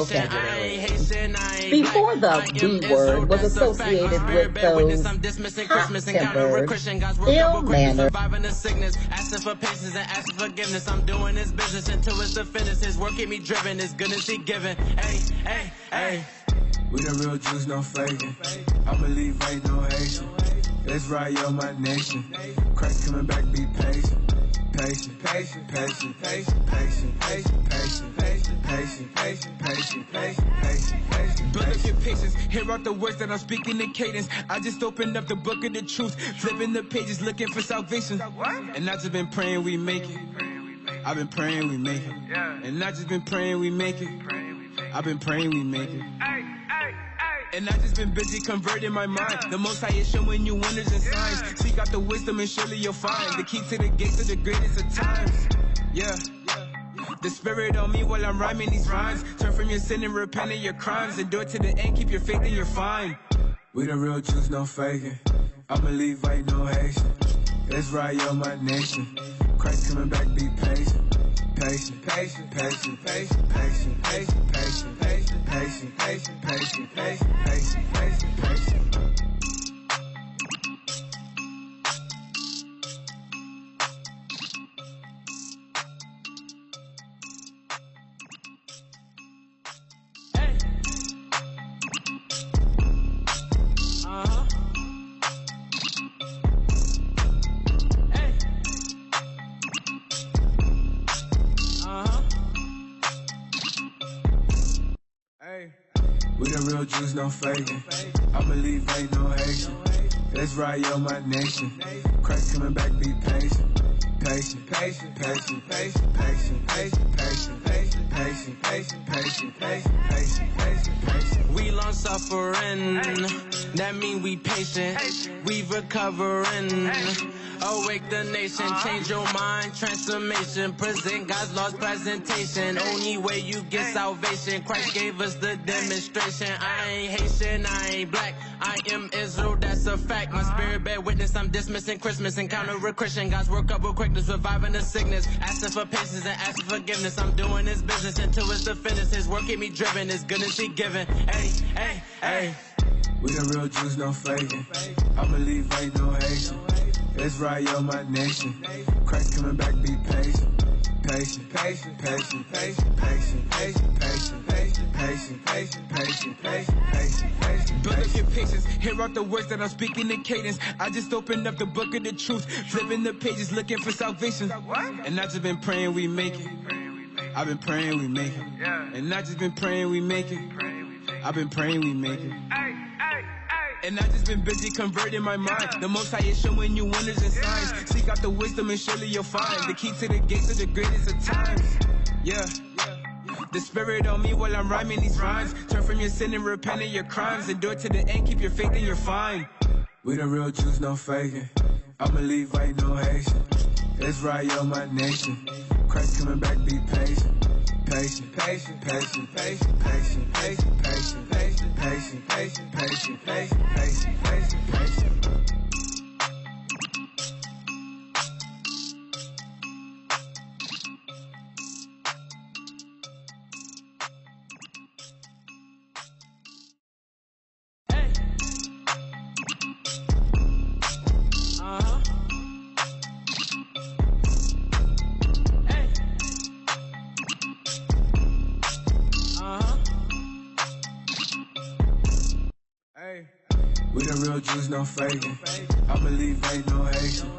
vocabulary. Before the B word was associated with those hot-tempered, ill-mannered, asking for patience and asking forgiveness. I'm doing this business until it's the finish. His work keep me driven, his goodness he giving. Hey, hey, hey. We the real Jews, no faking. I believe ain't no Haitian. Let's ride yo my nation. Christ coming back, be patient. Patient, patient, patient, patient, patient, patient, patient, patient, patient, patient, patient, patient, patient, patient. Build up your patience, hear out the words that I'm speaking in cadence. I just opened up the book of the truth, flipping the pages, looking for salvation. And I just been praying we make it. I've been praying we make it. And I just been praying we make it. I've been praying we make it. And I just been busy converting my mind. The Most High is showing you wonders and signs. Seek out the wisdom and surely you'll find the key to the gates of the greatest of times. Yeah. The Spirit on me while I'm rhyming these rhymes. Turn from your sin and repent of your crimes. Endure to the end, keep your faith and you're fine. We the real Jews, no faking. I believe ain't no Haitian. Let's ride yo my nation. Christ coming back, be patient. Patient, patient, patient, patient, patient, patient, patient, patient, patient, patient, patient, patient, patient, patient, patient. We the real Jews, no faking. I believe ain't no Haitian. Let's ride yo my nation. Christ coming back, be patient. Patient, patient, patient, patient, patient, patient, patient, patient, patient, patient, patient, patient, patient, patient, patient. We long suffering, that mean we patient. We recovering. Awake the nation, change your mind, transformation. Present God's lost presentation. Only way you get salvation. Christ gave us the demonstration. I ain't Haitian, I ain't black. I am Israel, that's a fact. My spirit bear witness, I'm dismissing Christmas. Encounter a Christian, God's work up with quickness, reviving the sickness. Asking for patience and asking forgiveness. I'm doing this business until it's the finish. His work keep me driven, his goodness he giving. Hey, hey, hey. We the real Jews, no faking. I believe ain't no Haitian. Let's ride yo my nation. Christ coming back, be patient. Patient, patient, patient, patient, patient, patient, patient, patient, patient, patient, patient, patient, patient, patient. Build up your patience, hear out the words that I'm speaking in cadence. I just opened up the book of the truth, flipping the pages, looking for salvation. And I just been praying we make it. I've been praying we make it. And I just been praying we make it. I've been praying we make it. And I just been busy converting my mind. The Most High is showing you wonders and signs. Seek out the wisdom and surely you'll find the key to the gates of the greatest of times. Yeah. The Spirit on me while I'm rhyming these rhymes. Turn from your sin and repent of your crimes. Endure to the end, keep your faith and you're fine. We the real Jews, no faking. I believe ain't no Haitian. Let's ride yo my nation. Christ coming back, be patient. Patient, patient, patient, patient, patient, patient, patient, patient, patient, patient, patient, patient, patient, patient, patient. We the real Jews, no faking. I believe ain't no Haitian.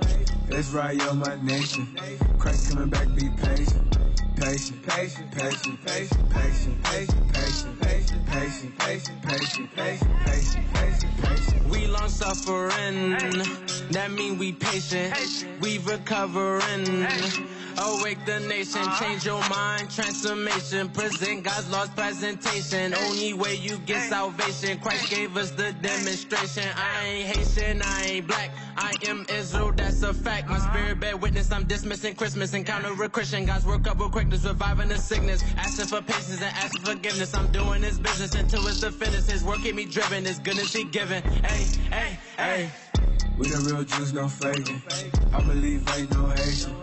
Let's ride yo my nation. Christ coming back, be patient. Patient, patient, patient, patient, patient, patient, patient, patient, patient, patient, patient, patient, patient, patient, patient. We long suffering, that mean we patient. We recovering. Awake the nation, change your mind, transformation. Present God's lost presentation. Only way you get salvation. Christ gave us the demonstration. I ain't Haitian, I ain't black. I am Israel, that's a fact. My spirit bear witness, I'm dismissing Christmas. Encounter a Christian, God's work up with quickness, reviving the sickness. Asking for patience and asking forgiveness. I'm doing this business until it's the finish. His work keep me driven, his goodness he giving. Hey, hey, hey. We the real Jews, no faking. I believe ain't no Haitian.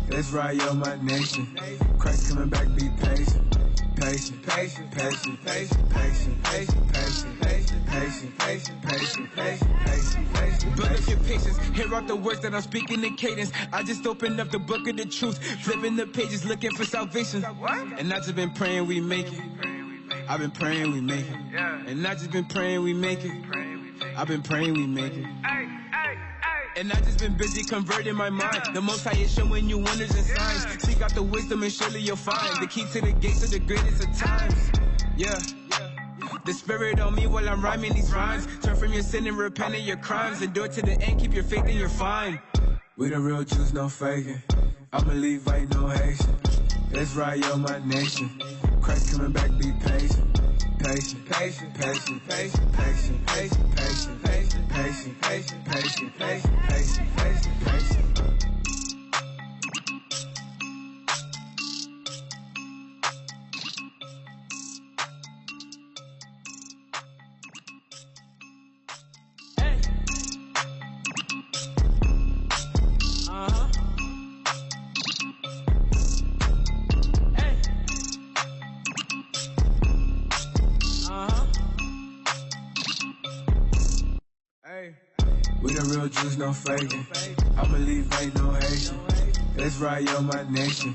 Let's ride yo my nation. Christ coming back, be patient. patient, patient, patient, patient, patient, patient, patient, patient, patient, patient, patient, patient, patient. Build up your patience, hear out the words that I'm speaking in cadence. I just opened up the book of the truth, flipping the pages, looking for salvation. And I just been praying we make it. I've been praying we make it. And I just been praying we make it. I've been praying we make it. And I just been busy converting my mind. The Most High is showing you wonders and signs. Seek out the wisdom and surely you'll find the key to the gates of the greatest of times. Yeah. The spirit on me while I'm rhyming these rhymes. Turn from your sin and repent of your crimes. Endure to the end, keep your faith and you're fine. We the real Jews, no faking. I'ma leave, ain't no Haitian. That's right, yo, my nation. Christ coming back, be patient. Patient, patient, patient, patient, patient, patient, patient, patient, patient, patient, patient, patient, patient, patient, patient. We the real Jews, no faking. I'ma leave, ain't no Haitian. That's right, yo, my nation.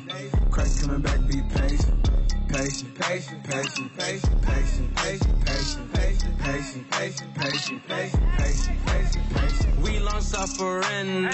Christ coming back, be patient. Patient, patient, patient, patient, patient, patient, patient, patient, patient, patient, patient, patient, patient, patient, patient. We long suffering,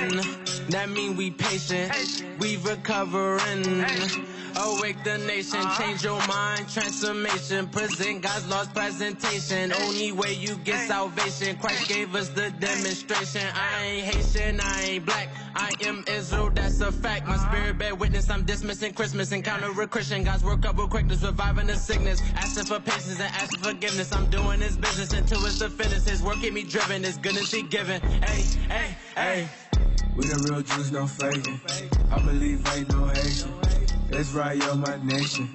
that mean we patient. We recovering. Awake the nation, change your mind, transformation, present God's lost presentation. Only way you get salvation, Christ gave us the demonstration. I ain't Haitian, I ain't black, I am Israel, that's a fact. My spirit bear witness, I'm dismissing Christmas, encounter a Christian, God's work up with quickness, reviving the sickness, asking for patience and asking forgiveness. I'm doing his business until it's the finish, his work keep me driven, his goodness he given. Hey, hey, hey. We the real Jews, no faking. I'ma leave, ain't no Haitian. That's right, yo, my nation.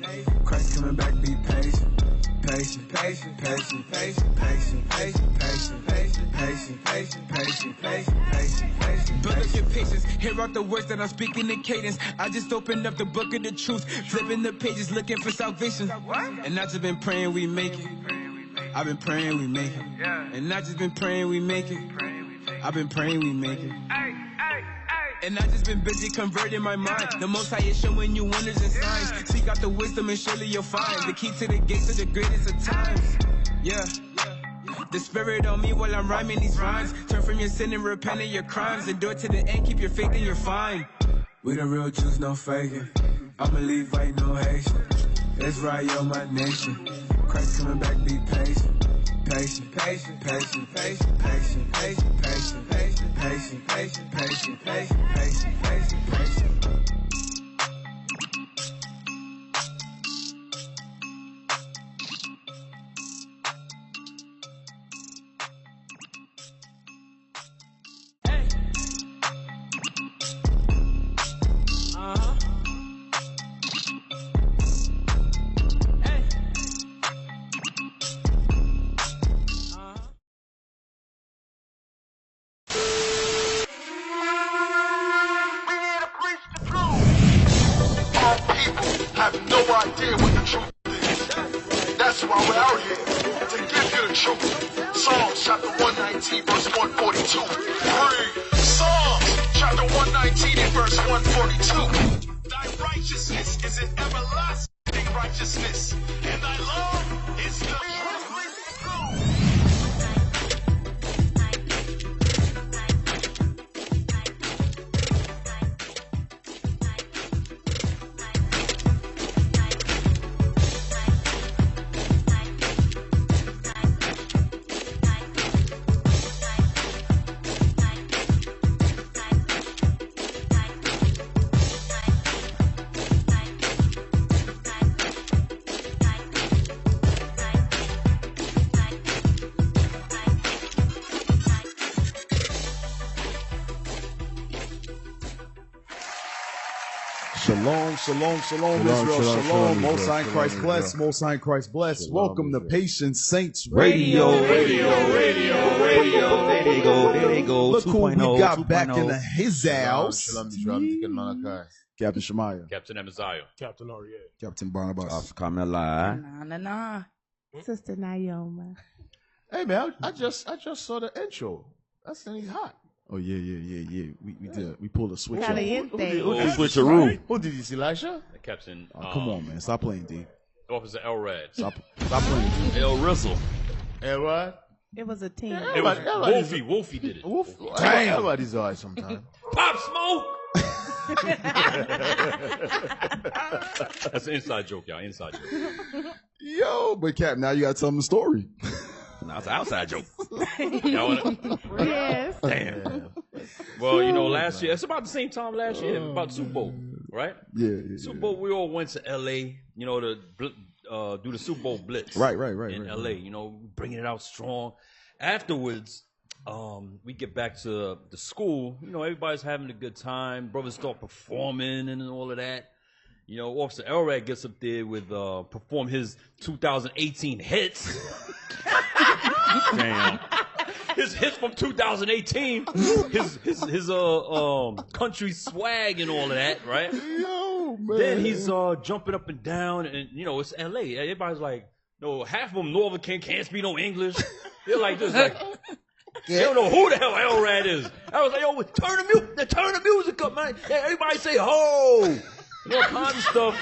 Christ coming back, be patient. Patient, patient, patient, patient, patient, patient, patient, patient, patient, patient, patient, patient, patient, patient. Build up your patience, hear out the words that I'm speaking in cadence. I just opened up the book of the truth, flipping the pages, looking for salvation. And I just been praying we make it. I've been praying we make it. And I just been praying we make it. I've been praying we make it. And I just been busy converting my mind. The Most High is showing you wonders and signs. Seek out the wisdom and surely you'll find the key to the gates of the greatest of times. Yeah. The spirit on me while I'm rhyming these rhymes. Turn from your sin and repent of your crimes. Endure to the end, keep your faith and you're fine. We the real Jews, no faking. I'ma leave, ain't no Haitian. That's right, yo, my nation. Christ coming back, be patient. Patient, patient, patient, patient, patient, patient, patient, patient, patient, patient, patient, patient, patient, patient, patient. Shalom, Israel, shalom. Most High Christ bless, Most High Christ bless. Welcome to Patient Saints Radio. There they go. Look who we got 2.0. back in his house. Shalom. Captain Shemaiah. Captain Amaziah. Captain Ariel. Captain Barnabas. Carmela. Nah. Sister Naoma. Hey man, I just saw the intro. That's ain't hot. Oh yeah. We did. We pulled a switch. Got up. an Switcheroo. Who did you see, Elisha? Captain. Oh, come on, man. Stop playing, D. Officer Elrad. Stop playing. El Rizzle. Everybody? It was a team. It was Wolfie did it. Everybody's alright sometimes. Pop Smoke! That's an inside joke, y'all. Inside joke. Yo, but Cap, now you gotta tell them the story. Now it's an outside joke. Y'all wanna... Yes. Damn. Well, last year, it's about the same time last year, about Super Bowl, right? Yeah. Super Bowl, we all went to LA, to do the Super Bowl blitz. Right. In LA, bringing it out strong. Afterwards, we get back to the school. Everybody's having a good time. Brothers start performing and all of that. Officer Elrad gets up there with perform his 2018 hits. Damn. His hits from 2018. His country swag and all of that, right? Yo, man. Then he's jumping up and down, and it's LA. Everybody's like, no, half of them Northern can't speak no English. They're like this, like. They don't know who the hell Elrad is. I was like, yo, turn the music up, man. Yeah, everybody say ho. All kinds of stuff.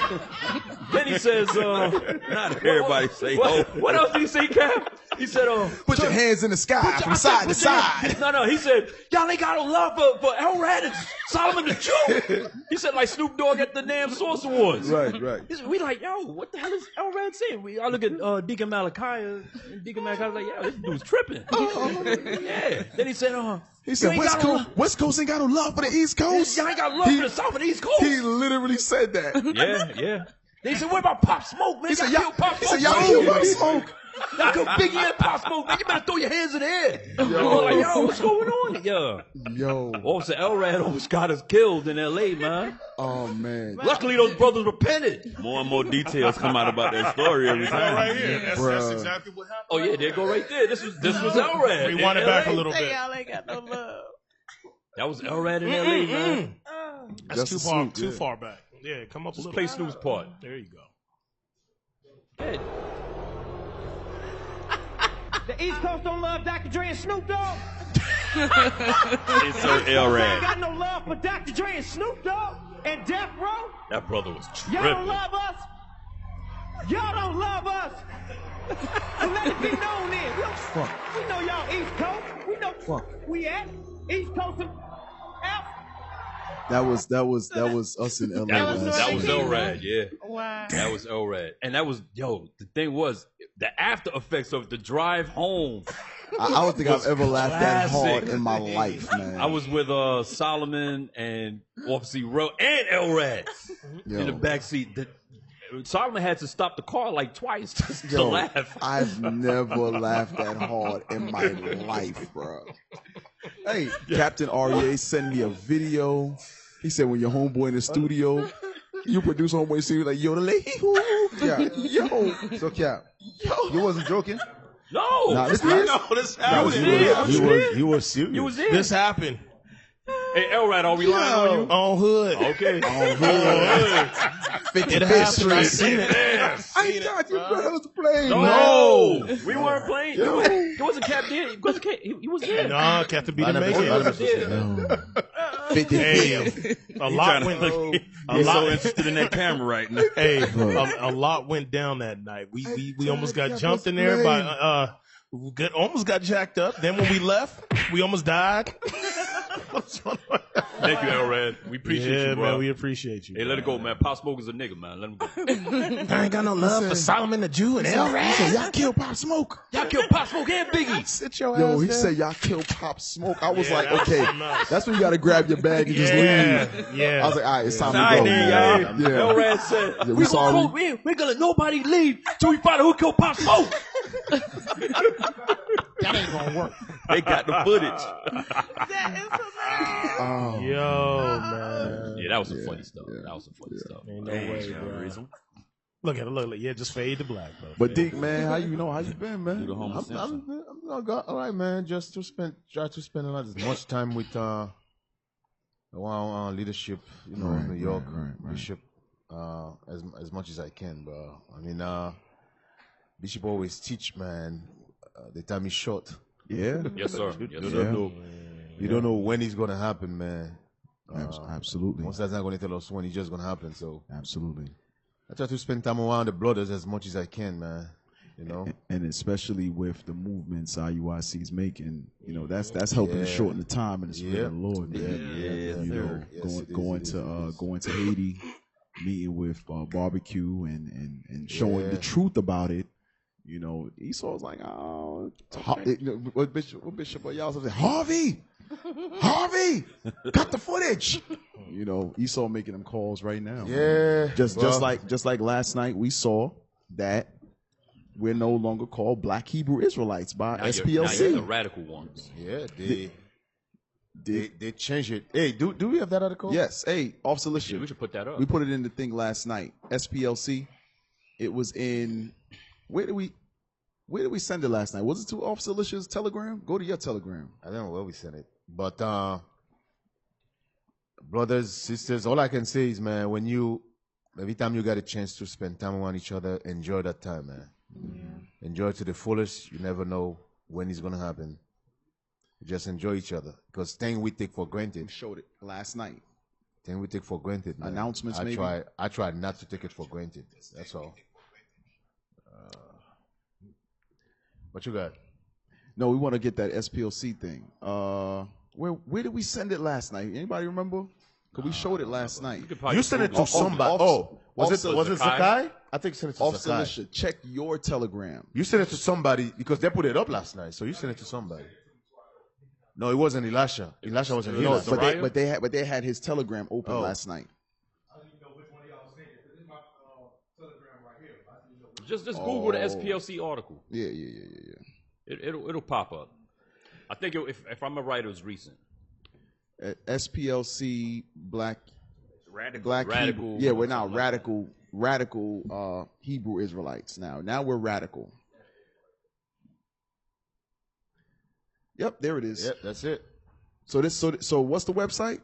Then he says, Not everybody say ho. What else did he say, Cap? He said, put your hands in the sky from side to side. No, he said, y'all ain't got no love for Elrad and Solomon the Jew. He said, like Snoop Dogg at the damn Source Awards. Right. We like, yo, what the hell is Elrad saying? I look at Deacon Malachi, and Deacon Malachi's like, yeah, this dude's tripping. Yeah. Then he said, West Coast ain't got no love for the East Coast. Y'all ain't got love for the South and the East Coast. He literally said that. Yeah. They said, what about Pop Smoke, man? He said, y'all kill Pop Smoke. He said, y'all kill Pop Smoke. Y'all kill Biggie and Pop Smoke, man. You better throw your hands in the air. Yo, what's going on? Yo. Officer Elrad almost got us killed in L.A., man. Oh, man. Luckily, those brothers repented. More and more details come out about that story every time. Right here. That's exactly what happened. Oh, yeah, there go right there. This was Elrad. Rewind it back a little bit. Y'all ain't got no love. That was Elrad in L.A., man. That's too far back. Yeah, come up a little. Play Snoop's part. There you go. Hey. The East Coast don't love Dr. Dre and Snoop Dogg. Insert Elrad. Got no love for Dr. Dre and Snoop Dogg and Death Row. That brother was Y'all don't tripping. love us. Y'all don't love us. So let it be known then. We know y'all East Coast. We know we at East Coast and out. That was us in LA. That was Elrad, yeah. Wow. That was Elrad. And that was, the thing was, the after effects of the drive home. I don't think I've ever laughed that hard in my life, man. I was with Solomon and Officer Rowe and Elrad in the backseat. Solomon had to stop the car like twice to laugh. I've never laughed that hard in my life, bro. Hey, Captain REA sent me a video. He said when your homeboy in the studio, you produce homeboy studio like, yo, the lady, yo. So Cap, you wasn't joking? No. Nah, this happened. You were serious. You was there. This happened. Hey, Elrad, are we lying on you? On Hood. Okay. On Hood. It happened. I seen it. I thought you brothers playing. No, we weren't playing. It wasn't Cap there. He was there. No, Captain B didn't make it. 50 Hey, a lot went. He's so interested in that camera right now. Hey, a lot went down that night. We almost got jumped in there by almost got jacked up. Then when we left, we almost died. Thank you, Elrad. We appreciate you, bro. Man, we appreciate you. Hey, let it go, man. Pop Smoke is a nigga, man. Let him go. I ain't got no love for Solomon the Jew and Elrad. He said, y'all kill Pop Smoke. Y'all kill Pop Smoke and Biggie. Sit your Yo, ass he down. said y'all kill Pop Smoke. I was Yeah, like, that was okay, something else. that's when you got to grab your bag and just leave. Yeah. I was like, all right, it's time All to right, go, then, man. y'all. Elrad said, Yeah, we sorry. gonna let nobody leave till we find out who killed Pop Smoke. That ain't gonna work. They got the footage. That is hilarious. Oh, Yo, man. Yeah, that was some funny stuff. That was some funny stuff. Ain't no way, bro. Look at it, look. Yeah, just fade to black, bro. But Deke, man, how you been, man? Do the Homer Simpson. I'm all right, man. Just to try to spend as much time with leadership, in New York, Bishop, as much as I can, bro. I mean, Bishop always teach, man. The time is short. Yeah. Yes, sir. You don't know when it's gonna happen, man. Absolutely. Most of that's not gonna tell us when it's just gonna happen. So absolutely. I try to spend time around the brothers as much as I can, man. And especially with the movements IUIC is making, that's helping to shorten the time in the spirit of the Lord. Going to Haiti, meeting with barbecue and showing the truth about it. Esau was like, oh, what Bishop y'all said, Harvey, got the footage. Esau making them calls right now. Yeah, just like last night we saw that we're no longer called Black Hebrew Israelites by SPLC. Now you're the radical ones. Yeah, they changed it. Hey, do we have that article? Yes. Hey, Officer Lisha. We should put that up. We put it in the thing last night. SPLC. It was in. Where did we send it last night? Was it to Officer Lisha's Telegram? Go to your Telegram. I don't know where we sent it, but brothers, sisters, all I can say is, man, every time you got a chance to spend time around each other, enjoy that time, man. Yeah. Enjoy it to the fullest. You never know when it's gonna happen. Just enjoy each other, because things we take for granted. We showed it last night. Things we take for granted, man. Announcements, I maybe. I try not to take it for granted. That's all. What you got? No, we want to get that SPLC thing. Where did we send it last night? Anybody remember? Because we showed it last night. You sent it to somebody. Was it Zakai? I think you sent it to Officer Zakai. Lisha, check your Telegram. You sent it to somebody because they put it up last night. So you sent it to somebody. No, it wasn't Elisha. Elisha wasn't here. But they had his Telegram open last night. Just Google the SPLC article. Yeah. It'll pop up. I think if I'm right, it was recent. SPLC Black Radical. Hebrew. Yeah, we're now radical Hebrew Israelites now. Now we're radical. Yep, there it is. Yep, that's it. So what's the website?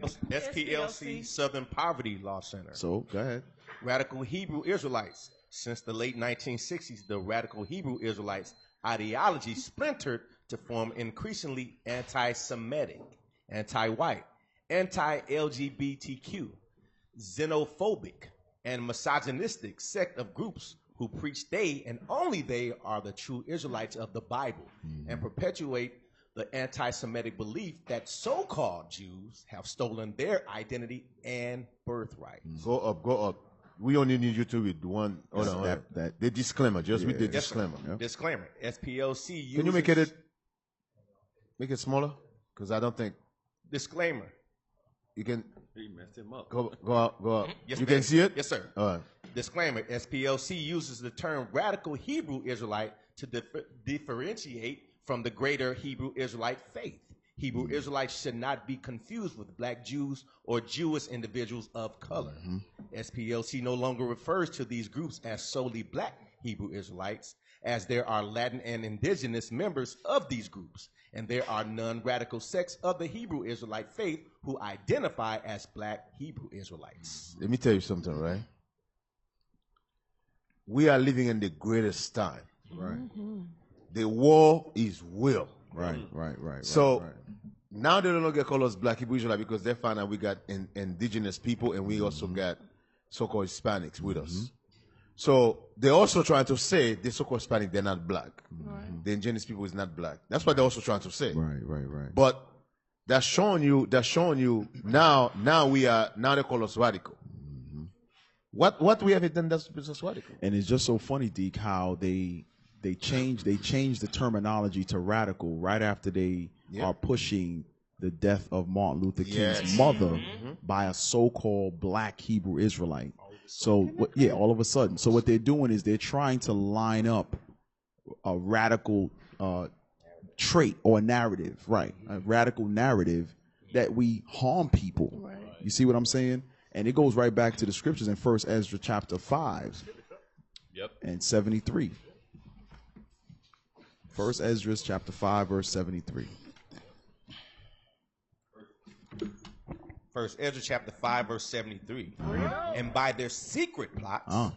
SPLC Southern Poverty Law Center. So go ahead. Radical Hebrew Israelites. Since the late 1960s, the radical Hebrew Israelites ideology splintered to form increasingly anti-Semitic, anti-white, anti-LGBTQ, xenophobic, and misogynistic sect of groups who preach they and only they are the true Israelites of the Bible and perpetuate the anti-Semitic belief that so-called Jews have stolen their identity and birthright. Go up. We only need you to read one. Hold on. The disclaimer. Just read the disclaimer. Yeah. Disclaimer. SPLC uses... Can you make it smaller? Because I don't think... Disclaimer. You can... He messed him up. Go up. Yes, you can see it? Yes, sir. All right. Disclaimer. SPLC uses the term radical Hebrew Israelite to differentiate from the greater Hebrew Israelite faith. Hebrew Israelites should not be confused with black Jews or Jewish individuals of color. SPLC no longer refers to these groups as solely black Hebrew Israelites, as there are Latin and indigenous members of these groups, and there are non-radical sects of the Hebrew Israelite faith who identify as black Hebrew Israelites. Let me tell you something, right? We are living in the greatest time. Right. The war is real. Right. So now they don't get called us black Hebrew Israelite because they find out we got indigenous people and we also got so-called Hispanics with us. So they're also trying to say the so-called Hispanic, they're not black. The indigenous people is not black. That's what they're also trying to say. Right. But that's showing you now they call us radical. What we have done that's business radical. And it's just so funny, Deke, how they changed the terminology to radical right after they are pushing the death of Martin Luther King's mother by a so-called black Hebrew Israelite. So all of a sudden. So what they're doing is they're trying to line up a radical trait or narrative, right? A radical narrative that we harm people. Right. You see what I'm saying? And it goes right back to the scriptures in 1 Ezra chapter 5 and 73. 1 Ezra chapter 5 verse 73. 1 Ezra chapter 5 verse 73. And by their secret plots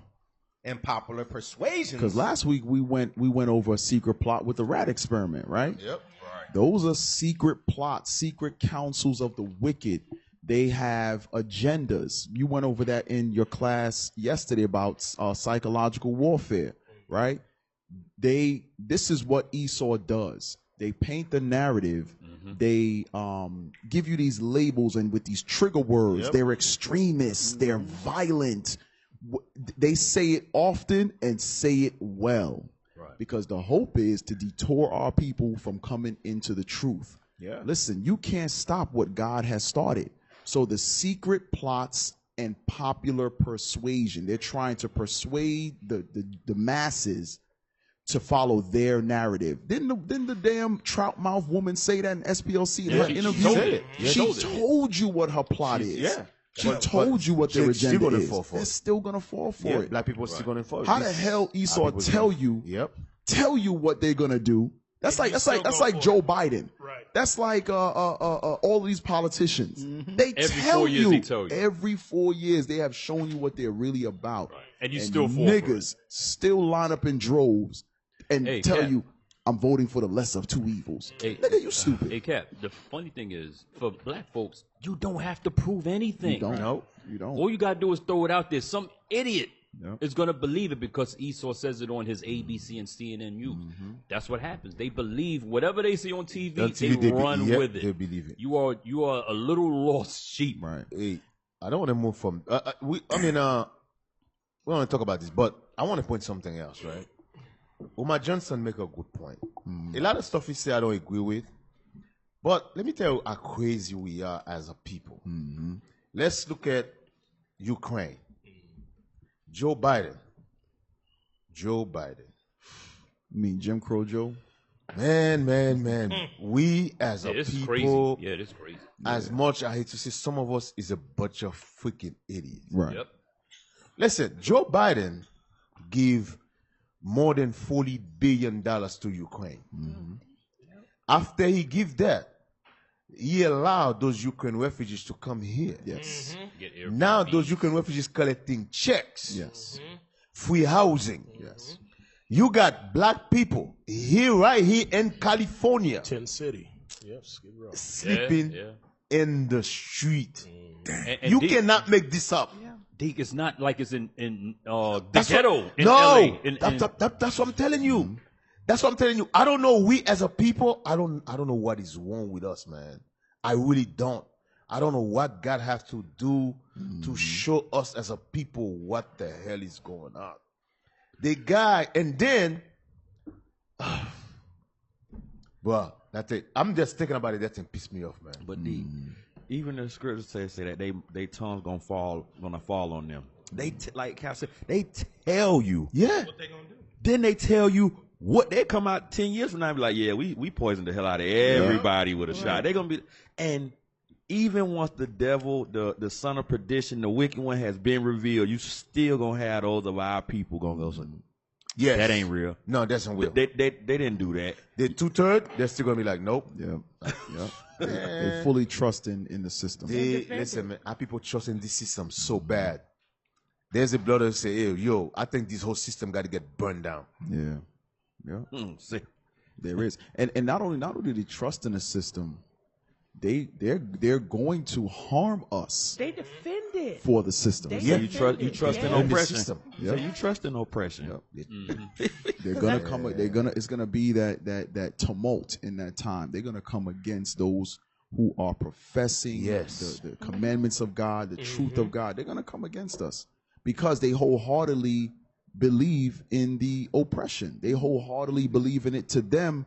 and popular persuasions. Because last week we went over a secret plot with the rat experiment, right? Yep. Right. Those are secret plots, secret counsels of the wicked. They have agendas. You went over that in your class yesterday about psychological warfare, right? This is what Esau does. They paint the narrative. They give you these labels and with these trigger words. Yep. They're extremists. They're violent. They say it often and say it well. Right. Because the hope is to detour our people from coming into the truth. Yeah. Listen, you can't stop what God has started. So the secret plots and popular persuasion, they're trying to persuade the masses to follow their narrative. Didn't the damn trout mouth woman say that in SPLC in her interview? She told you what her plot is. Yeah. She told you what their agenda is. They're still gonna fall for it. Black people are still gonna fall. How the hell Esau tell you what they're gonna do? That's like Joe Biden. Right. That's like all of these politicians. They tell you every 4 years they have shown you what they're really about. Right. And you still fall niggas still line up in droves and tell you I'm voting for the lesser of two evils. Nigga, you stupid. Hey, Cap, the funny thing is, for black folks, you don't have to prove anything. You don't. No, you don't. All you got to do is throw it out there. Some idiot is going to believe it because Esau says it on his ABC and CNN News. That's what happens. They believe whatever they see on TV, they run with it. They believe it. You are a little lost sheep. Right. Hey, I don't want to move from... we want to talk about this, but I want to point something else, right? Omar Johnson make a good point. A lot of stuff he say I don't agree with, but let me tell you how crazy we are as a people. Let's look at Ukraine. Joe Biden. You mean Jim Crow Joe? Man. We as a people... Crazy. Yeah, it is crazy. As much, I hate to say, some of us is a bunch of freaking idiots. Right. Yep. Listen, Joe Biden give more than $40 billion to Ukraine. After he give that, he allowed those Ukraine refugees to come here. Yes. Now those Ukraine refugees collecting checks. Yes. Free housing. Yes. You got black people right here in California. Tent City. Yep, sleeping in the street. And you cannot make this up. Deke, it's not like it's in the ghetto in LA. No, that's what I'm telling you. That's what I'm telling you. I don't know. We as a people, I don't know what is wrong with us, man. I really don't. I don't know what God has to do to show us as a people what the hell is going on. The guy, and then, well, that's it. I'm just thinking about it. That thing pissed me off, man. But even the scriptures say that they tongues gonna fall on them. They like Cap said, they tell you. Yeah. What they gonna do? Then they tell you what they come out 10 years from now and be like, yeah, we poisoned the hell out of everybody with a shot. They're gonna be, and even once the devil, the son of perdition, the wicked one has been revealed, you still gonna have those of our people gonna go. Yes. That ain't real. No, that's not real. They didn't do that. The 2/3, they're still gonna be like, nope. Yeah. They fully trust in the system. Listen, man, our people trusting this system so bad. There's a brother who say, hey, yo, I think this whole system got to get burned down. Yeah. There is. And not only do they trust in the system, they're going to harm us. They defend it for the system. You trust in oppression. So you trust in oppression. They're gonna come. It's gonna be that tumult in that time. They're gonna come against those who are professing the commandments of God, the truth of God. They're gonna come against us because they wholeheartedly believe in the oppression. They wholeheartedly believe in it. To them,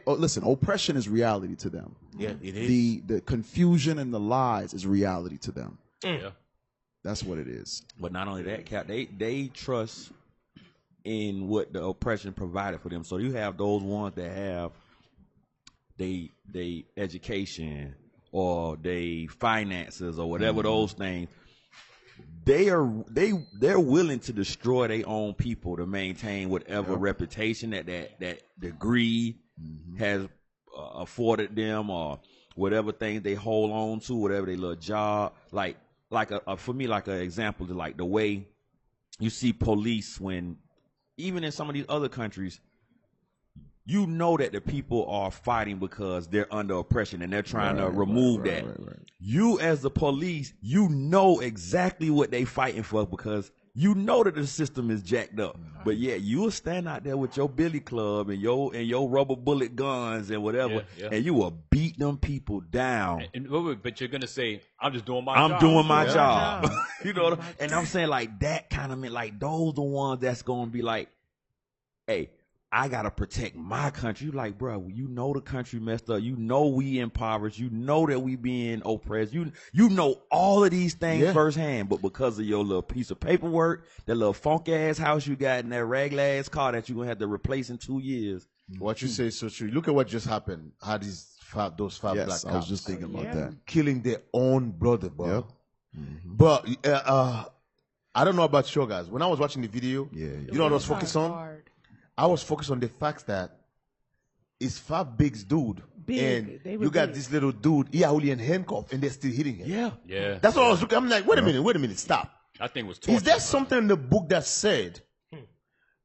listen, oppression is reality to them. Yeah, it is. The confusion and the lies is reality to them. Yeah. That's what it is. But not only that, Cap, they trust in what the oppression provided for them. So you have those ones that have they education or they finances or whatever those things. They're willing to destroy their own people to maintain whatever reputation that degree has afforded them, or whatever things they hold on to, whatever they little job. For me, like an example is like the way you see police when, even in some of these other countries, you know that the people are fighting because they're under oppression and they're trying to remove that. Right. You as the police, you know exactly what they fighting for because you know that the system is jacked up. But yeah, you'll stand out there with your billy club and your rubber bullet guns and whatever, and you will beat them people down. But you're gonna say, I'm just doing my job. I'm doing my job. You know what I mean? And I'm saying like that kind of mean like those the ones that's gonna be like, hey, I gotta protect my country. You like, bro, you know the country messed up. You know we impoverished. You know that we being oppressed. You know all of these things firsthand. But because of your little piece of paperwork, that little funk ass house you got, and that ragged ass car that you gonna have to replace in 2 years. What you say is so true. Look at what just happened. How those five black cops. I was just thinking about that. Killing their own brother, bro. But I don't know about you guys. When I was watching the video, you know what I was focused on? I was focused on the fact that it's five big dude, and you got this little dude, only in handcuff, and they're still hitting him. Yeah. That's what I was looking. I'm like, wait a minute, stop. That thing was torture. Is there something in the book that said,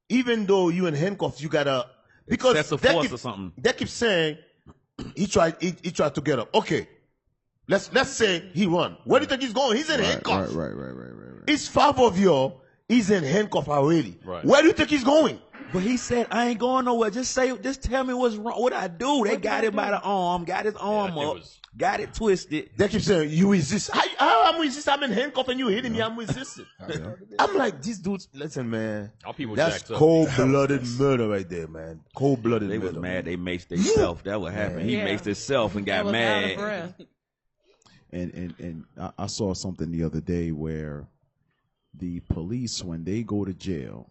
even though you in handcuffs, you gotta because excessive force or something? They keep saying he tried to get up. Okay, let's say he run. Where do you think he's going? He's in handcuffs. Right. It's five of you. He's in handcuffs already. Right. Where do you think he's going? But he said, I ain't going nowhere. Just tell me what's wrong. What I do? They got him by the arm, got his arm up, got it twisted. They keep saying, you resist. How I'm resisting? I'm in handcuff and you hitting me. I'm resisting. I'm like, these dudes, listen, man. That's cold-blooded murder right there, man. Cold-blooded murder. They was mad. They maced themselves. That what happened. He maced himself and got mad. And I saw something the other day where the police, when they go to jail,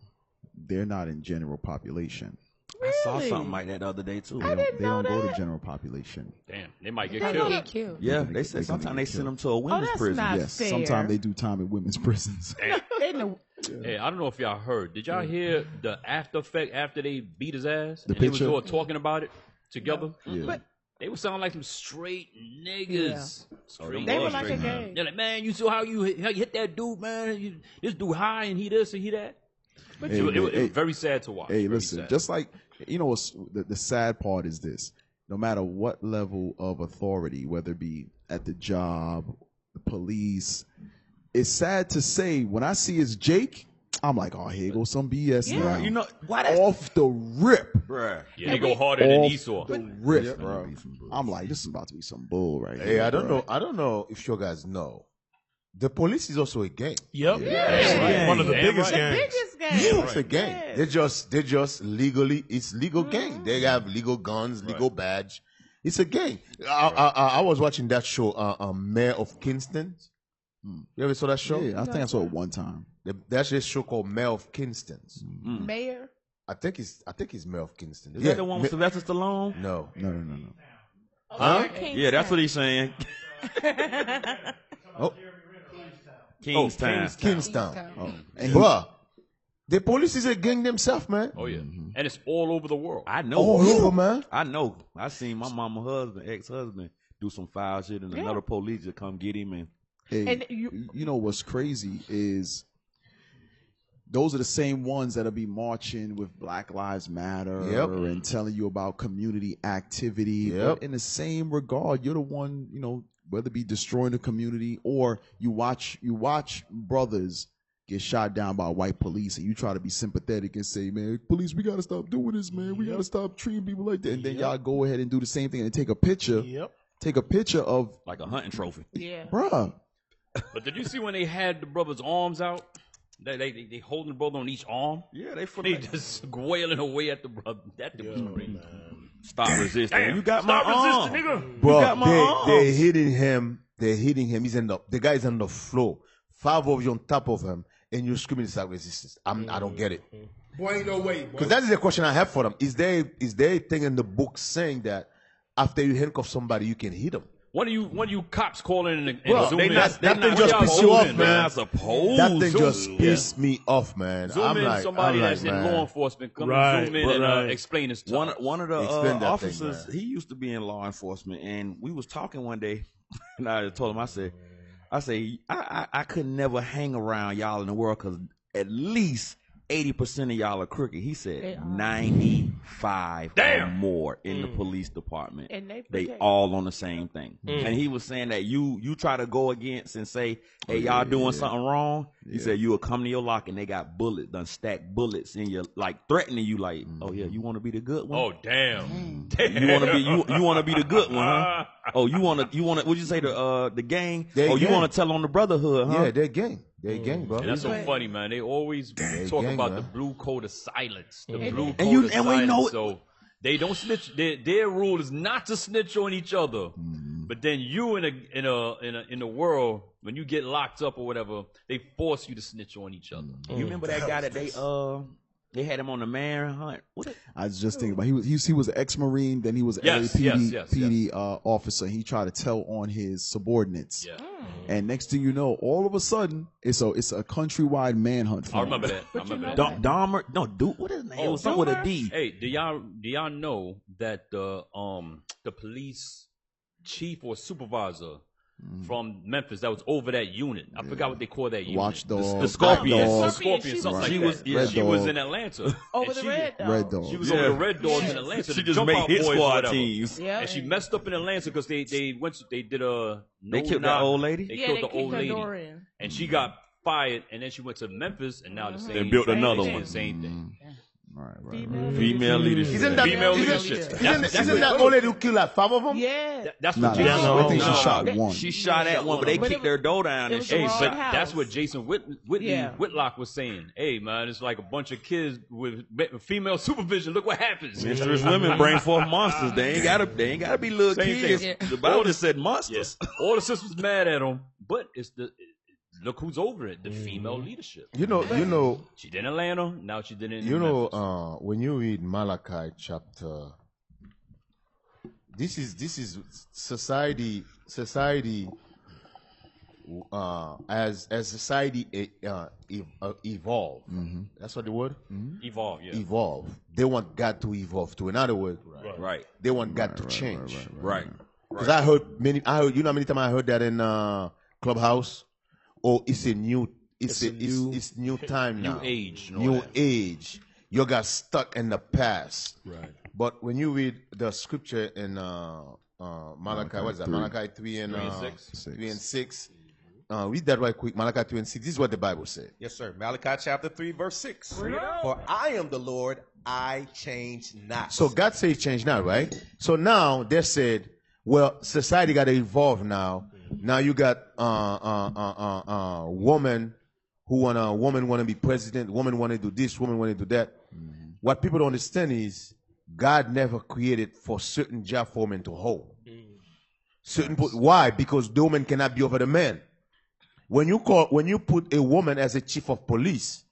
they're not in general population. Really? I saw something like that the other day too. They don't go to general population. Damn, they might get killed. Yeah, they said sometimes they send them to a women's prison. Yes, sometimes they do time in women's prisons. Hey, I don't know if y'all heard. Did y'all hear the after effect after they beat his ass? The and picture? They was all talking about it together. Yeah. But they would sound like some straight niggas. Yeah. They were like a gang. They're like, man, you saw how you hit that dude, man. This dude high and he this and he that. But it was very sad to watch. Hey, listen, just like, you know, the sad part is this. No matter what level of authority, whether it be at the job, the police, it's sad to say, when I see it's Jake, I'm like, oh, here goes some BS now. You know, off the rip. Bruh. Yeah, they go harder than Esau. The rip, bro. I'm like, this is about to be some bull right here. Hey, I don't know if you guys know. The police is also a gang. Yep. Yeah. One of the biggest gangs. It's a gang. Yeah. They just legally, it's legal gang. They have legal guns, legal badge. It's a gang. I was watching that show, Mayor of Kingston. You ever saw that show? Yeah, I think I saw it one time. That's this show called Mayor of Kingston. Mayor? I think it's Mayor of Kingston. Is that the one with Sylvester Stallone? No. Huh? Yeah, that's what he's saying. Kingstown. Bruh, the police is a gang themselves, man. Oh, yeah. And it's all over the world. I know. All over, man. I know. I seen my ex-husband, do some foul shit and another police to come get him. And you know what's crazy is those are the same ones that'll be marching with Black Lives Matter and telling you about community activity. But in the same regard, you're the one, you know, whether it be destroying the community or you watch brothers get shot down by white police and you try to be sympathetic and say, man, police, we got to stop doing this, man. We got to stop treating people like that. And then y'all go ahead and do the same thing and take a picture. Take a picture of like a hunting trophy. Yeah. Bruh. But did you see when they had the brother's arms out? They holding the brother on each arm. Yeah, they just wailing away at the brother. That was crazy. Man. Stop resisting. Damn, you got my arm, nigga. Bro, they're hitting him. He's the guy's on the floor. 5 of you on top of him, and you're screaming it's like resistance. I don't get it. Boy, ain't no way, boy. Because that is the question I have for them. Is there a thing in the book saying that after you handcuff somebody, you can hit them? One of you cops calling and Bro, zoom that in. thing just piss you off, man. Not supposed That thing to. just pissed me off, man. Zoom I'm in like, somebody that's in man. law enforcement. Come Right, and zoom in and explain this to us. One of the Explain that officers, thing, he used to be in law enforcement, and we was talking one day, and I told him, I say, I could never hang around y'all in the world because at least 80% of y'all are crooked. He said 95 or more in the police department. And they all on the same thing. And he was saying that you try to go against and say, hey, y'all doing something wrong. He said you will come to your lock and they got bullets, done stacked bullets in your, like threatening you, like, oh yeah, you want to be the good one? Oh damn! You want to be you want to be the good one, huh? Oh, you want to what'd you say the gang? You want to tell on the brotherhood, huh? Yeah, they're gang. They're gang, bro. And that's so funny, man. They always talk gang, about man. the blue code of silence. The blue code And of we silence. know it. So they don't snitch. Their rule is not to snitch on each other. But then you in a world when you get locked up or whatever, they force you to snitch on each other. You remember that guy that they had him on the manhunt? I was just thinking about he was an ex-Marine, then he was an Yes, LAPD officer. He tried to tell on his subordinates. Yeah. And next thing you know, all of a sudden, it's a countrywide manhunt. I remember that. Dahmer, what is his name? It was something with a D. Hey, do y'all know that the police chief or supervisor from Memphis that was over that unit? I forgot what they call that unit. Watchdog. The Scorpion. Dog. Scorpion, something Right. like that. She was in Atlanta. Over the Red Dog. Red Dog. She was over the Red Dogs in Atlanta. She the just Jump made Out hit Boys or squad whatever. teams. Yeah. And she messed up in Atlanta because they did a They killed that old lady? They Yeah, killed they the kicked old her lady. door in. And she got fired, and then she went to Memphis, and now the same. They built another same one. Same thing. Right. Female leadership. Isn't that Female isn't- leadership. Isn't that old lady who killed like 5 of them? Yeah. That's Nah, what nah, Jason. I think she No, shot no. one. She shot at one, but they But kicked it their door down it and was shit. the Hey, wrong but house. that's what Jason Whitney Yeah. Whitlock was saying. Hey, man, it's like a bunch of kids with female supervision. Look what happens. Mistress women bring forth monsters. They ain't gotta be little Same kids. thing. The Bible just said monsters. All the sisters mad at him, but look who's over it. The female leadership. You know, She did in Atlanta. Now she did in You Memphis. know, when you read Malachi chapter, this is society as society evolve. That's what the word Evolve. Yeah. evolve. They want God to evolve too. In other words, Right. they want God to change. Right. Because I heard you know how many times I heard that in Clubhouse. Oh, it's a new time now. New age. and all New that. age. You got stuck in the past. Right. But when you read the scripture in Malachi, what is that? 3. Malachi 3 and 6. 3 and 6. Read that right quick. Malachi 3 and 6. This is what the Bible said. Yes, sir. Malachi chapter 3, verse 6. For I am the Lord, I change not. So God says change now, right? So now they said, well, society got to evolve now. Now you got woman want to be president, woman want to do this, woman want to do that. What people don't understand is God never created for certain job foremen to hold. Why? Because the woman cannot be over the man. When you put a woman as a chief of police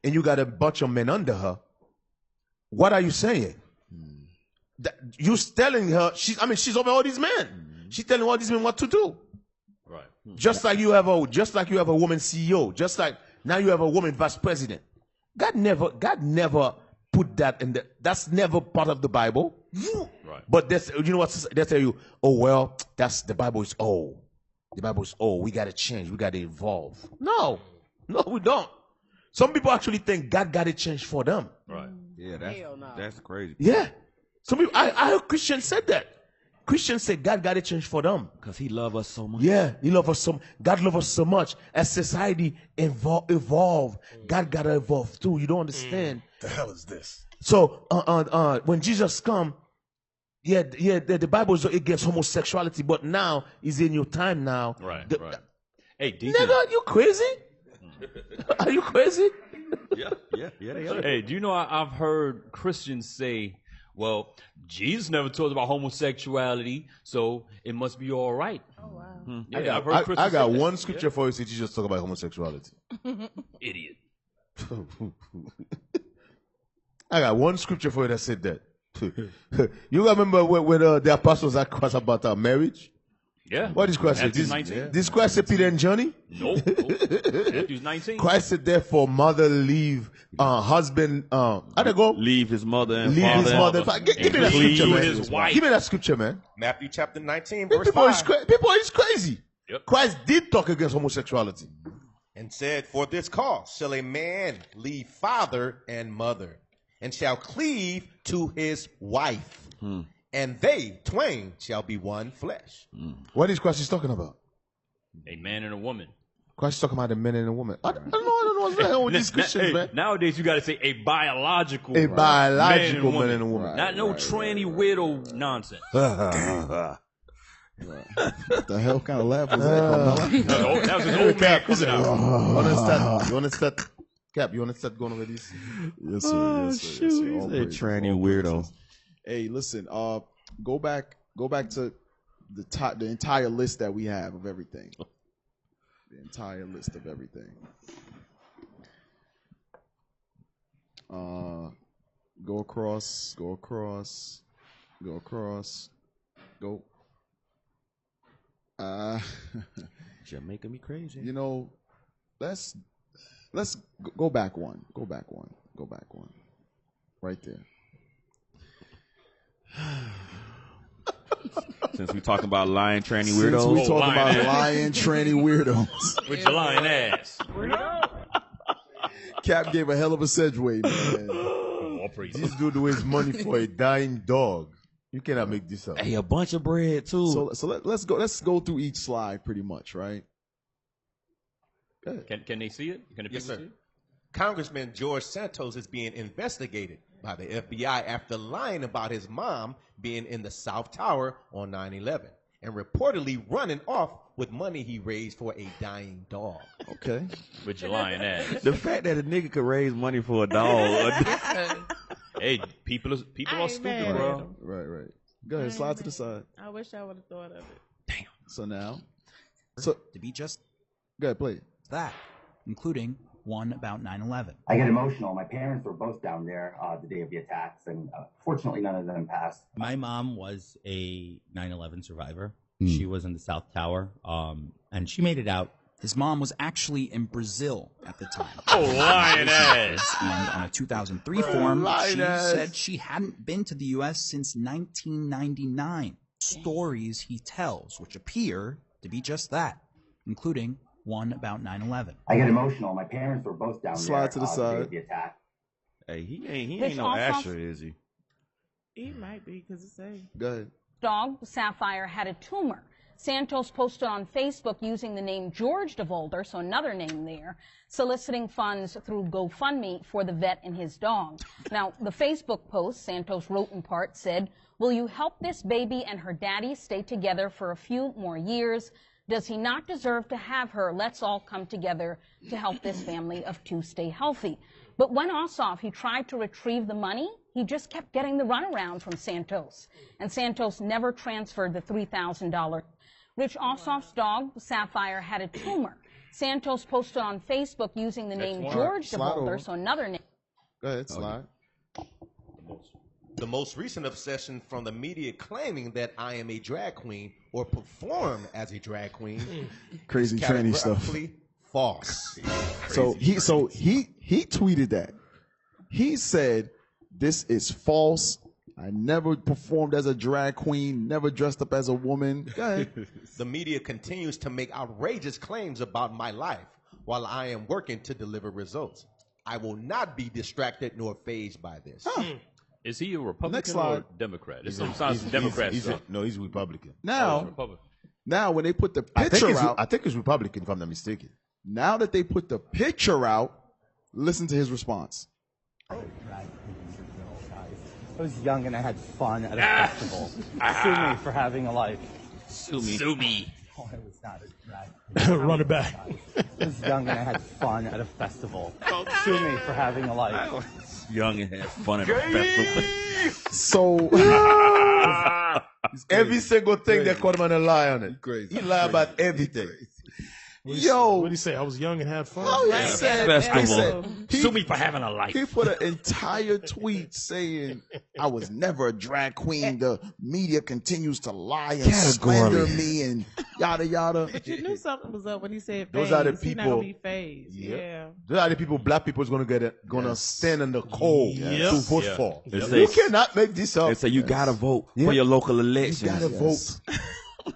and you got a bunch of men under her, what are you saying? You're telling her she's over all these men. She's telling all these men what to do. Right. Just like you have a woman CEO, just like now you have a woman vice president. God never put that in that's never part of the Bible. Right. But you know what they tell you, oh well, the Bible is old. The Bible is old. We gotta change, we gotta evolve. No, we don't. Some people actually think God gotta change for them. Right. Yeah, that's crazy. Yeah. Some people I heard Christians said that. Christians say God got to change for them. Because he loves us so much. Yeah, he loves us so God loves us so much. As society evolve, God got to evolve too. You don't understand. The hell is this? So when Jesus come, the Bible is against homosexuality, but now is in your time now. Right. Hey, DC. Nigga, you crazy? Are you crazy? Yeah, they are. Hey, do you know I've heard Christians say, well, Jesus never told about homosexuality, so it must be all right. Oh, wow. Yeah, I've heard Christians I got say that. one scripture for you to Jesus talk about homosexuality. Idiot. I got one scripture for you that said that. You remember when the apostles asked Christ about marriage? Yeah. What is Christ say? Matthew 19. This Christ say Peter and Johnny? Nope. Matthew 19. Christ said, therefore, mother leave, husband, how'd it go? Leave his mother and Leave father. his mother. Give me that scripture, man. his wife. Give me that scripture, man. Matthew chapter 19, verse People 5. is crazy. Yep. Christ did talk against homosexuality. And said, for this cause shall a man leave father and mother, and shall cleave to his wife, and they twain shall be one flesh. What is Christ talking about? A man and a woman. Christ is talking about a man and a woman. I don't know what's going on with these Christians, man. Nowadays, you got to say a biological biological man and a woman. Right. Not no tranny widow nonsense. What the hell kind of laugh was that? That was an old man coming out. You want to start? Cap, you want to start going over this? Yes, sir. Yes, sir. Yes, sir. All He's a praises, tranny all weirdo. praises. Hey, listen. Go back to the entire list that we have of everything. The entire list of everything. Go across. Go across. Go across. Go. You're making me crazy. You know, let's go back one. Go back one. Go back one. Right there. Since we talking about lying tranny Since weirdos. we talking about lying tranny weirdos. With your lying ass. Cap gave a hell of a segue, man. All praise. This dude waste money for a dying dog. You cannot make this up. Hey, a bunch of bread too. So let's go through each slide pretty much, right? Can they see it? Can the Yes, people sir. see it? Congressman George Santos is being investigated by the FBI after lying about his mom being in the South Tower on 9/11 and reportedly running off with money he raised for a dying dog. Okay. With your lying ass. The fact that a nigga could raise money for a dog. Hey, people are stupid, bro. Right. Go ahead, slide to the side. I wish I would have thought of it. So now, to be just go ahead, play it. that, including one about 9/11. I get emotional. My parents were both down there the day of the attacks, and fortunately, none of them passed. My mom was a 9/11 survivor. She was in the South Tower, and she made it out. His mom was actually in Brazil at the time. Oh, lying ass. And on a 2003 form, she said she hadn't been to the U.S. since 1999. Stories he tells, which appear to be just that, including one about 9/11. I get emotional. My parents were both down Slide there to the the day side. of the attack. Hey, he ain't no Asher, is he? He might be because it's a Go ahead. Dog Sapphire had a tumor. Santos posted on Facebook using the name George DeVolder, so another name there, soliciting funds through GoFundMe for the vet and his dog. Now, the Facebook post, Santos wrote in part, said, "Will you help this baby and her daddy stay together for a few more years? Does he not deserve to have her? Let's all come together to help this family of two stay healthy." But when Ossoff, he tried to retrieve the money, he just kept getting the runaround from Santos. And Santos never transferred the $3,000. Rich Ossoff's dog, Sapphire, had a tumor. Santos posted on Facebook using the name George DeVolder, so another name. Go ahead, slide. The most recent obsession from the media claiming that I am a drag queen or perform as a drag queen Crazy is tranny stuff. categorically false. So he tweeted that. He said, "This is false. I never performed as a drag queen, never dressed up as a woman." Go ahead. The media continues to make outrageous claims about my life while I am working to deliver results. I will not be distracted nor fazed by this. Is he a Republican Next slide. or Democrat? It's some Democrat stuff. No, he's Republican. Now, when they put the picture out, I think he's Republican, if I'm not mistaken. now that they put the picture out, listen to his response. I was young and I had fun at a festival. Sue me for having a life. Sue me. Sue me. Oh, I was not a drag. Run it back. I was young and I had fun at a festival. Sue me for having a life. Young and had fun at a festival. So every single thing they caught him on a lie on it. He lie about everything. Yo, what did he say? I was young and had fun. Oh, he said, Sue me for having a life. He put an entire tweet saying, I was never a drag queen. The media continues to lie and slander me and yada yada. But you knew something was up when he said Those phase. are the He not people. gonna be phased. Yeah. Those are the people black people is gonna stand in the cold to vote for. They You say- cannot make this up. They say you gotta vote for your local elections. You gotta vote.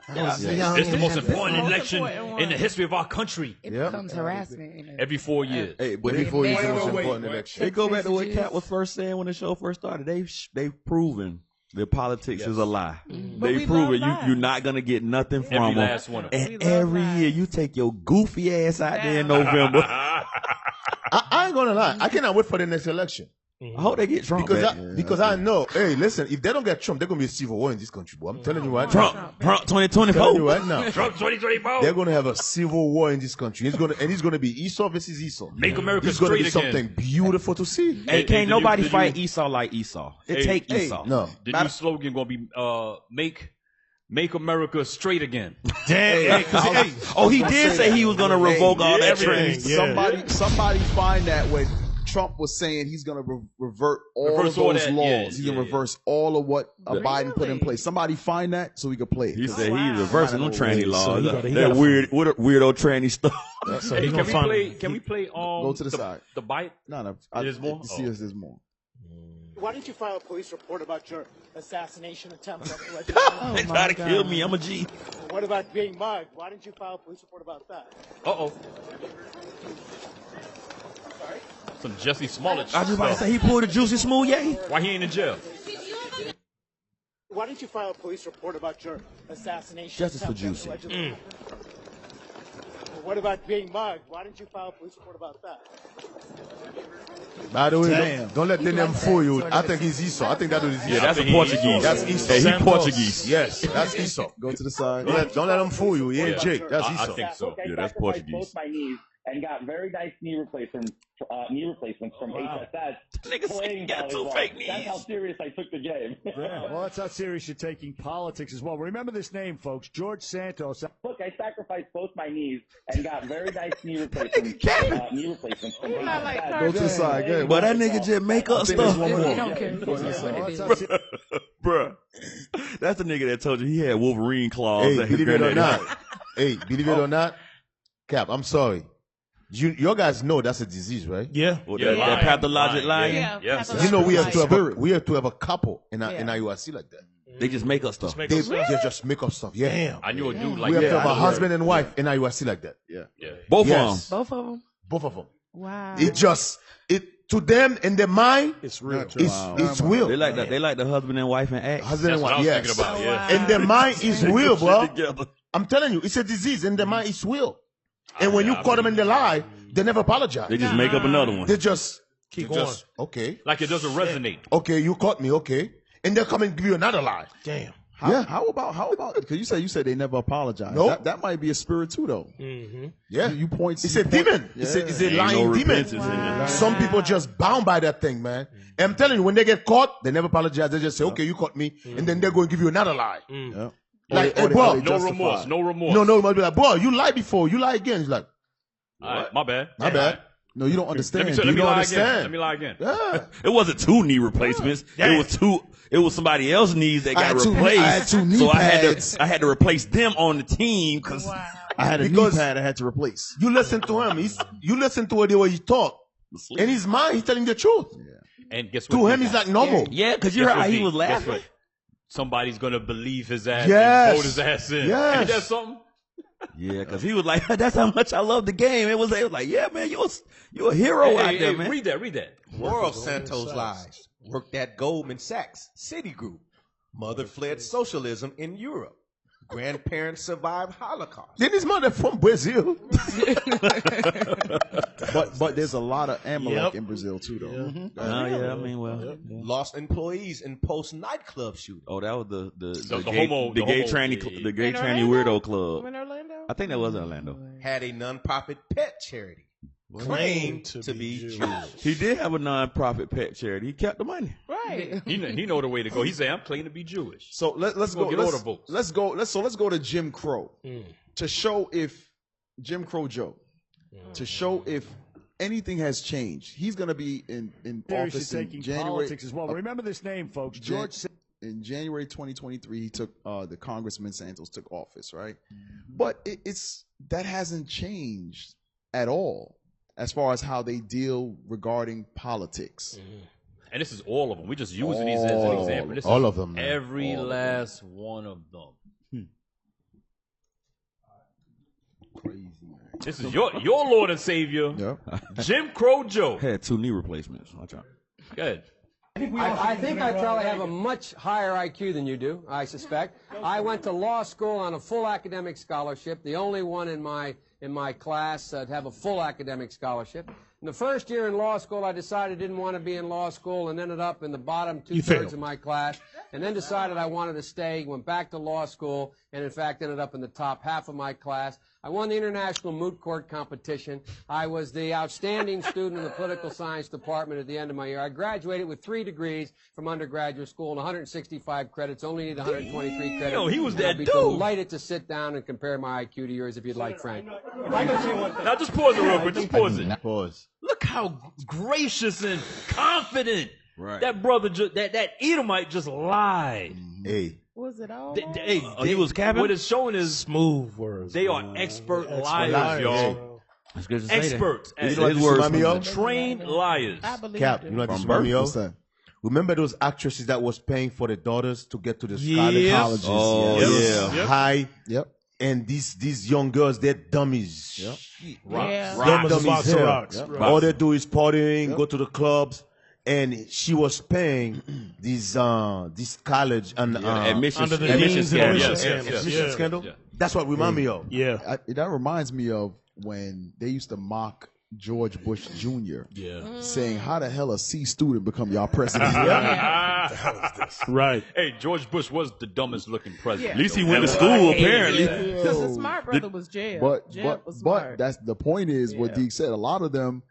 It's the most important election in the history of our country. It becomes harassment. Every 4 years. Hey, but Every 4 years, They- the most wait, important election. They go back to what Kat was first saying when the show first started. They've proven that politics is a lie. But we They proven love you're not gonna get nothing from Every them. last one of them. And every year you take your goofy ass out there in November. I ain't gonna lie. I cannot wait for the next election. I hope they get Trump back. Because I know. Hey, listen, if they don't get Trump, they're gonna be a civil war in this country, boy. I'm telling you right Trump now. 2024. I'm telling you right now. Trump 2024. They're gonna have a civil war in this country. It's gonna be Esau versus Esau. Make America It's gonna be straight again. something beautiful to see. Hey, can't did nobody you- fight Esau like Esau. It take Esau. No. The new slogan gonna be make America straight again. Damn. Oh, he did say he was gonna revoke all that everything. trend. Somebody find that when Trump was saying he's going to revert all Reverse of all those that, laws. yeah, He's going to reverse all of what Biden put in place. Somebody find that so we can play it. He said he's reversing them tranny laws. So he gotta that weird weirdo tranny stuff. So Hey, he gonna find can we play Go to the side. the bite? No. There's more? See if there's more. Why didn't you file a police report about your assassination attempt? They try to kill me. I'm a G. What about being mugged? Why didn't you file a police report about that? Uh-oh. Some Jesse Smollett I just about to stuff. say he pulled a Juicy Smooth, yay. Why he ain't in jail? Why didn't you file a police report about your assassination Justice for attempt? Juicy. Allegedly? What about being mugged? Why didn't you file a police report about that? By the way, Damn. don't let them fool you. I think he's Esau. I think that was Esau. Yeah, that's a Portuguese. That's Esau. Hey, he Portuguese. Yes, that's Esau. Go to the side. Don't let them fool you. He ain't Jake. That's I Esau. think so. Yeah, that's Portuguese. Both my knees and got very nice knee replacements from HSS. Nigga said he got two volleyball. fake That's how knees. serious I took the game. Yeah, well, that's how serious you're taking politics as well. Remember this name, folks, George Santos. Look, I sacrificed both my knees and got very nice knee replacements from not like HSS. Go to the side. Go ahead. But that nigga just make up I think there's stuff. one more. Don't care Well, that's how serious- Bruh. That's the nigga that told you he had Wolverine claws. Hey, that his believe it or granddaddy not. Hey, believe it or not, Cap, I'm sorry. Your guys know that's a disease, right? Yeah. Well, Yeah, that pathologic lying. lying. Yeah. Yes. You know we have to have Spirit. we have to have a couple in Yeah. IUIC like that. They just make up stuff. Just make They, up stuff. they just make up stuff. Yeah. Damn. I knew a dude We like have that. to have a I know. husband and wife in IUIC like that. Yeah. Both Yes. of Both of them. Both of them. Wow. It just to them in their mind, It's real. it's them. real. They like that. They like the husband and wife and act. Husband and That's what I wife, was yes. thinking about. Yeah. And their mind is real, bro. Together. I'm telling you, it's a disease, and their mind is real. And when you caught them in the lie, they never apologize. They just make up another one. They just Keep they going. just, okay, Like it doesn't resonate. okay, you caught me, okay, and they'll come and give you another lie. Damn. How about? Because you said they never apologize. Nope. That might be a spirit too, though. Mm-hmm. Yeah, You point. it's a demon. It's a Ain't lying no demon. repentance in there. Some people just bound by that thing, man. And I'm telling you, when they get caught, they never apologize. They just say, okay, you caught me, and then they're going to give you another lie. Yeah. Like, Or hey, they- bro, or they No justify. remorse. No remorse. no, might be like, bro, you lied before, you lie again. It's like, All right, my bad. my bad. No, you don't Let understand. me, You let me don't lie understand. again. Let me lie again. Yeah. It wasn't two knee replacements. It was somebody else's knees that I got had two- replaced. I had two knee so pads. I had to replace them on the team because I had a Because- knee pad I had to replace. You listen to him. You listen to the way he talk. In his mind, he's telling the truth. And guess what? To him, he's like normal. yeah, because you Guess heard what, how he D? was Guess laughing. what? Somebody's gonna believe his ass Yes. and vote his ass in. Yes. Ain't that something? Yeah, because he was like, "That's how much I love the game." It was like, "Yeah, man, you a hero out there, man." Read that. Read that. World Santos lies. Worked at Goldman Sachs, Citigroup. Mother fled socialism in Europe. Grandparents survived Holocaust. Then his mother from Brazil. But there's a lot of Amalek Yep. in Brazil too, though. Oh yeah, I mean, well, yeah. Lost employees in post nightclub shooting. Oh, that was the the gay, homo- the the gay homo- tranny, yeah, yeah. the gay In tranny Orlando? weirdo club. In Orlando? I think that was in Orlando. Had a nonprofit pet charity. Claimed to be Jewish. He did have a non-profit pet charity. He kept the money. Right. He know the way to go. He said, "I'm claiming to be Jewish." So let's We'll go. get all Let's, the votes. let's go. Let's go to Jim Crow to show if Jim Crow Joe, to show if anything has changed. He's going to be in office in January. Politics as well. Remember this name, folks. In January 2023, he took the Congressman Santos took office, right? But that hasn't changed at all as far as how they deal regarding politics. And this is all of them. We're just using these as an example. This all is of them, man. every last one of them. Crazy, man. This is your Lord and Savior, Jim Crow Joe. Had 2 knee replacements. Watch out. Good. I think I probably have a much higher IQ than you do, I suspect. I went to law school on a full academic scholarship, the only one in my class to have a full academic scholarship. In the first year in law school, I decided I didn't want to be in law school and ended up in the bottom 2/3 of my class, and then decided I wanted to stay, went back to law school, and in fact ended up in the top half of my class. I won the international moot court competition. I was the outstanding student in the political science department at the end of my year. I graduated with 3 degrees from undergraduate school and 165 credits, only need 123 credits. Yo, he was that I'd be dude. delighted to sit down and compare my IQ to yours if you'd like, Frank. Now just pause it real quick. Just pause it. Pause. Look how gracious and confident Right. that brother, that Edomite just lied. Hey. Was it all? He was capping? What it's showing is smooth words. they are expert liars, y'all. That's good to say that. Experts. You know what this remind me of? Trained liars. I believe Cap, it. you know what this From remind me birth, of? Remember those actresses that was paying for the daughters to get to the Yep. colleges? Oh, Yes. yeah. High. Yep. And these young girls, they're dummies. Yep. Yeah. Dumb as a Dummies box of hell. rocks. Yep. All they do is partying, go to the clubs, and she was paying these college and admission Under the admission deans scandal. and Yes, admission yes, admission yes. scandal. Yeah. That's what remind me of. Yeah. That reminds me of when they used to mock George Bush Jr. saying, "How the hell a C student become y'all president?" Right. Hey, George Bush was the dumbest looking president. At least he went to school, apparently. Because the smart brother was Jeb. Jeb was smart. That's the point. Is what Deke said. A lot of them.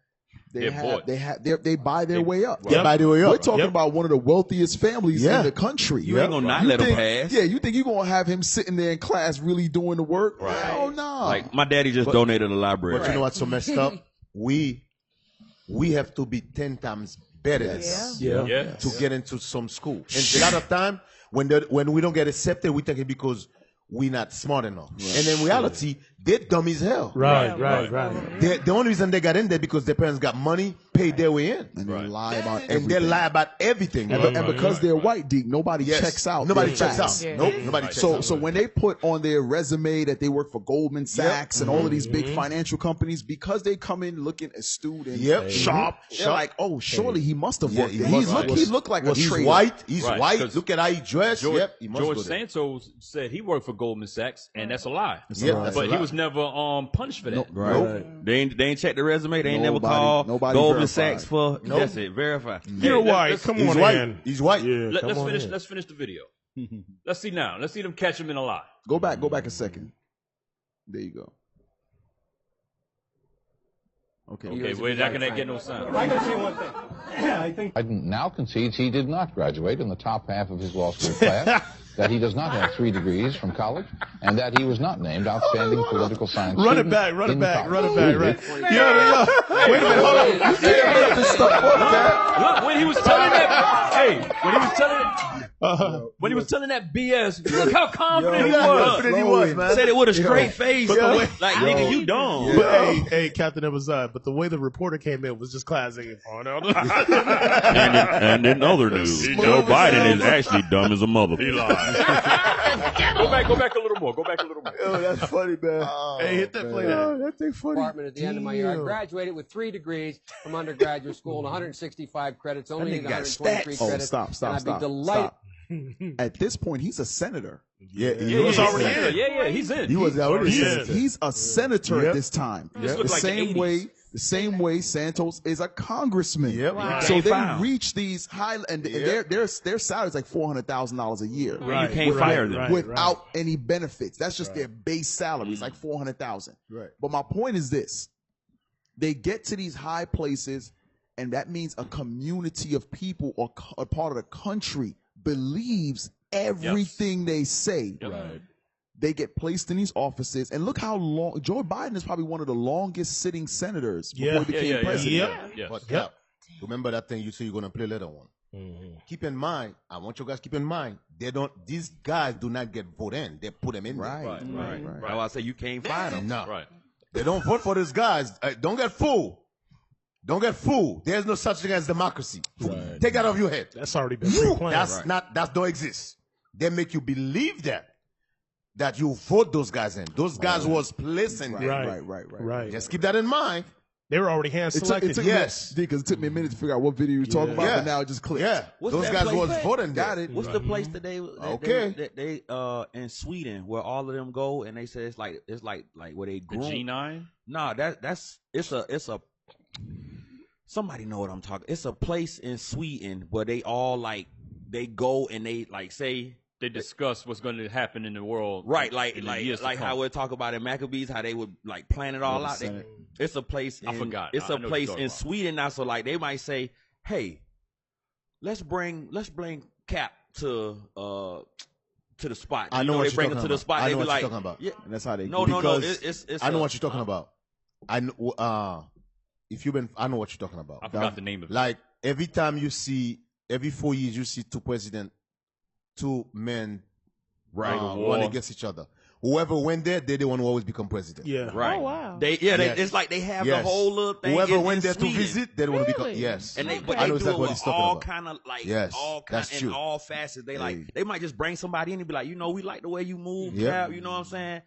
They buy their way up. They buy their way up. We're talking about one of the wealthiest families in the country. You ain't gonna not let him pass. Yeah, you think you're gonna have him sitting there in class really doing the work? Right. Hell no. Like my daddy just donated a library. But you know what's so messed up? We have to be 10 times better than them to get into some school. And a lot of time when we don't get accepted, we think it because we're not smart enough. Right. And in reality, they're dumb as hell. Right. The only reason they got in there because their parents got money, paid their way in. And they lie about everything. And they lie about everything. And because they're white, Deke, nobody checks out. Nobody their checks facts. out. Nope. Nobody checks out. So when they put on their resume that they work for Goldman Sachs and all of these big financial companies, because they come in looking astute and sharp, they're like, oh, surely he must have worked there. He looked like a He's trader. white. He's white. Look at how he dressed. George, He must George go there. Santos said he worked for Goldman Sachs, and that's a lie. That's But a he lie. was never punished for that. They ain't checked the resume. They ain't never Nobody- called nobody Goldman verified. Sachs for that's it. Verify. You're white. Come He's on white. in. He's white. Yeah, Let's come on finish. in. Let's finish the video. Let's see now. Let's see them catch him in a lie. Go back a second. There you go. Okay. Okay, we're not gonna get no sound. I can say one thing. I think Biden now concedes he did not graduate in the top half of his law school class, that he does not have 3 degrees from college, and that he was not named outstanding political science Run it student back, run it in back, college. run it back, right? Yo. Wait a minute, hold on. You can't let this stuff up, man. Look, when he was telling that, when he was telling that BS, look how confident he was. man. Said it with a straight face. But the way- Like, nigga, you dumb. But hey, Captain Epesode, but the way the reporter came in was just classic. And in other news, Joe Biden is actually dumb as a mother. Go back a little more. Go back a little more. Oh, that's funny, man. Hey, hit that play. That thing funny. Department at the end of my year. I graduated with 3 degrees from undergraduate school and 165 credits, only need 123 credits. Stop. And I'd be delighted. At this point, he's a senator. Yeah, He was already in. Yeah, he's in. He was already a senator. He's a senator at this time. This The looked like the same 80s. way. The same way Santos is a congressman. Yep. Wow. So Can't they file. reach these high, and their salary is like $400,000 a year. You can't fire them. Without any benefits. That's just their base salary. It's like $400,000. Right. But my point is this: they get to these high places, and that means a community of people or a part of the country believes everything they say. Right. they get placed in these offices, and look how long Joe Biden is probably one of the longest sitting senators before he became president. But Cap, remember that thing you say you're gonna play later on. Keep in mind, I want you guys to keep in mind, these guys do not get voted in. They put them in there. Right. I say you can't find them. No. Right. They don't vote for these guys. Don't get fooled. Don't get fooled. There's no such thing as democracy. Take that off your head. That's already been pre-planned. That don't exist. They make you believe that you vote those guys in. Those guys was placed in there. Right. Just keep that in mind. They were already hand selected. Yes. Because it took me a minute to figure out what video you're talking about, but now it just clicked. Yeah. Those guys was voting. Got it. What's the place that they in Sweden where all of them go and they say it's like where they groom? The G9? No, it's a somebody know what I'm talking. It's a place in Sweden where they all they go and they say they discuss what's going to happen in the world. Right, like how we talk about in Maccabees, how they would plan it all out. It's a place. I forgot. It's a place in Sweden now. So they might say, "Hey, let's bring Cap to the spot." I know what they you're bring talking him to the about. spot. I They know be what like, you're talking about. Yeah, and that's how they. No. It's I know what you're talking about. I know what you're talking about. I forgot the name of it. Like every 4 years you see two men run against each other. Whoever went there, they're the one who always become president. Yeah. Right. Oh, wow. It's like they have the whole little thing. Whoever in went there Sweden. to visit, they want to become. Really? Yes. And they I know do exactly it what with he's talking all about. kind of That's in true. all facets. They might just bring somebody in and be like, we like the way you move, Yep. Cap. You know what I'm saying?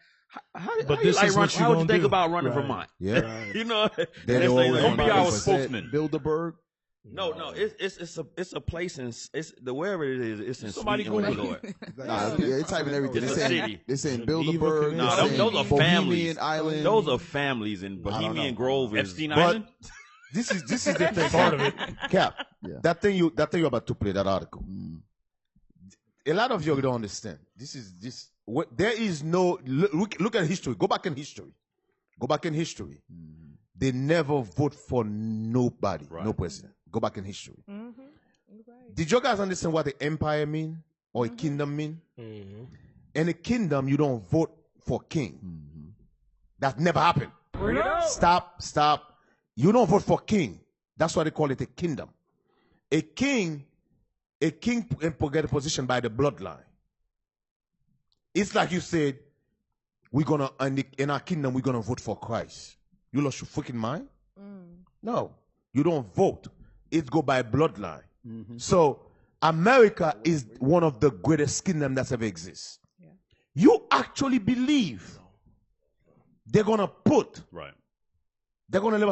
How But you this like is run? what you How would you gonna think do. about running Right. Vermont? Yeah. You know, They they don't say, always Don't be run our for spokesman. Bilderberg. No, it's a place in wherever it is. It's in Somebody Sweden. go Lord. They're typing everything. It's a city. They're saying Bilderberg. No, they're saying those are Bohemian families. Island. Those are families in Bohemian Grove. Is Epstein But Island? this is the thing. Part of it. Cap. Yeah. That thing you're about to play, that article. A lot of you don't understand. There is no look at history. Go back in history. They never vote for nobody, no president. Go back in history. Mm-hmm. Did you guys understand what the empire mean or a kingdom mean? In a kingdom, you don't vote for king. That never happened. Stop. You don't vote for king. That's why they call it a kingdom. A king get a position by the bloodline. It's like you said, in our kingdom, we're gonna vote for Christ. You lost your freaking mind? No, you don't vote. It go by bloodline. So America is one of the greatest kingdom that's ever exists. Yeah. You actually believe they're gonna let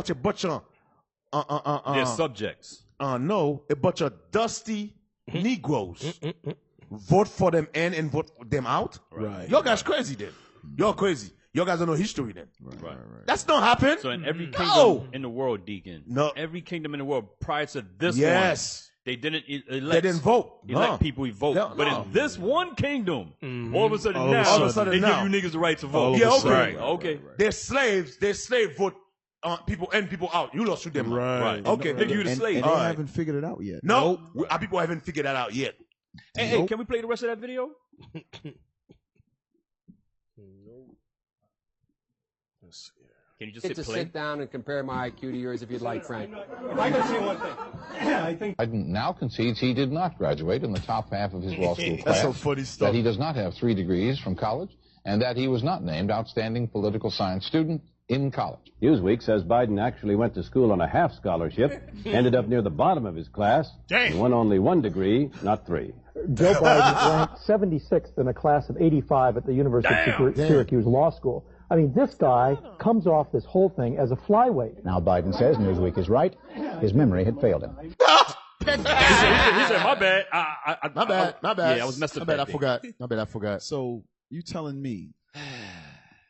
a bunch of They're subjects. no, a bunch of dusty Negroes vote for them in and vote them out? Right. Your guys crazy then. You're crazy. Your guys don't know history then. Right. That's not happen. So in every kingdom in the world, Deacon, No. every kingdom in the world prior to this Yes. one, they didn't elect. They didn't vote. Elect No. people who vote. No, But no. in this one kingdom, all of a sudden All of a now, sudden. All of a sudden they now. give you niggas the right to All vote. of Yeah, a okay. sudden. Right. Okay. They're slaves. They slave vote people in, people out. You lost to them. Right. Okay. They give you the And slave. they All right. haven't figured it out yet. No, our people haven't figured that out yet. Hey, can we play the rest of that video? Can you just hit play? Sit down and compare my IQ to yours if you'd like, Frank. I can say one thing. I think Biden now concedes he did not graduate in the top half of his law school That's class, some funny stuff. that he does not have 3 degrees from college, and that he was not named outstanding political science student in college. Newsweek says Biden actually went to school on a half scholarship, ended up near the bottom of his class, and won only 1 degree, not 3. Joe Biden ranked 76th in a class of 85 at the University of Syracuse Law School. I mean, this guy comes off this whole thing as a flyweight. Now Biden says Newsweek is right. His memory had failed him. He said, my bad. My bad. Yeah, I was messed up. My bad. I forgot. So you telling me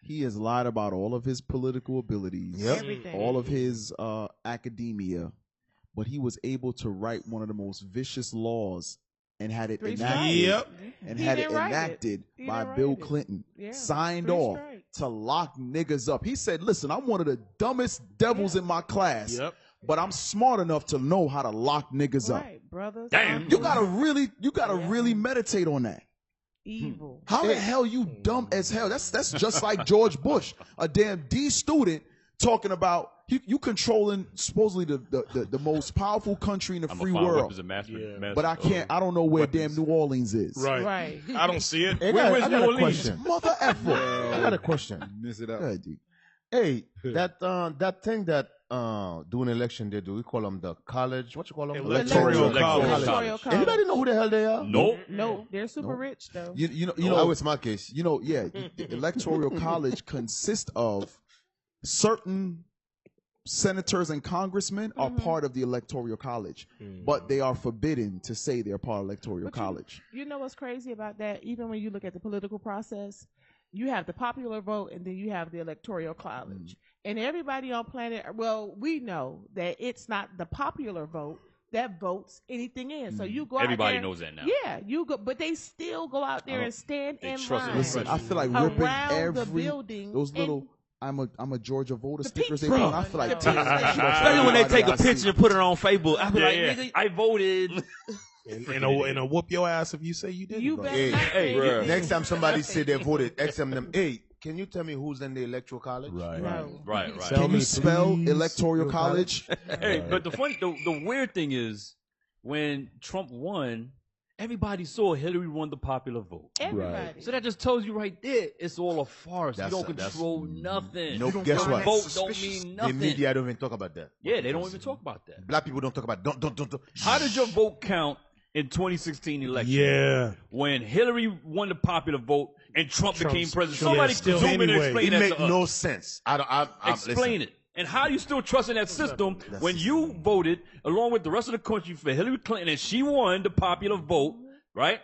he has lied about all of his political abilities, all of his academia, but he was able to write one of the most vicious laws and had it enacted by Bill Clinton, signed off to lock niggas up. He said, listen, I'm one of the dumbest devils in my class, but I'm smart enough to know how to lock niggas up. Brothers. Damn. You gotta really meditate on that. evil. How the hell you dumb as hell? That's just like George Bush, a damn D student talking about you controlling supposedly the most powerful country in the free world. But I don't know where damn New Orleans is. Right. I don't see it. Hey, Where's I New got a Orleans? question. Mother effer. I got a question. Miss it up. Hey, that thing that doing election they do, we call them the college. What you call them? Electoral college. Anybody know who the hell they are? No, they're super rich though. You know, that was my case. You know, the electoral college consists of certain senators and congressmen are part of the electoral college, but they are forbidden to say they're part of electoral college. You know what's crazy about that? Even when you look at the political process, you have the popular vote and then you have the electoral college. And everybody on planet, well, we know that it's not the popular vote that votes anything in. So you go Everybody out there, knows that now. Yeah, you go, but they still go out there and stand in line. Listen, I feel like ripping around the every building those little I'm a Georgia voter stickers they Bro. want. I feel like tearing that shit off Especially when they everybody take a I see. picture and put it on Facebook. I be like, Yeah. nigga, I voted. And a whoop your ass if you say you didn't. You bro. better not say you did. Next time somebody say they voted, ask them, hey, can you tell me who's in the electoral college? Right. Can you spell electoral college? Hey, but the weird thing is, when Trump won, everybody saw Hillary won the popular vote. Everybody. So that just tells you right there, it's all a farce. That's you don't a- that's- control nothing. No, guess Your what? vote don't mean The nothing. media don't even talk about that. Yeah, they don't even talk about that. Black people don't talk about don't. How did your vote count in 2016 election? Yeah. When Hillary won the popular vote and Trump became president. Trump Somebody still zoom in and anyway. explain It that make to us. no sense. I'm Explain it. And how do you still trust in that system when you voted along with the rest of the country for Hillary Clinton and she won the popular vote, right?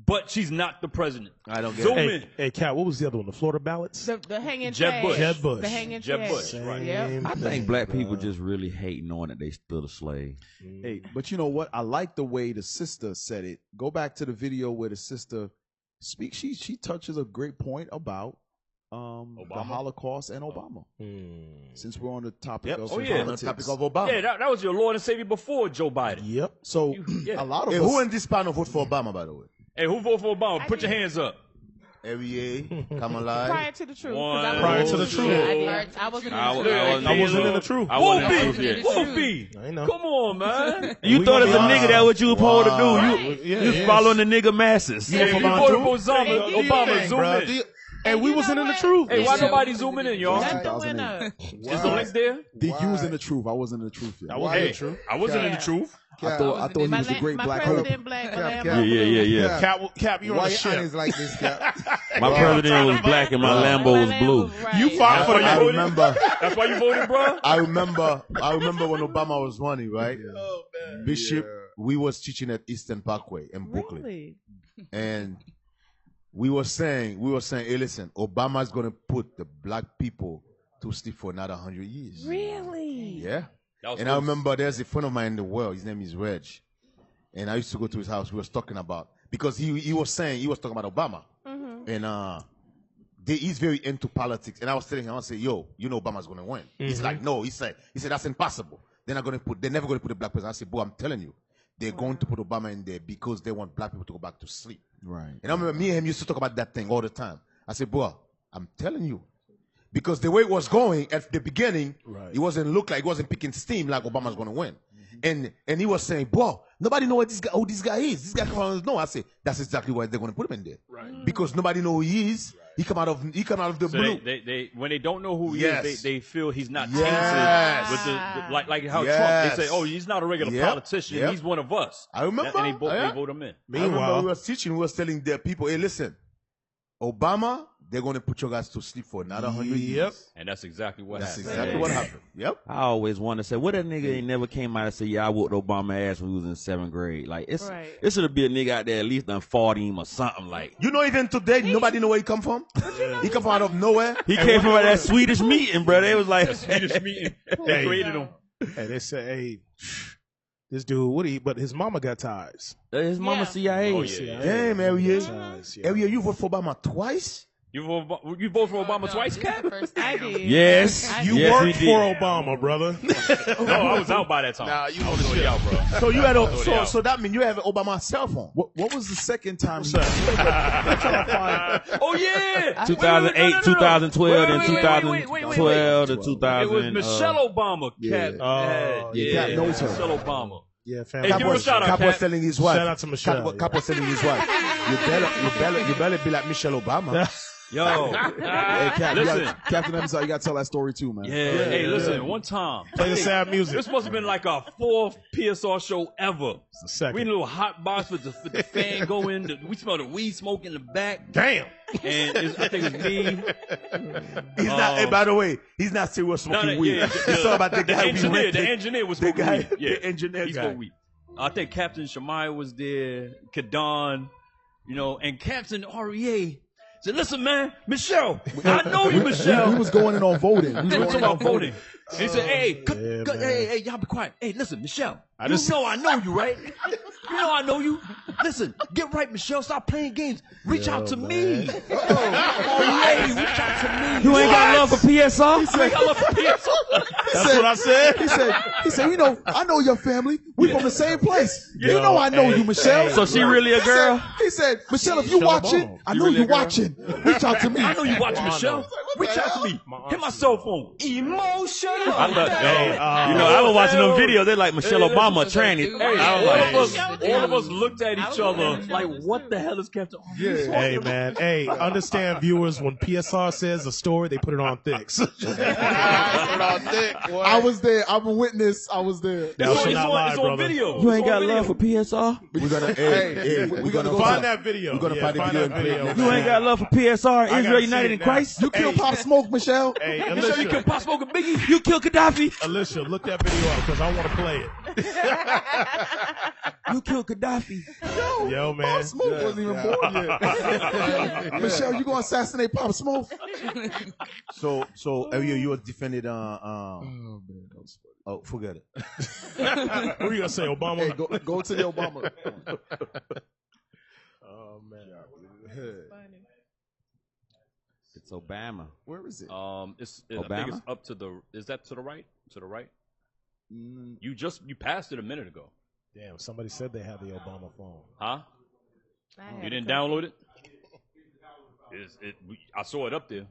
But she's not the president. I don't get Zoom it. in. Hey, Kat, what was the other one? The Florida ballots? The hanging Jeb trash. Bush. Jeb Bush. The hanging Jeb trash. Bush, right. Yep. I think black people just really hate knowing that they still a slave. Hey, but you know what? I like the way the sister said it. Go back to the video where the sister speaks. She touches a great point about the Holocaust and Obama. Since we're on the topic of Oh, yeah. politics. Topic of Obama. Yeah, that was your Lord and Savior before Joe Biden. Yep. So Yeah. a lot of Hey, us. who in this panel vote for Obama, by the way? Hey, who voted for Obama? Put your hands up. Every Kamala. Prior to the truth. 'cause One, I was- Prior to the truth. I wasn't in the I truth. wasn't in the truth. I wasn't in the truth Whoopie! yet. Whoopie! I know. Come on, man. You thought as a nigga that what you were supposed to do. Right. You following the nigga masses. Yeah, you Obama voted too? for Obama. Zoom in. And we wasn't in the truth. Hey, why nobody zooming in, y'all? That's the winner. Is the link there? You was in the truth. I wasn't in the truth yet. I wasn't in the truth. I wasn't in the truth. I thought he was a great my black hope. president black. Yeah. Cap, you on Why the your ship. eyes like this, Cap? My president was black and my Lambo was blue. You fought for I the remember. That's why you voted, bro? I remember when Obama was running, right? Bishop, we was teaching at Eastern Parkway in Brooklyn. Really? And we were saying, hey, listen, Obama's going to put the black people to sleep for another 100 years. Really? Yeah. That was And I close. remember there's a friend of mine in the world. His name is Reg. And I used to go to his house. We was talking about, because he was talking about Obama. And he's very into politics. And I was telling him, I said, yo, you know Obama's going to win. He's like, no. He said, that's impossible. They're never going to put a black person. I said, boy, I'm telling you, they're going to put Obama in there because they want black people to go back to sleep. Right. And I remember me and him used to talk about that thing all the time. I said, boy, I'm telling you. Because the way it was going at the beginning, it wasn't picking steam like Obama's going to win. And he was saying, boy, nobody know who this guy is. This guy come out of no. I said, that's exactly why they're going to put him in there. Right. Because nobody know who he is. He come out of the So blue. they when they don't know who he Yes. is, they feel he's not Yes. tainted with the like how Yes. Trump. They say, oh, he's not a regular Yep. politician. Yep. He's one of us. I remember. And they Yeah. vote him in. I remember we was teaching, we was telling the people, hey, listen, Obama, they're going to put your guys to sleep for another 100 years. And that's exactly what That's happened. exactly what happened. Yep. I always want to say, what that nigga ain't never came out and said, yeah, I whooped Obama ass when he was in 7th grade. Like, it should be a nigga out there at least done fought him or something like. You know, even today, nobody know where he come from. He come from out of nowhere. He came from that Swedish meeting, bro. They was like, Swedish meeting. They created him. Hey, they said, hey, this dude, but his mama got ties. His mama CIA. Oh, yeah. Damn, Ariel. Ties, yeah. Ariel, you vote for Obama twice? You vote for Obama twice, Cap? I did. Yes. You Yes, worked he for did. Obama, brother. No, I was out by that time. Nah, you I was already out, bro. So you had Already so out. so that means you have Obama's cell phone. What was the second time? Oh yeah. 2008, 2012, and 2012 to 2000. It was Michelle Obama, Cap. Cap knows her. Michelle Obama. Yeah, Hey, give him a shout out, Cap was Cap. telling his wife. Shout out to Michelle. Cap was telling his wife. You better be like Michelle Obama. Yo. Hey, Cap, Listen. Captain Episode, you gotta tell that story too, man. Yeah. Hey, listen. One time. Play the sad music. This must have been like our 4th PSR show ever. The second. We in a little hot box with the fan going. We smell the weed smoke in the back. Damn. And I think it was me. He's not. Hey, by the way, he's not serious smoking weed. Yeah, It's all about the guy we engineer. rented. The engineer was The smoking guy- weed. Yeah, the engineer he guy. smoked weed. I think Captain Shemaiah was there, Kadan, and Captain REA said, "Listen, man, Michelle, I know you, Michelle." He was going in on voting. He was talking about voting. And he said, "Hey, hey, y'all be quiet. Hey, listen, Michelle, I know you, right? You know I know you. Listen, get right, Michelle. Stop playing games. Reach out to me. Hey, reach out to me. You ain't got love for PSR? You ain't got love for PSR. That's what I said. He said, I know your family. We from the same place. You know I know you, Michelle. So she really a girl? He said, Michelle, if you watching, I know you watching. Reach out to me. I know you watching, Michelle. Reach out to me. Hit my cell phone. Emotional. I thought, I was watching them videos. They're like Michelle Obama tranny. Hey, all of us looked at each other like, what the hell is Captain? Hey, man. Hey, understand, viewers, when PSR says a story, they put it on Thicks. I was there. I'm a witness. I was there. Thou shalt not lie, It's on brother. video. You ain't got love for PSR? We're gonna we're gonna Find that video. We're gonna Yeah, find the find video that and play video. it. You ain't got love for PSR? gotta Israel see United it in now. Christ? You killed Pop Smoke, Michelle. Hey, Michelle, you can Alicia, pop smoke a biggie. You killed Gaddafi? Alicia, look that video up because I want to play it. You killed Gaddafi. Yo, man. Pop Smoke wasn't even born yet. Michelle, you gonna assassinate Pop Smoke? So you was defended oh, forget it. What are you gonna say, Obama? Hey, go to the Obama. Oh man. It's Obama. Where is it? I think Obama? it's up to the. Is that to the right? To the right. You passed it a minute ago. Damn, somebody said they had the Obama phone. Huh? You didn't download it? I saw it up there.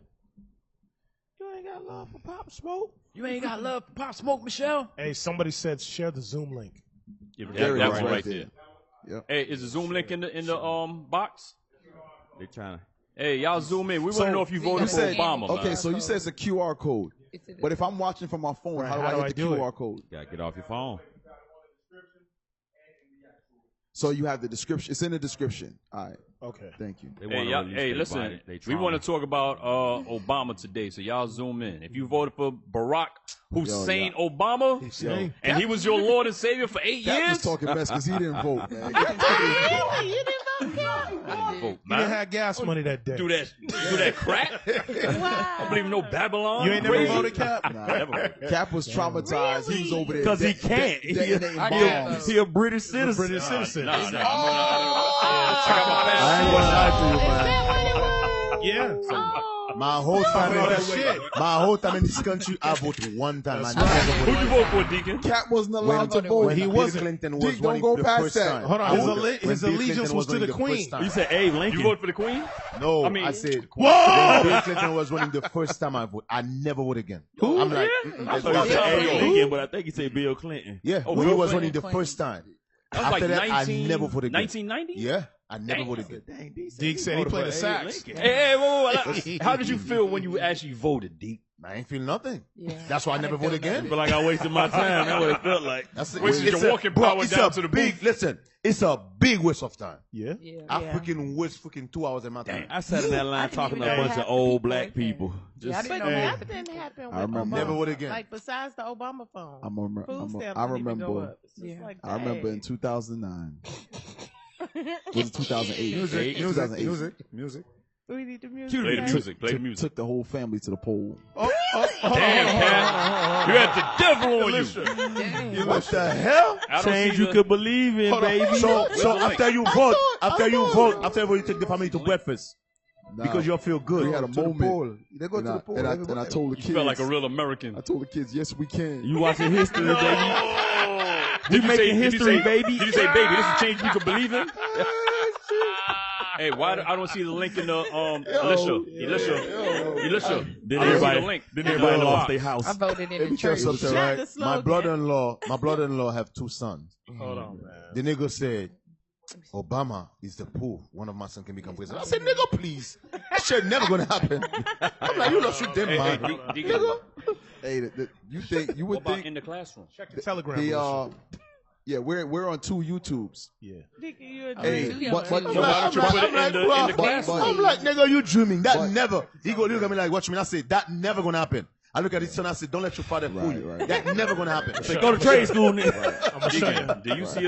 You ain't got love for Pop Smoke? You ain't got love for Pop Smoke, Michelle. Hey, somebody said share the Zoom link. Yeah, There it that is, one right right there. there. Yep. Hey, is the Zoom link in the box? They trying to. Hey, y'all zoom in. We want to know if you voted for said, Obama. Okay, man. so you said it's a QR code. But if I'm watching from my phone, how do I hit the QR code? Gotta get off your phone. So you have the description. It's in the description. All right. Okay. Thank you. Hey, listen. We want to talk about Obama today, so y'all zoom in. If you voted for Barack Hussein Obama, and he was your Lord and Savior for 8 Cap years, was talking mess because he didn't vote, man. You didn't have gas money that day. do that crack. I don't believe in no Babylon. You ain't never Crazy. voted, Cap? Nah. Cap was traumatized. He was over there. Because he can't. detonating bombs. He a British citizen. British citizen. Nah. I ain't gonna lie to you, man. Yeah. My whole time in that shit. my whole time in this country, I voted one time. I never Who voted. you vote for, Deacon? Cap wasn't allowed to vote. When He Bill wasn't. Clinton was Dick, don't running go the past first that. time. Hold on, I his voted. alle- When his Bill allegiance Clinton was to running the Queen. first time. You said, hey, Lincoln. You vote for the Queen? No, I mean- I said Whoa! when Bill Clinton was running the first time I voted. I never vote again. I'm like, I there's thought no you said way. hey, Lincoln, but I think he said Bill Clinton. Yeah, Oh, when he Bill was Clinton. running the first time. That was After like that, 19, I never voted again. 1990? Yeah, I never voted again. Deke said he played the sax. Hey, whoa. How did you feel when you actually voted, Deke? I ain't feel nothing. Yeah. That's why I never vote again. But like I wasted my time. That's what it felt like. That's Wasted it's your a- walking bro, power it's down a to the big. booth. Listen, it's a big waste of time. Yeah. I freaking waste freaking 2 hours in my time. I sat in that line talking to a bunch of old black people. Just But that didn't happen with I remember. Obama. Never would again. Like besides the Obama phone. Food stamps I didn't even go remember. up. It's just like, I remember in 2009. Was it 2008? Music. we need the music. Play the music. Play the music. Took the whole family to the poll. Damn, Cat. You had the devil on you. What the hell? I don't Change see you the- could believe in, baby. So the link? after you vote, you take the family to breakfast. because y'all feel good. We had a To the moment. pool. They go to the pool. And I told the kids. You felt like a real American. I told the kids, yes, we can. You watching history, baby. Did you making say, history, baby. Did you say, baby, this is change you can believe in? Hey, why I don't see the link in the Elisha. Then I don't see everybody, the link. then everybody lost their house. I voted in Let me the tell you church. something, right? My brother-in-law have 2 sons. Hold on, man. The nigga said, Obama is the proof one of my sons can become president. I said, nigga, please. That shit never gonna happen. I'm like, you lost your damn mind. Nigga. Hey, you would What about think in the classroom? Check the Telegram. yeah, we're on 2 YouTubes. Yeah. Hey, but I'm like, nigga, you dreaming. That never. He go look at me like, watch me. I say, that never gonna happen. I look at his son, I said, don't let your father fool you. That never gonna happen. Say, go to trade school, nigga. I'm gonna show you. Do you see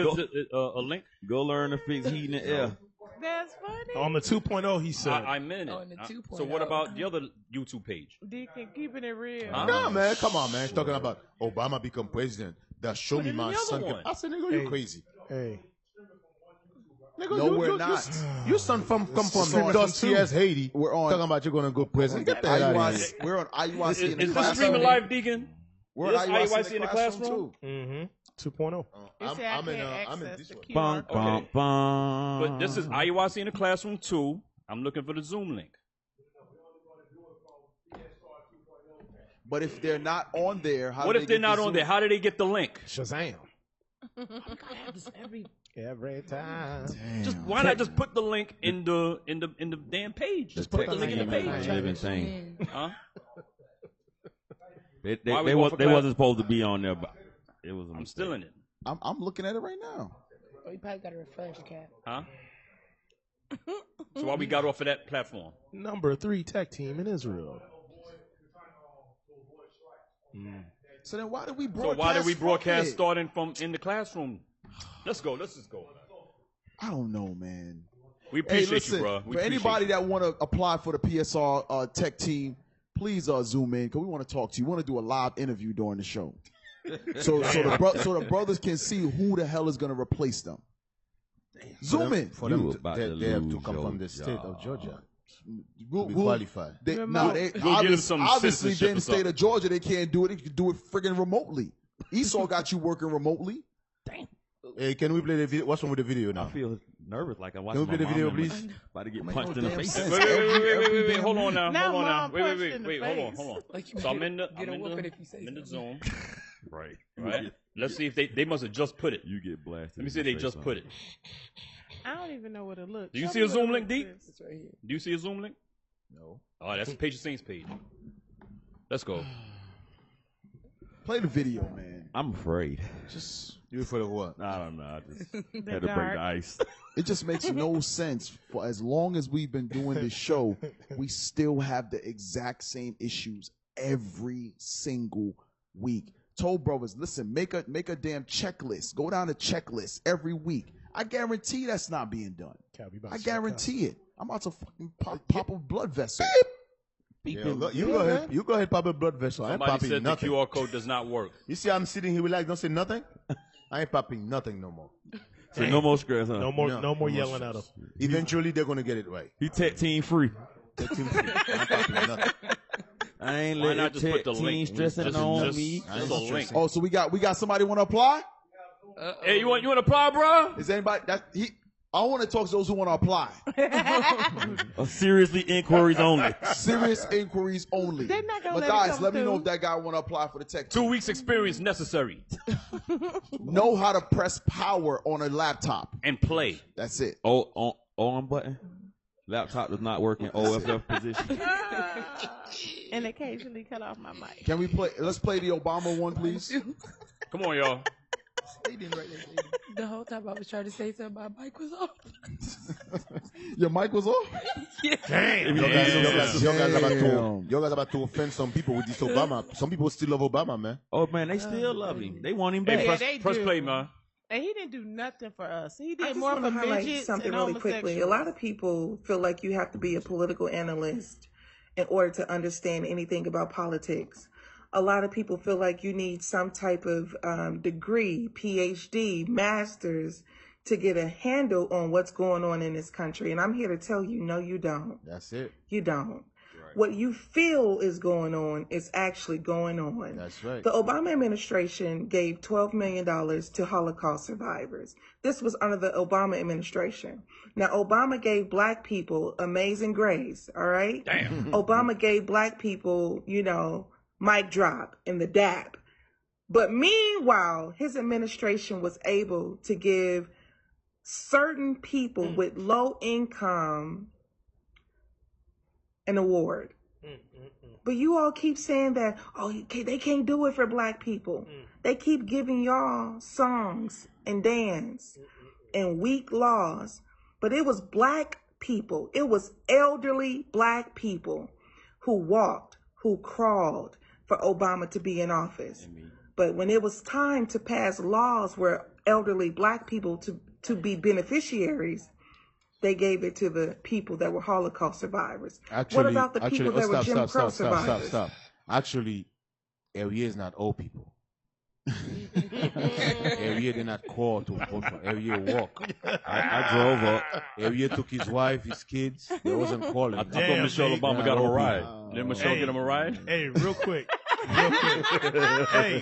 a link? Go learn to fix heat in the air. That's funny. On the 2.0, he said. I'm in it. On the 2.0. So what about the other YouTube page? Deacon, keeping it real. Nah, man, come on, man. He's talking about Obama become president. That show me my son. I said, nigga, you crazy. Hey. Nigga, No, we're not. Your son come from dusty as Haiti. We're on. Talking about you're gonna go president. Get that out of here. We're on IUIC in the Is this classroom. streaming live, Deacon? We're on IUIC in the classroom? Mm-hmm. 2.0. I'm in this one. Bum, bum, bum. But this is IUIC in the classroom 2. I'm looking for the Zoom link. But if they're not on there, how What do if they they're get not the on Zoom? there? How do they get the link? Shazam. Every time. Just why not just put the link in the damn page? Just put the link in the page. Living thing. Huh? They Why we going for class? wasn't supposed to be on there, but it was. I'm still in it. I'm looking at it right now. Oh, you probably got to refresh, Cap. Huh? So why we got off of that platform? Number 3 tech team in Israel. So then why did we So broadcast? why did we broadcast from it? starting from in the classroom? Let's go. Let's just go. I don't know, man. We appreciate listen, you, bro. We for anybody appreciate that want to apply for the PSR tech team, please zoom in because we want to talk to you. We want to do a live interview during the show, so the brothers can see who the hell is going to replace them. Zoom in. For them, they have to come from the state of Georgia. To be qualified. They Go get them some obviously citizenship in or the state something. of Georgia, they can't do it. They can do it friggin' remotely. Esau got you working remotely. Hey, can we play the video? What's wrong with the video now? I feel nervous, like I'm Can we watching play my the video, mom please? about to get Make punched no in the damn face. sense. Wait. Hold on now. Now Hold on now. mom Wait. punched in the Hold face. on. Like you So I'm in the get a whooping if you say I'm in the something. zone. Right. Right. Let's see if they must have just put it. You get blasted. Let me see if they just put it. I don't even know what it looks. Do you Show see me a what Zoom it link, D? looks like. It's right here. Do you see a Zoom link? No. Oh, that's Page of Saints page. Let's go. Play the video, man. I'm afraid. Just You afraid of what? I don't know. I just had to break dark. the ice. it just makes no sense. For as long as we've been doing this show, we still have the exact same issues every single week. Told brothers, listen, make a damn checklist. Go down a checklist every week. I guarantee that's not being done. I guarantee it. I'm about to fucking pop a blood vessel. Yeah, you go ahead, pop a blood vessel. I ain't Somebody popping said nothing. the QR code does not work. You see, I'm sitting here relaxed, don't say nothing. I ain't popping nothing no more. So no more stress, huh? No more yelling at him. Eventually, they're gonna get it right. He tech team free. Tech team free. I'm popping nothing. I ain't Why letting not just put the team link? stressing Just- on just- me. just a link. Oh, so we got somebody want to apply? Hey, you want to apply, bro? Is anybody I want to talk to those who want to apply. Seriously, inquiries only. Serious inquiries only. They're not gonna But let it guys, come let me know through. if that guy want to apply for the tech. 2 weeks experience necessary. Know how to press power on a laptop and play. That's it. On button. Laptop does not work in OFF position. And occasionally cut off my mic. Can we play? Let's play the Obama one, please. Come on, y'all. The whole time I was trying to say something, my mic was off. Your mic was off? Yeah. Damn. Y'all guys about to offend some people with this Obama. Some people still love Obama, man. Oh man, they still love him. They want him back. Hey, they press do. play, man. And he didn't do nothing for us. He I did just more want to for highlight midgets something and really quickly. A lot of people feel like you have to be a political analyst in order to understand anything about politics. A lot of people feel like you need some type of degree, PhD, master's, to get a handle on what's going on in this country. And I'm here to tell you, no, you don't. That's it. You don't. What you feel is going on is actually going on. That's right. The Obama administration gave $12 million to Holocaust survivors. This was under the Obama administration. Now, Obama gave black people Amazing Grace, all right? Damn. Obama gave black people, you know, Mic Drop and the DAP. But meanwhile, his administration was able to give certain people with low income an award. But you all keep saying that, oh, they can't do it for black people. They keep giving y'all songs and dance and weak laws. But it was black people. It was elderly black people who walked, who crawled for Obama to be in office. But when it was time to pass laws where elderly black people to be beneficiaries, they gave it to the people that were Holocaust survivors. What about the people that were Jim Crow survivors? Stop. Actually, Erie is not old people. Erie did not call to vote for. Erie walk. I drove up. Erie took his wife, his kids. They wasn't calling. I thought Michelle Obama got him a ride. Didn't Michelle get him a ride? Hey, real quick. Hey,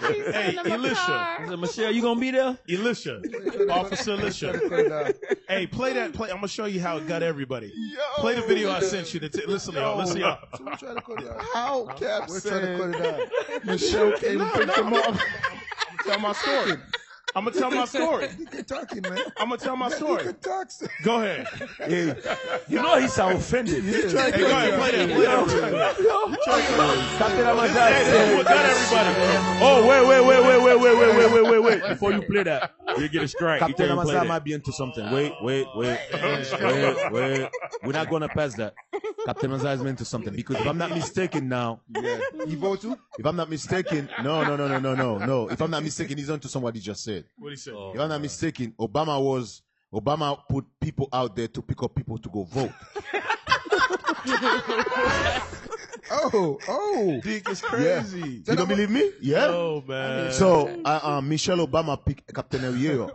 Elisha. Michelle, you gonna be there? Elisha. Officer Elisha. Hey, play that. I'm gonna show you how it got everybody. Play the video I sent you. Listen, y'all. Listen, y'all. How Cap said Michelle came and picked him up. Tell my story. I'm gonna tell my story. Good talking, man. I'm gonna tell my story. Good talking. Go ahead. Hey, you know he sound offended. Hey, go ahead, play that. Captain Amazon. Hey, what got everybody? Oh, wait. Before you play that, you get a strike. Captain Amazon might be into something. Wait. We're not gonna pass that. Captain Amazon is into something because if I'm not mistaken now, You vote too? if I'm not mistaken, no. If I'm not mistaken, he's onto somebody just said. What he said? If I'm not mistaken, Obama put people out there to pick up people to go vote. Oh. Dick is crazy. Yeah. You don't believe me? Yeah. Oh, man. So, Michelle Obama picked Captain Ariel.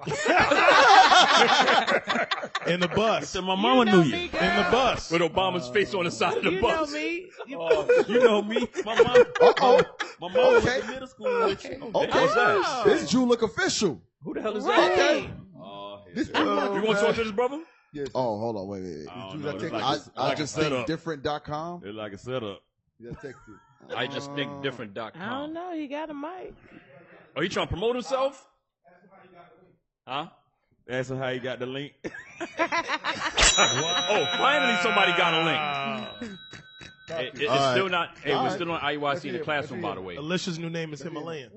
In the bus. So my mama knew you. In the bus. With Obama's face on the side of the bus. Me. You know me. My mom was in middle school with you. Okay. What's that? This Jew look official. Who the hell is Right. that? Okay. This You want to talk to this brother? Yes. Oh, hold on, wait. I just think different.com. It's like a setup. Just text it. I just think different.com. I don't know. He got a mic. Are you trying to promote himself? Huh? That's how you got the link. Oh, finally somebody got a link. It's still not. Hey, we're still on IUIC in the classroom, by the way. Alicia's new name is Himalayan.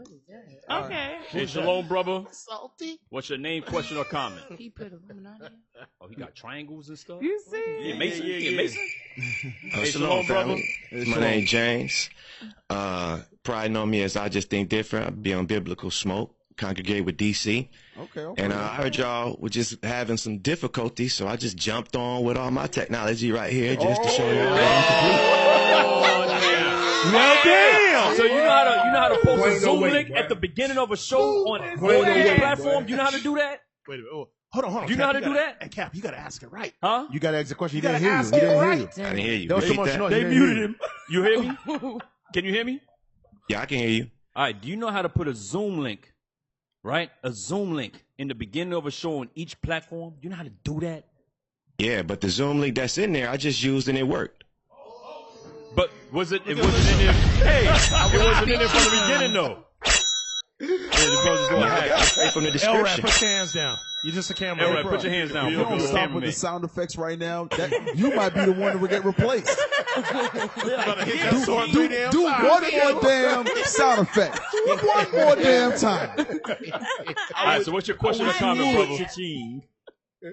Okay. Hey, shalom, brother. Salty. What's your name, question, or comment? He put Illuminati. Oh, he got triangles and stuff? You see? Yeah, Mason. Yeah, Mason. Hey, Shalom, brother. My name James. Probably know me as I Just Think Different. I be on Biblical Smoke, congregate with DC. Okay. And I heard y'all were just having some difficulty, so I just jumped on with all my technology right here just to show you Now, damn. So you know how to post a Zoom link at the beginning of a show on each platform? You know how to do that? Wait a minute. Oh, hold on. You know how to do that? Hey, Cap, you got to ask it right. Huh? You got to ask the question. He You didn't gotta hear you. ask He it didn't hear right. you. I didn't hear you. There was so much noise. They He didn't muted hear him. You hear me? Can you hear me? Yeah, I can hear you. All right. Do you know how to put a Zoom link, right? A Zoom link in the beginning of a show on each platform? Do you know how to do that? Yeah, but the Zoom link that's in there, I just used and it worked. But it wasn't in there. Hey, it wasn't in there from the beginning, though. Straight from the L-Rap, description. put your hands down. You're just a camera. All right, put your hands down. You don't stop with the sound effects right now. You might be the one that will get replaced. Do one more damn sound effect. One more damn time. All right, so what's your question or comment, brother?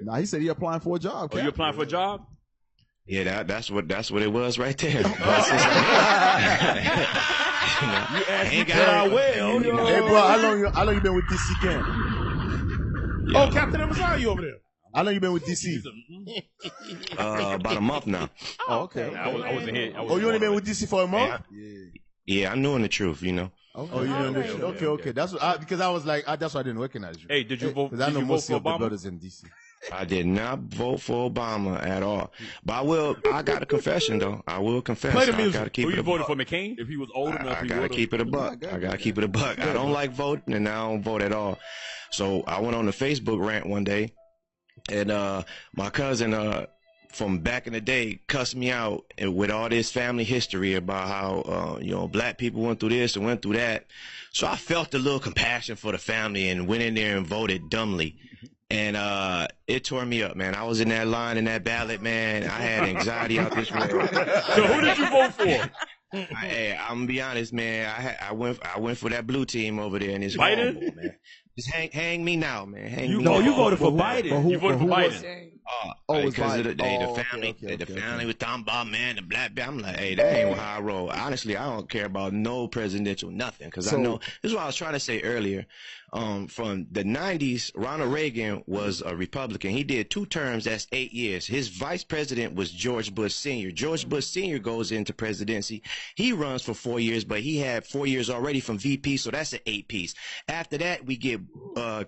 Nah, he said he applying for a job. Are you applying for a job? Yeah, that's what it was right there. You asked me that I will. Hey, bro, how long you been with DC Cam? Oh, Captain Amazon, you over there? How long you been with DC? About a month now. Oh, okay. I wasn't here. Oh, you only been with DC for a month? Yeah, I'm knowing the truth, you know. Oh, you know the truth. Okay. That's what because I was like, that's why I didn't recognize you. Hey, did you vote? Because I know most for of the Obama? brothers in DC. I did not vote for Obama at all. But I got a confession, though. I will confess. Play the I music. got to keep Who it you a voted buck. for McCain? If he was old enough, I he got to would've. keep it a buck. I got to keep it a buck. I don't like voting, and I don't vote at all. So I went on the Facebook rant one day, and my cousin from back in the day cussed me out with all this family history about how black people went through this and went through that. So I felt a little compassion for the family and went in there and voted dumbly. And it tore me up, man. I was in that line in that ballot, man. I had anxiety out this world. So who did you vote for? Hey, I'm gonna be honest, man. I went for that blue team over there, and it's Biden? horrible, man. Just hang me now, man. Hang me You now. voted for Biden. You voted for Biden. Because Biden. the family was talking about, man, the black. I'm like, hey, that ain't how I roll. Honestly, I don't care about no presidential nothing, because I know this is what I was trying to say earlier. From the 90s, Ronald Reagan was a Republican. He did 2 terms. That's 8 years. His vice president was George Bush Sr. George Bush Sr. goes into presidency. He runs for 4 years, but he had 4 years already from VP, so that's an 8-piece. After that, we get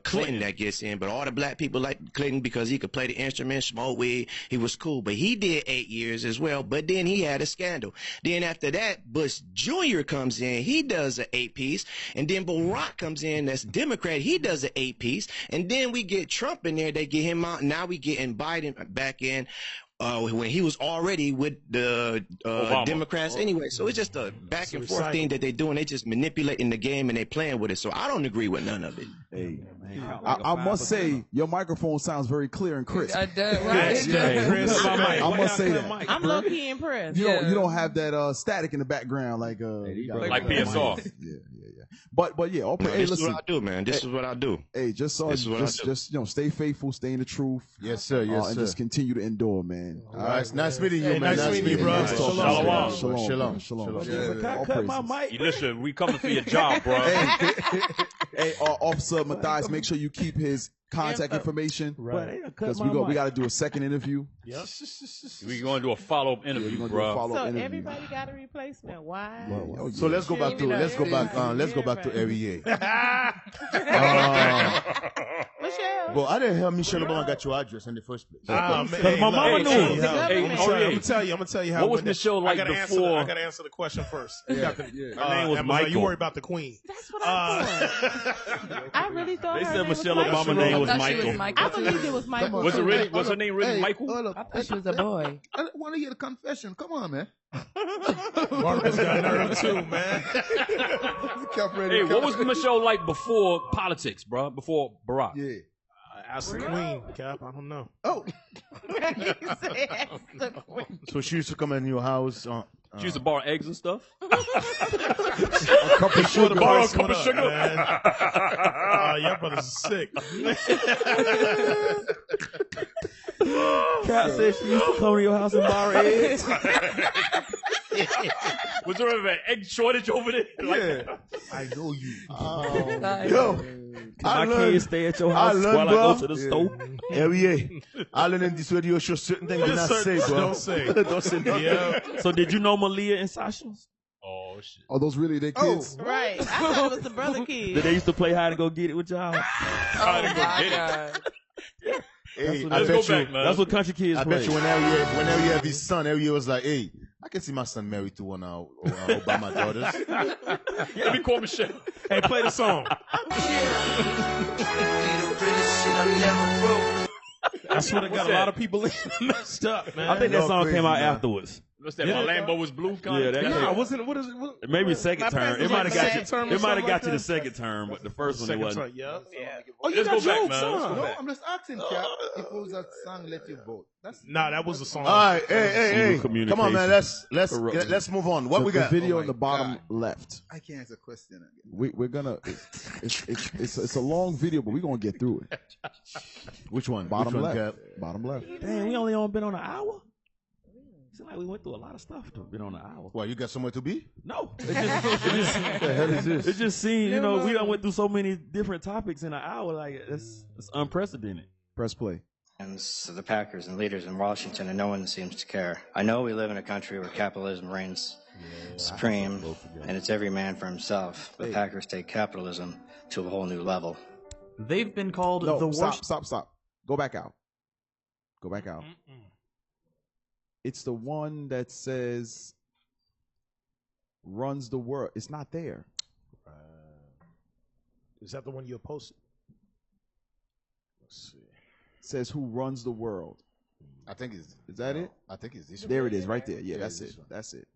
Clinton that gets in, but all the black people like Clinton because he could play the instrument, smoke weed. He was cool, but he did 8 years as well, but then he had a scandal. Then after that, Bush Jr. comes in. He does an 8-piece, and then Barack comes in, that's Democrat. He does an 8-piece, and then we get Trump in there. They get him out. Now we getting Biden back in when he was already with the Democrats anyway. So it's just a back and forth thing that they're doing. They just manipulating the game and they playing with it. So I don't agree with none of it. Hey, I must say your microphone sounds very clear and crisp. Right? I must say that. I'm low key impressed. You don't have that static in the background like PSR. Yeah. But yeah, okay. No, Hey, this listen. is what I do, man. This is what I do. Hey, just stay faithful, stay in the truth. Yes, sir. Yes, and sir. just continue to endure, man. All right. Nice meeting you, Hey, man. nice meeting you, bro. Nice talking to you. Shalom. Shalom. Can I cut my mic? You listen, we coming for your job, bro. Hey, Officer Matthias, make sure you keep his contact information. Right. Because we got to do a second interview. Yep. We're going to do a follow-up interview, bro. So everybody got a replacement. Why? So let's go back to Ariel. Michelle. But I didn't hear Michelle Obama got your address in the first place. Because my mama knew. I'm gonna tell you how. What was Michelle like before? I gotta answer the question first. Her name was Michael. You worry about the queen. That's what I thought. I really thought They her said name was Michelle Michael. Obama's name was I thought she Michael. was Michael. I believed it was Michael. Was it really? Was her name really Michael? I thought she was a boy. I want to hear the confession. Come on, man. Barnabas got nerve too, man. Hey, what was Michelle like before politics, bro? Before Barack? Yeah. Ask the queen, Cap. I don't know. Oh. He said, "Ask the queen." So she used to come in your house. She used to borrow eggs and stuff. A cup of sugar. Borrow a cup of sugar. Your brother's sick. Cat said she used to come to your house and borrow eggs. Was there ever an egg shortage over there? Yeah. I know you. Yo. My kids stay at your house while I go to the store. I learned in this radio show certain things do not say, bro. Don't say. Don't say nothing. Yeah. So did you know Malia and Sasha? Oh shit. Are those really their kids? Right. I thought it was the brother kid. Did they used to play hide and go get it with y'all? Oh my God. Hey, That's what country kids I play. bet you whenever you have his son, Ariel was like, hey, I can see my son married to one of Obama daughters. Let me call Michelle. Hey, play the song. I swear to God, a lot of people messed up, man. I think that song came out afterwards. What's that? My Lambo was blue. Yeah, that No, came. wasn't. What is it? Maybe second term. It might have got you. term or It might have something got like you the that? second term, but the first one it Second wasn't. song, yeah. Oh, Let's go back, man. No, I'm just asking, Cap, if it was a song Let You Vote. Nah, that was the song. All right, hey. Come on, man. Corruption. Let's move on. What we got? The video on the bottom left. I can't answer a question. We're gonna. It's a long video, but we're gonna get through it. Which one? Bottom Which one, left. Cap? Bottom left. Dang, we only been on an hour. Seems like we went through a lot of stuff to been on an hour. What, you got somewhere to be? No, What the hell is this? it just seemed, you know, we done went through so many different topics in an hour. Like it's unprecedented. Press play. So the Packers and leaders in Washington, and no one seems to care. I know we live in a country where capitalism reigns supreme, and it's every man for himself. But hackers take capitalism to a whole new level. They've been called No, the worst. Stop. Go back out. Go back out. It's the one that says runs the world. It's not there. Is that the one you posted? Let's see. It says who runs the world. I think it's. Is that it? I think it's this one. There it is, right there. Yeah, that's it. That's it.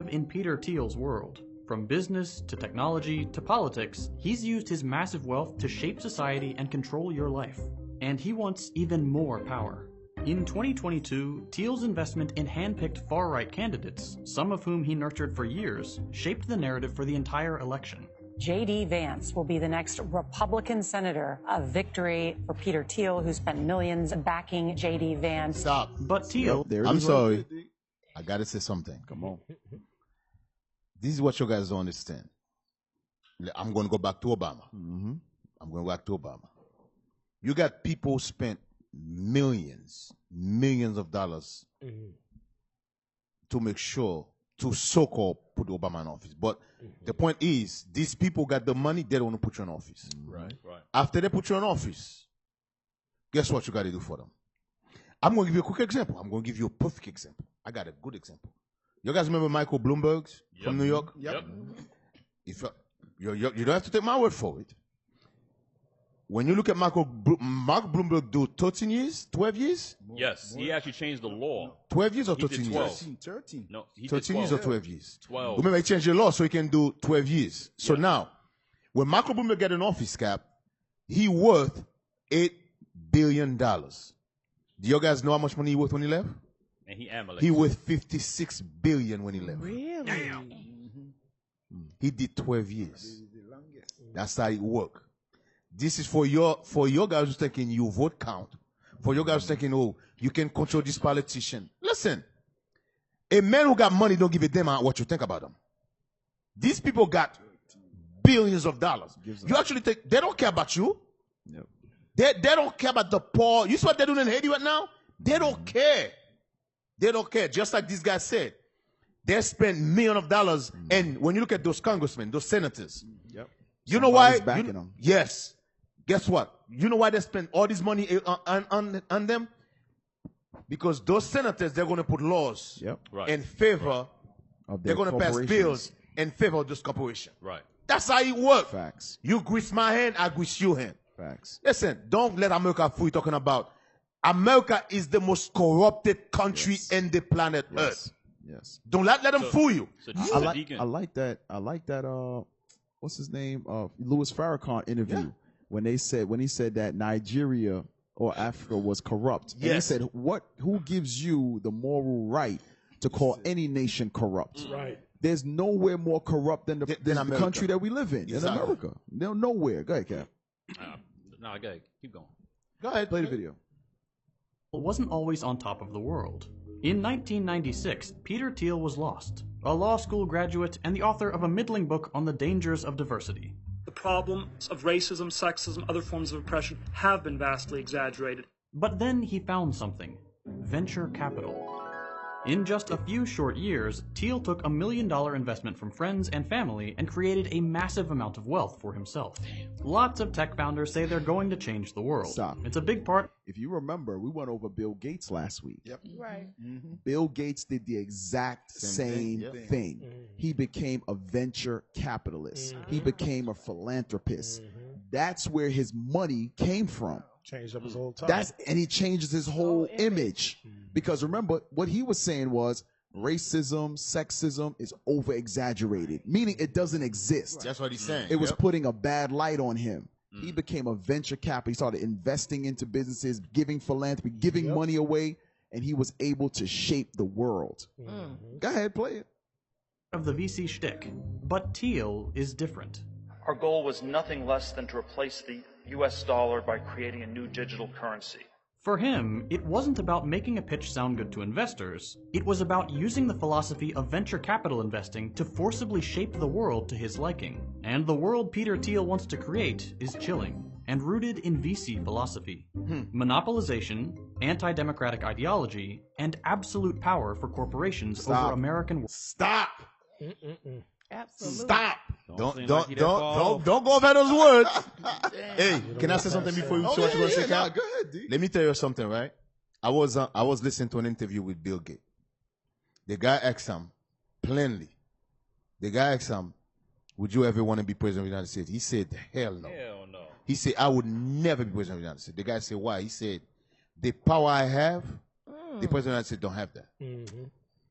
In Peter Thiel's world, from business to technology to politics, he's used his massive wealth to shape society and control your life. And he wants even more power. In 2022, Thiel's investment in hand-picked far-right candidates, some of whom he nurtured for years, shaped the narrative for the entire election. J.D. Vance will be the next Republican senator. A victory for Peter Thiel, who spent millions backing J.D. Vance. Stop. But Thiel... I'm sorry. I got to say something. Come on. This is what you guys don't understand. I'm going to go back to Obama. Mm-hmm. I'm going to go back to Obama. You got people spent millions of dollars to make sure to so-called put Obama in office. But the point is, these people got the money, they don't want to put you in office. Right. After they put you in office, guess what you got to do for them? I'm going to give you a quick example. I'm going to give you a perfect example. I got a good example. You guys remember Michael Bloomberg from New York? Yep. If you don't have to take my word for it. When you look at Mark Bloomberg do 13 years, 12 years? Yes, he actually changed the law. 12 years or He did 13 12. years? 13. No, he did 13 years or 12 years? 12. Remember, he changed the law so he can do 12 years. So now, when Michael Bloomberg get an office cap, he worth $8 billion. Do you guys know how much money he worth when he left? And he amalek. He worth $56 billion when he left. Really? Damn. He did 12 years. That's how it worked. This is for your guys who's thinking you vote count. For your guys who's thinking, oh, you can control this politician. Listen, a man who got money don't give a damn what you think about him. These people got billions of dollars. You actually think they don't care about you. Yep. They don't care about the poor. You see what they're doing in Haiti right now? They don't care. They don't care. Just like this guy said, they spend millions of dollars. And when you look at those congressmen, those senators, you know why? Backing them. Yes. Guess what? You know why they spend all this money on them? Because those senators, they're going to put laws in favor. They're going to pass bills in favor of this corporation. Right. That's how it works. Facts. You grease my hand, I grease your hand. Facts. Listen, don't let America fool you talking about. America is the most corrupted country in the planet Earth. Yes. Don't let them fool you. I like that. What's his name? Louis Farrakhan interview when he said that Nigeria or Africa was corrupt. And he said, who gives you the moral right to call any nation corrupt? Right. There's nowhere more corrupt than the country that we live in. Exactly. In America. There's nowhere. Go ahead, Cap. No, go ahead. Keep going. Go ahead. Play the video. Wasn't always on top of the world. In 1996, Peter Thiel was lost, a law school graduate and the author of a middling book on the dangers of diversity. The problems of racism, sexism, other forms of oppression have been vastly exaggerated. But then he found something: venture capital. In just a few short years, Thiel took $1 million investment from friends and family and created a massive amount of wealth for himself. Lots of tech founders say they're going to change the world. Stop. It's a big part. If you remember, we went over Bill Gates last week. Yep. Right. Bill Gates did the exact same thing. He became a venture capitalist. He became a philanthropist. That's where his money came from. Changed up his whole time. And he changes his whole image. Because remember, what he was saying was racism, sexism is over exaggerated, meaning it doesn't exist. That's what he's saying. It was putting a bad light on him. He became a venture capitalist. He started investing into businesses, giving philanthropy, giving money away, and he was able to shape the world. Go ahead, play it. Of the VC shtick. But Thiel is different. Our goal was nothing less than to replace the US dollar by creating a new digital currency. For him, it wasn't about making a pitch sound good to investors. It was about using the philosophy of venture capital investing to forcibly shape the world to his liking. And the world Peter Thiel wants to create is chilling. and rooted in VC philosophy, monopolization, anti-democratic ideology, and absolute power for corporations over American. Stop. Absolutely. Stop. Don't seem go over those words. Hey, can I say something before you say what you're gonna say, Cal? Go ahead, D. Let me tell you something, right? I was listening to an interview with Bill Gates. The guy asked him plainly. The guy asked him, "Would you ever want to be president of the United States?" He said, "Hell no." Hell no. He said, "I would never be president of the United States." The guy said, "Why?" He said, "The power I have, the president of the United States don't have that."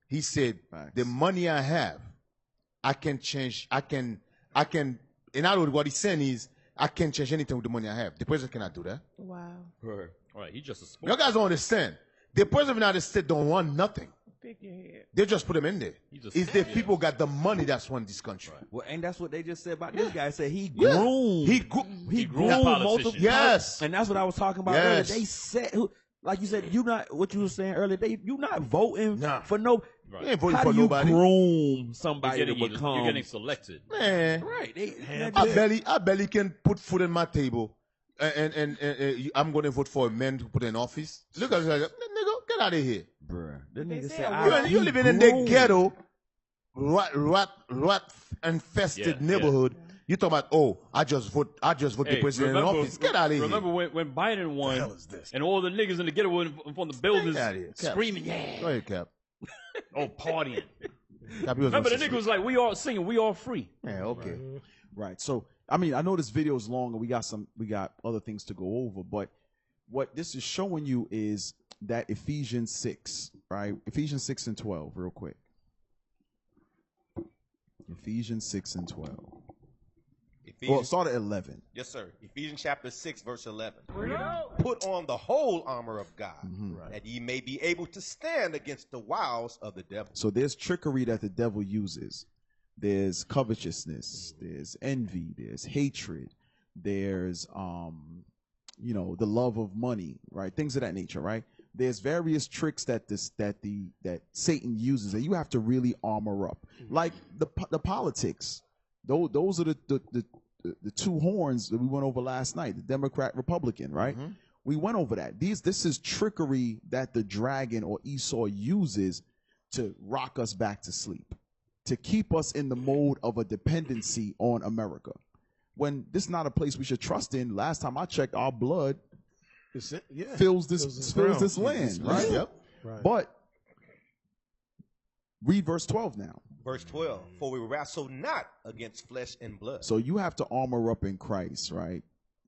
He said, "The money I have, I can change. I can. In other words, what he's saying is, I can't change anything with the money I have. The president cannot do that." Wow. Right. He just a You guys don't understand. The president of the United States don't want nothing. Figurehead. They just put him in there. It's the people got the money that's run this country. Well, and that's what they just said about this guy. Said he groomed. He groomed multiple. Yes. And that's what I was talking about earlier. They said, like you said, you not what you were saying earlier. You not voting for no. You ain't voting How for do you nobody. groom somebody to You're become? getting selected. Man, right. I barely can put food on my table, and I'm going to vote for a man to put in office. Look at that, nigga, get out of here, bruh. The nigga said, you living in the ghetto, rat infested neighborhood. You talking about? Oh, I just vote the president in office. Get out of here. Remember when Biden won, and all the niggas in the ghetto were from the buildings screaming, "Yeah!" Go ahead, Cap. Oh, partying. Cap, Remember the nigga was like, "We all singing, we all free." Yeah, okay. Right. So, I mean, I know this video is long and we got other things to go over, but what this is showing you is that Ephesians 6, right? Ephesians 6 and 12, real quick. Ephesians 6 and 12. Well, start at 11. Yes, sir. Ephesians chapter 6, verse 11. Put on the whole armor of God, that ye may be able to stand against the wiles of the devil. So there's trickery that the devil uses. There's covetousness, there's envy, there's hatred, there's the love of money, right? Things of that nature, right? There's various tricks that Satan uses, and you have to really armor up. Like the politics. Those are the two horns that we went over last night, the Democrat, Republican, right? We went over that. This is trickery that the dragon or Esau uses to rock us back to sleep, to keep us in the mode of a dependency on America. When this is not a place we should trust in. Last time I checked, our blood fills this land, right? Yep. Right. But read verse 12 now. Verse 12, for we wrestle not against flesh and blood. So you have to armor up in Christ, right?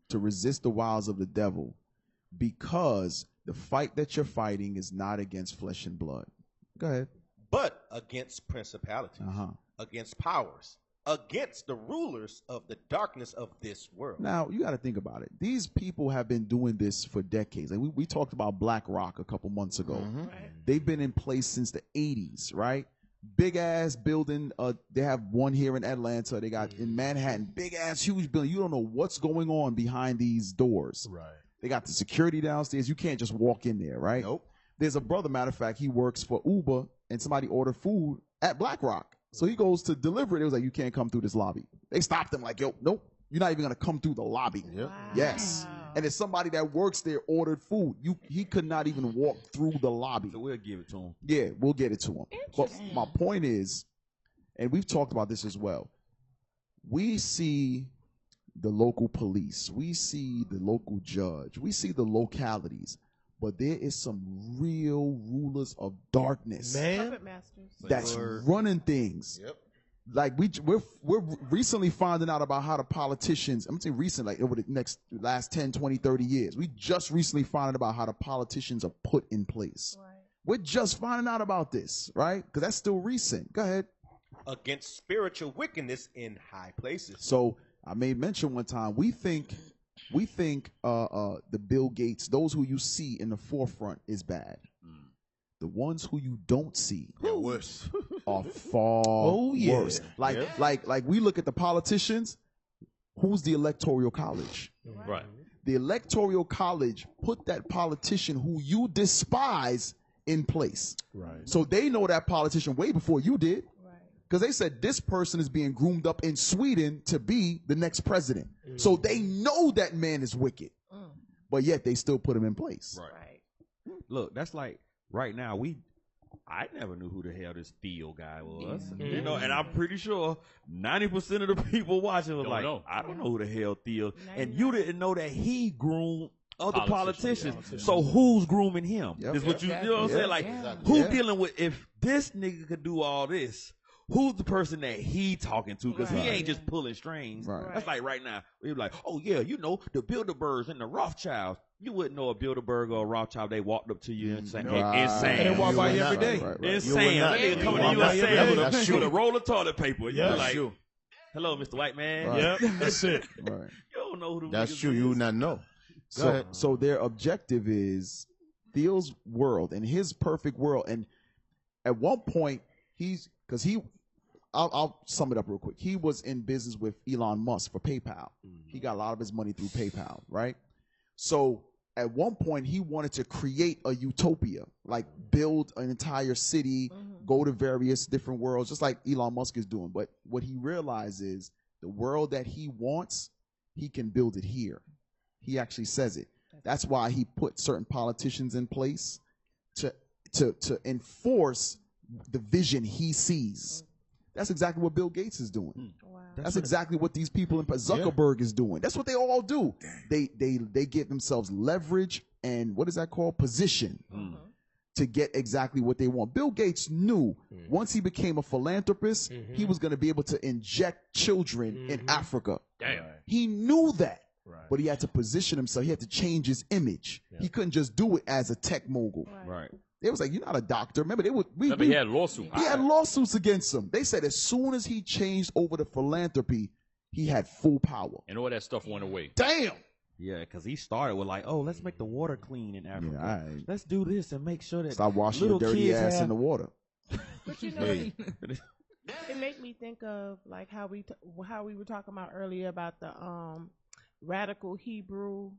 To resist the wiles of the devil, because the fight that you're fighting is not against flesh and blood. Go ahead. But against principalities, against powers, against the rulers of the darkness of this world. Now, you got to think about it. These people have been doing this for decades. Like we talked about BlackRock a couple months ago. They've been in place since the 80s, right? Big ass building. They have one here in Atlanta. They got in Manhattan, big ass, huge building. You don't know what's going on behind these doors. Right. They got the security downstairs. You can't just walk in there, right? Nope. There's a brother, matter of fact, he works for Uber, and somebody ordered food at BlackRock. So he goes to deliver it. It was like, you can't come through this lobby. They stopped him like, yo, nope, you're not even going to come through the lobby. Wow. Yes. And it's somebody that works there ordered food. He could not even walk through the lobby. So we'll give it to him. Yeah, we'll get it to him. But my point is, and we've talked about this as well, we see the local police, we see the local judge, we see the localities, but there is some real rulers of darkness that's running things. Yep. Like we're recently finding out about how the politicians, I'm saying recent, like over the last 10, 20, 30 years, we just recently found out about how the politicians are put in place. Right. We're just finding out about this, right? Because that's still recent. Go ahead. Against spiritual wickedness in high places. So I made mention one time, we think the Bill Gates, those who you see in the forefront is bad. The ones who you don't see worse. are far worse. Like we look at the politicians. Who's the Electoral College? Right. The Electoral College put that politician who you despise in place. Right. So they know that politician way before you did. Right. Because they said this person is being groomed up in Sweden to be the next president. So they know that man is wicked. But yet they still put him in place. Right. Look, that's like right now I never knew who the hell this Theo guy was. You know, and I'm pretty sure 90% of the people watching was I don't know who the hell Theo. And you didn't know that he groomed other politicians. So who's grooming him? Is what you know what I'm saying? Like who dealing with if this nigga could do all this? Who's the person that he talking to? Because he ain't just pulling strings. That's like right now. We're like, oh yeah, you know, the Bilderbergs and the Rothschilds. You wouldn't know a Bilderberg or a Rothschild. They walked up to you and saying, insane. And they walk by you every day. Insane. They coming to you and saying, with a roll of toilet paper. You're like, hello, Mr. White Man. Yep, that's it. You don't know who the That's true. You would not know. So their objective is Theo's world and his perfect world. And at one point, I'll sum it up real quick. He was in business with Elon Musk for PayPal. He got a lot of his money through PayPal, right? So at one point, he wanted to create a utopia, like build an entire city, go to various different worlds, just like Elon Musk is doing. But what he realized is the world that he wants, he can build it here. He actually says it. That's why he put certain politicians in place to enforce the vision he sees. That's exactly what Bill Gates is doing. That's exactly what these people in Zuckerberg is doing. That's what they all do. They give themselves leverage and what is that called? Position to get exactly what they want. Bill Gates knew once he became a philanthropist, he was going to be able to inject children in Africa. He knew that. But he had to position himself. He had to change his image. He couldn't just do it as a tech mogul. They was like, you're not a doctor. Remember, he had lawsuits. He had lawsuits against him. They said as soon as he changed over to philanthropy, he had full power. And all that stuff went away. Damn. Yeah, because he started with like, oh, let's make the water clean in Africa. Let's do this and make sure that stop washing your dirty ass in the water. But you know, it made me think of like how we were talking about earlier about the radical Hebrew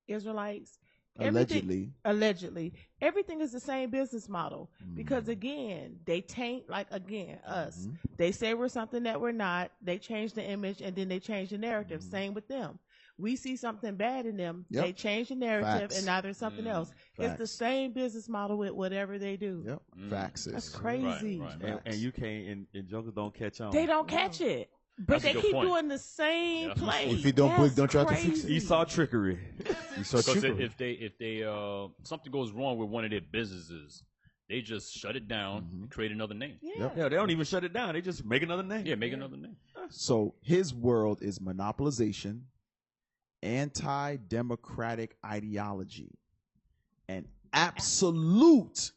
Israelites. Allegedly, everything is the same business model because again, they taint us. They say we're something that we're not. They change the image and then they change the narrative. Same with them. We see something bad in them. They change the narrative and now there's something else. It's the same business model with whatever they do. Facts. That's crazy. And you can't, and jokers don't catch on. They don't catch it. But they keep doing the same play. If you don't break, don't try to fix it. You saw trickery. Because if they something goes wrong with one of their businesses, they just shut it down and create another name. Yeah, they don't even shut it down. They just make another name. Yeah, make another name. So his world is monopolization, anti-democratic ideology, and absolute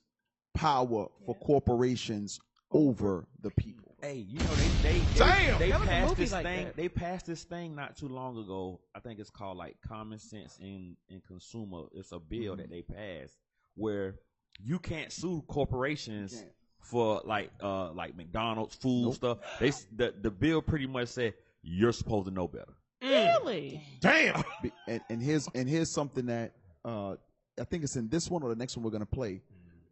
power for corporations over the people. Hey, you know they passed this thing. They passed this thing not too long ago. I think it's called like Common Sense in Consumer. It's a bill that they passed where you can't sue corporations for like McDonald's food stuff. The bill pretty much said you're supposed to know better. Really? Damn. And here's something that I think it's in this one or the next one we're gonna play.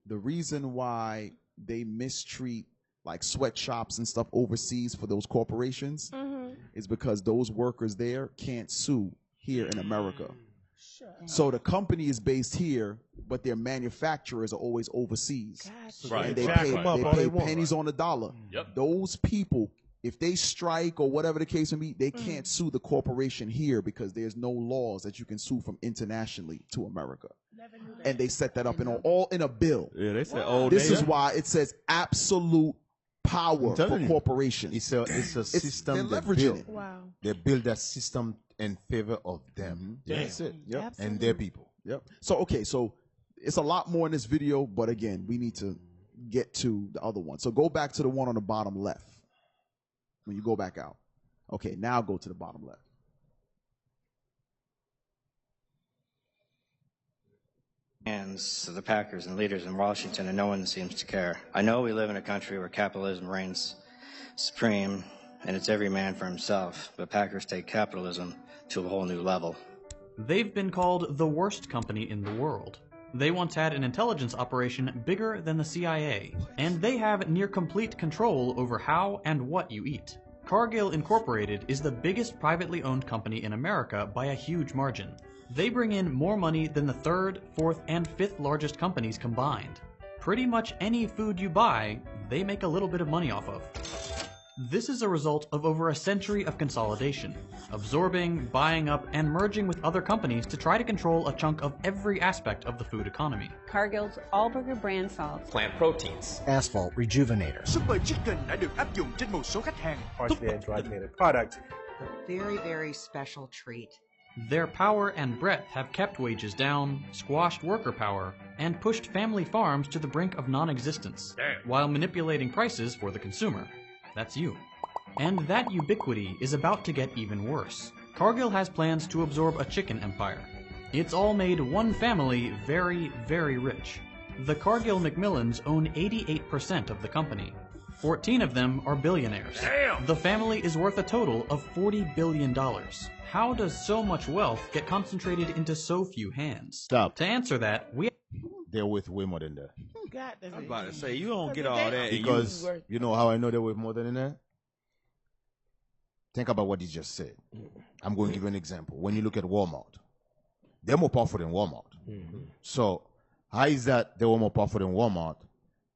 The reason why they mistreat like sweatshops and stuff overseas for those corporations is because those workers there can't sue here in America. So the company is based here, but their manufacturers are always overseas. And they pay pennies on the dollar. Those people, if they strike or whatever the case may be, they can't sue the corporation here because there's no laws that you can sue from internationally to America. And they set that up all in a bill. Yeah, they said, this is why it says absolute power for corporations. It's a system. They're leveraging it. Wow. They build that system in favor of them. That's it. Yep. And their people. Yep. So it's a lot more in this video, but again, we need to get to the other one. So go back to the one on the bottom left. When you go back out. Okay, now go to the bottom left. Hands of the Packers and leaders in Washington, and no one seems to care. I know we live in a country where capitalism reigns supreme, and it's every man for himself, but Packers take capitalism to a whole new level. They've been called the worst company in the world. They once had an intelligence operation bigger than the CIA, and they have near complete control over how and what you eat. Cargill Incorporated is the biggest privately owned company in America by a huge margin. They bring in more money than the third, fourth, and fifth largest companies combined. Pretty much any food you buy, they make a little bit of money off of. This is a result of over a century of consolidation, absorbing, buying up, and merging with other companies to try to control a chunk of every aspect of the food economy. Cargill's Allburger brand salts, plant proteins, asphalt rejuvenator, Super Chicken đã được áp dụng trên một số khách hàng. Partially hydrogenated product. A very, very special treat. Their power and breadth have kept wages down, squashed worker power, and pushed family farms to the brink of non-existence, while manipulating prices for the consumer. That's you. And that ubiquity is about to get even worse. Cargill has plans to absorb a chicken empire. It's all made one family very, very rich. The Cargill McMillans own 88% of the company. 14 of them are billionaires. Damn! The family is worth a total of $40 billion. How does so much wealth get concentrated into so few hands? Stop. To answer that, they're worth way more than that. I'm about to say, you don't get all that. Because you know how I know they're worth more than that? Think about what he just said. I'm going to give you an example. When you look at Walmart, they're more powerful than Walmart. So how is that they were more powerful than Walmart?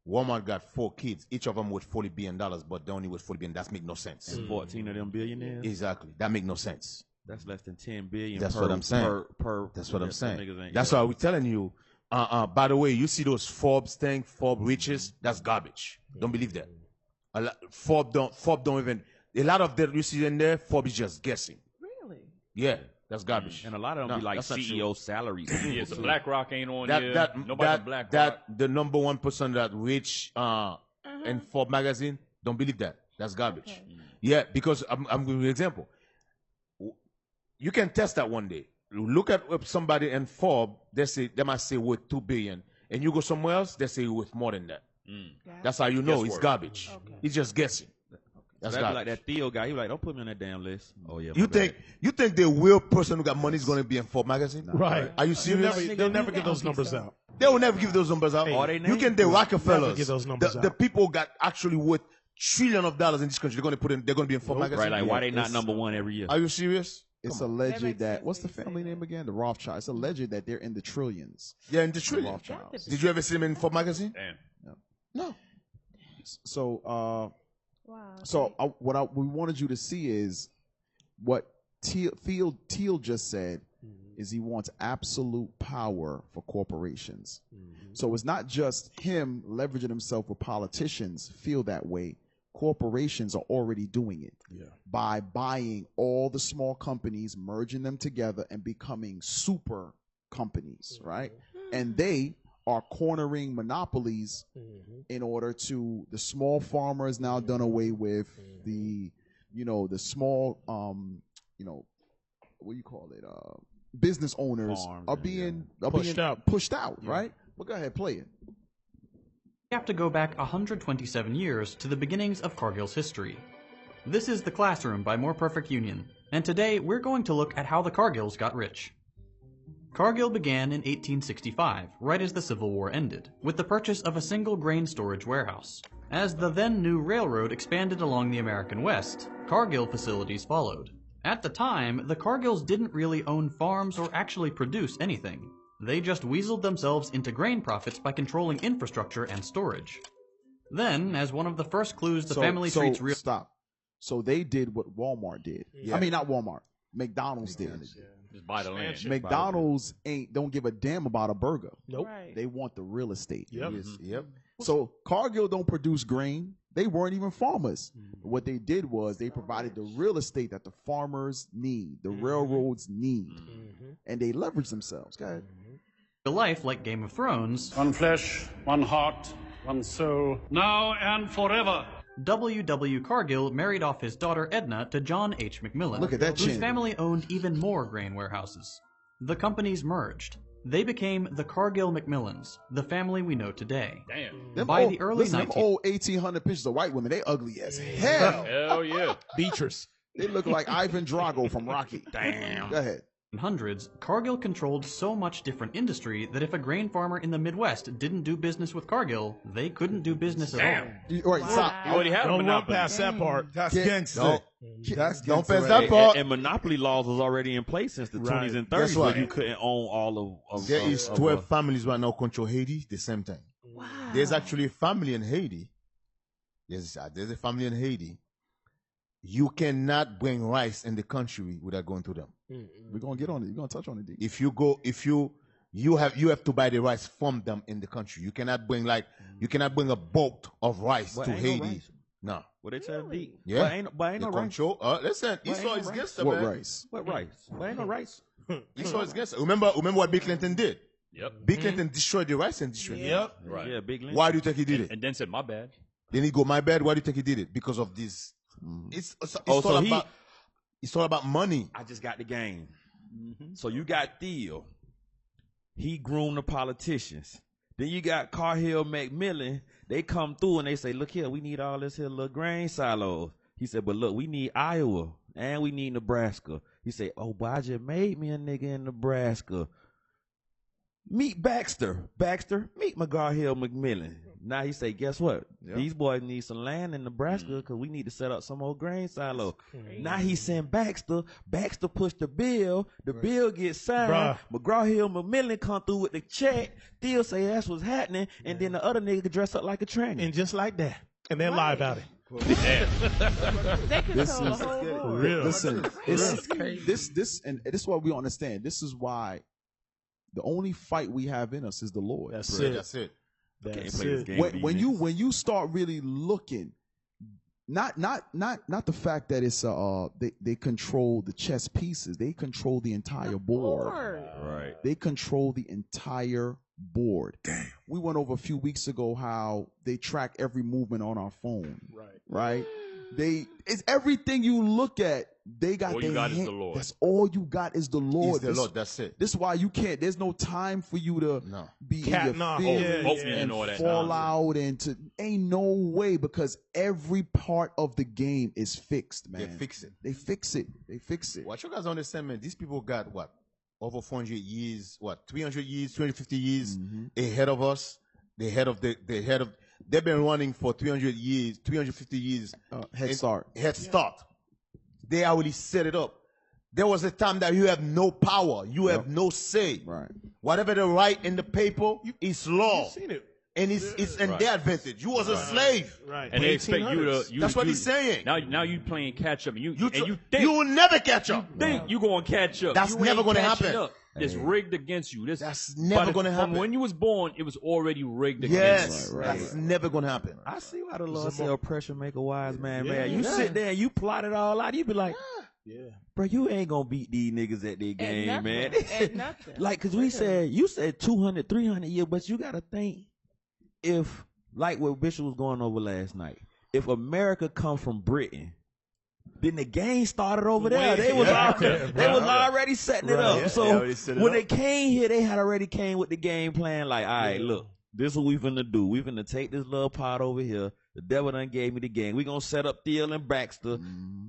Walmart got 4 kids, each of them with $40 billion, but they only with $40 billion. That make no sense. And 14 of them billionaires? Exactly. That make no sense. That's less than 10 billion. That's per, what I'm saying. That's what I'm saying. That's why we're telling you. By the way, you see those Forbes thing, Forbes riches. That's garbage. Don't believe that. Forbes don't even. A lot of that you see in there, Forbes is just guessing. Really? Yeah, that's garbage. And a lot of them be like CEO salaries. Yeah, so BlackRock ain't on that, here. That, Nobody that, BlackRock. that the number 1% that rich in Forbes magazine. Don't believe that. That's garbage. Okay. Yeah, because I'm giving you an example. You can test that one day. Look at somebody in Forbes, they might say worth $2 billion, and you go somewhere else, they say worth more than that. That's how you know it's garbage. Okay. He's just guessing. That's so like that Theo guy. He was like, don't put me on that damn list. Oh yeah. You think the real person who got money is going to be in Forbes magazine? Right. Are you serious? They'll never give those numbers out. They will never give those numbers out. Hey, you can the Rockefellers, give those numbers the people who got actually worth trillions of dollars in this country. They're going to be in Forbes magazine. Right. Like why they not number 1 every year? Are you serious? It's alleged that what's the family name again? The Rothschilds. It's alleged that they're in the trillions. Yeah, in the trillions. Rothschilds. Did you ever see them in Forbes magazine? Damn. No. So, what we wanted you to see is what Thiel just said is he wants absolute power for corporations. So it's not just him leveraging himself with politicians feel that way. Corporations are already doing it by buying all the small companies, merging them together, and becoming super companies, right? And they are cornering monopolies in order to the small farmer is now done away with. The small what do you call it? Business owners are being pushed out, right? Well, go ahead, play it. We have to go back 127 years to the beginnings of Cargill's history. This is The Classroom by More Perfect Union, and today we're going to look at how the Cargills got rich. Cargill began in 1865, right as the Civil War ended, with the purchase of a single grain storage warehouse. As the then new railroad expanded along the American West, Cargill facilities followed. At the time, the Cargills didn't really own farms or actually produce anything. They just weaseled themselves into grain profits by controlling infrastructure and storage. Then, as one of the first clues the family treats real— Stop. So they did what Walmart did. Yeah. I mean, not Walmart. McDonald's did. Just buy the land. McDonald's don't give a damn about a burger. Nope. Right. They want the real estate. Yep. Yep. So Cargill don't produce grain. They weren't even farmers. What they did was they provided the real estate that the farmers need, the railroads need, and they leveraged themselves. Go ahead. A life like Game of Thrones. One flesh, one heart, one soul, now and forever. W. Cargill married off his daughter Edna to John H. McMillan, Look at that whose chin. family owned even more grain warehouses. The companies merged. They became the Cargill McMillans, the family we know today. Damn. By the early 1900s. Them old 1800 pictures of white women, they ugly as hell. Hell yeah. Beatrice. They look like Ivan Drago from Rocky. Damn. Go ahead. hundreds, Cargill controlled so much different industry that if a grain farmer in the Midwest didn't do business with Cargill, they couldn't do business at all. You already had Don't run past that part. That's gangster. Don't pass that part. And monopoly laws was already in place since the 20s and 30s, Guess what? so you couldn't own all of There is 12 families right now control Haiti, the same thing. Wow. There's actually a family in Haiti. There's a family in Haiti. You cannot bring rice in the country without going to them. We're gonna get on it. We're gonna touch on it. D. If you have to buy the rice from them in the country. You cannot bring a boat of rice to Haiti. No. What they tell D? Yeah. But ain't no rice. Listen, Esau is gangster, What man. rice? What rice? But ain't no rice. Esau is gangster. Remember what Bill Clinton did? Yep. Bill Clinton destroyed the rice industry. Yep. Right. Yeah, big link. Why do you think he did it? And then said, my bad. Then he go, my bad. Why do you think he did it? Because of this. It's all about money. I just got the game. So you got Theo. He groomed the politicians. Then you got Carhill McMillan. They come through and they say, look here, we need all this here little grain silos. He said, but look, we need Iowa and we need Nebraska. He said, oh, but I just made me a nigga in Nebraska. Meet Baxter. Baxter, meet McGraw-Hill McMillan. Now he say, guess what? Yeah. These boys need some land in Nebraska because we need to set up some old grain silo. Now he sent Baxter. Baxter pushed the bill. The bill gets signed. McGraw-Hill McMillan come through with the check. Theo say that's what's happening. And then the other nigga could dress up like a tranny. And just like that. And then lie about it. They control This the is whole board. real. Listen, That's crazy. this is what we understand. This is why the only fight we have in us is the Lord. That's Right, it. that's it. That's play this it. game. When you start really looking, not the fact that it's they control the chess pieces, they control the entire board. Right. They control the entire board. Damn. We went over a few weeks ago how they track every movement on our phone. Right. It's everything you look at. They got. All you got is the Lord. That's all you got is the Lord. He's the Lord. That's it. This is why you can't. There's no time for you to be in your feelings and fall out and to. Ain't no way because every part of the game is fixed, man. They fix it. They fix it. They fix it. What you guys understand, man? These people got what? Over 400 years, 300 years, 250 years ahead of us. They've been running for 300 years, 350 years. Head start. Head start. They already set it up. There was a time that you have no power. You have no say. Right. Whatever they write in the paper is law. You've seen it. And it's in their advantage. You was a slave. Right. And they expect you to. That's what he's saying. Now you playing catch up. And you think you will never catch up. You think you going to catch up. That's You never ain't going to catching happen. up. It's rigged against you. That's never going to happen. From when you was born, it was already rigged against Yes, you. that's never going to happen. I see why the Lord said oppression make a wise man Yeah. mad. You sit there and you plot it all out. You be like, bro, you ain't gonna beat these niggas at their game, nothing. man. At nothing. Like, cause you said 200, 300 years, but you gotta think if, like what Bishop was going over last night, if America come from Britain, then the game started over there. They was already setting it up. So when they came here, they had already came with the game plan. Like, all right, look, this is what we finna do. We finna take this little pot over here. The devil done gave me the game. We gonna set up Thiel and Baxter.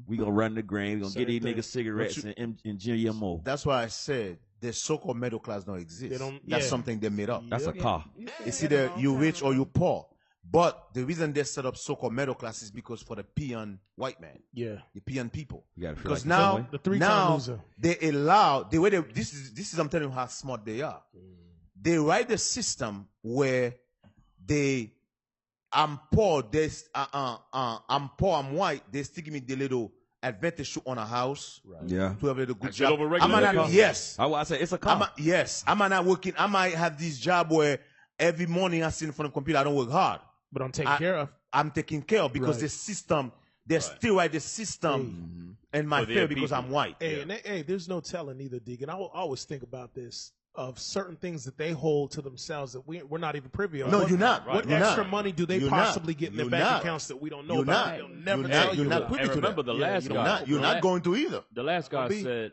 We gonna run the grain. We gonna get these niggas cigarettes and GMO. That's why I said the so-called middle class don't exist. That's something they made up. That's a car. It's either you rich or you poor. But the reason they set up so-called middle class is because for the peon white man. Yeah. The peon people. like Because now, the three-time loser. they allow the way this is I'm telling you how smart they are. They write the system where I'm poor, I'm poor, I'm white, they still give me the little advantage on a house. Right. Yeah. To have a little good I job. over regular I say it's a car. I might not working. I might have this job where every morning I sit in front of the computer, I don't work hard. But I'm taken care of. I'm taken care of because the system, they still write the system in my favor because I'm white. Hey, there's no telling either, Deacon. I always think about this, of certain things that they hold to themselves that we're not even privy of. No, you're not. What You're extra not. money do they You're possibly not. get in their You're bank not. accounts that we don't know You're about? not. They'll never You're tell not. you. You're not about. privy And to remember that. the last guy. You're not going to either. The last guy said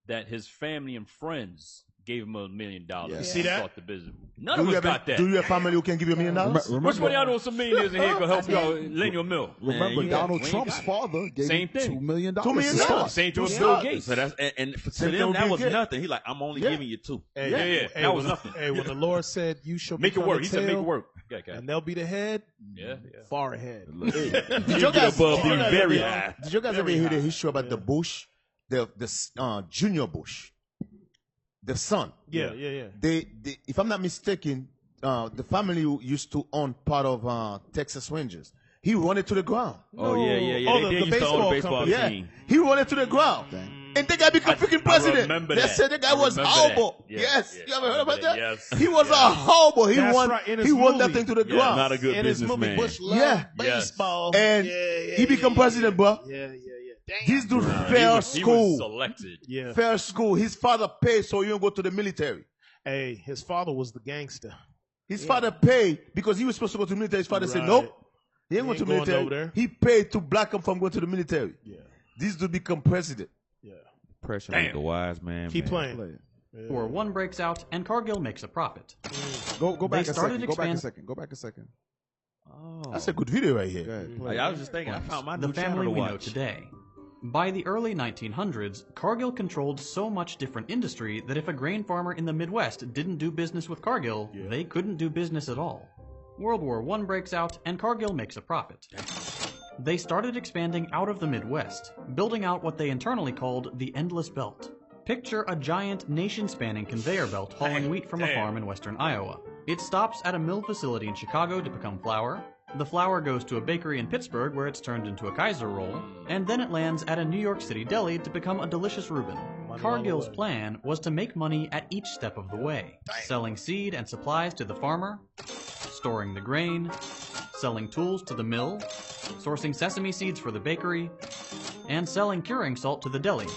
that his family and friends gave him $1 million. Yeah. You see that? Start the business. None of us got that. Do you have family who can give you $1 million? Which one of y'all know some millionaires in here can help y'all lend you a mill? Remember, Man, Donald Trump's father gave Same him thing. $2 million. $2 million. to start. Same to Yeah. Bill Gates. So that's and to Same them thing that with was Bill Gates. nothing. He like, I'm only Yeah. giving you 2. Hey, Yeah. Hey, That was when nothing. Hey, when the Lord said, "You shall Make it become work." the He said, "Make it tail, work." Okay. and they'll be the head." Yeah. Far ahead. Did you guys very high. Did you guys ever hear the history about the Bush, the Junior Bush, the son? Yeah. They if I'm not mistaken, the family who used to own part of Texas Rangers. He run it to the ground. Oh yeah. Oh, They the used to own the baseball company. Yeah, team. he run it to the ground. And the guy became freaking president. remember They that. said the guy I was remember horrible. that. Yes. Yes. You ever heard about that? Yes. He was a horrible. He That's won. right, in his He won that movie. thing to the Yeah, ground. Not a good In his movie, businessman. Bush loved Yeah. baseball. And he become president, bro. Yeah. This dude He fair was school. selected. Yeah. Fair school. His father paid so you don't go to the military. Hey, his father was the gangster. His father paid because he was supposed to go to the military. His father said, Right. nope. He ain't He going to ain't the going over military. there. He paid to block him from going to the military. Yeah. This dude become president. Yeah. Pressure on the wise man. Keep man. playing. War I breaks out, and Cargill makes a profit. Go back They a started second. Go back a expand- second. Go back a second. Oh. That's a good video right Go here. ahead. Play I it. was just thinking, I found my The new family channel to we know watch. today. By the early 1900s, Cargill controlled so much different industry that if a grain farmer in the Midwest didn't do business with Cargill, they couldn't do business at all. World War I breaks out, and Cargill makes a profit. They started expanding out of the Midwest, building out what they internally called the Endless Belt. Picture a giant nation-spanning conveyor belt hauling wheat from a farm in western Iowa. It stops at a mill facility in Chicago to become flour. The flour goes to a bakery in Pittsburgh where it's turned into a Kaiser roll, and then it lands at a New York City deli to become a delicious Reuben. Cargill's plan was to make money at each step of the way, selling seed and supplies to the farmer, storing the grain, selling tools to the mill, sourcing sesame seeds for the bakery, and selling curing salt to the deli.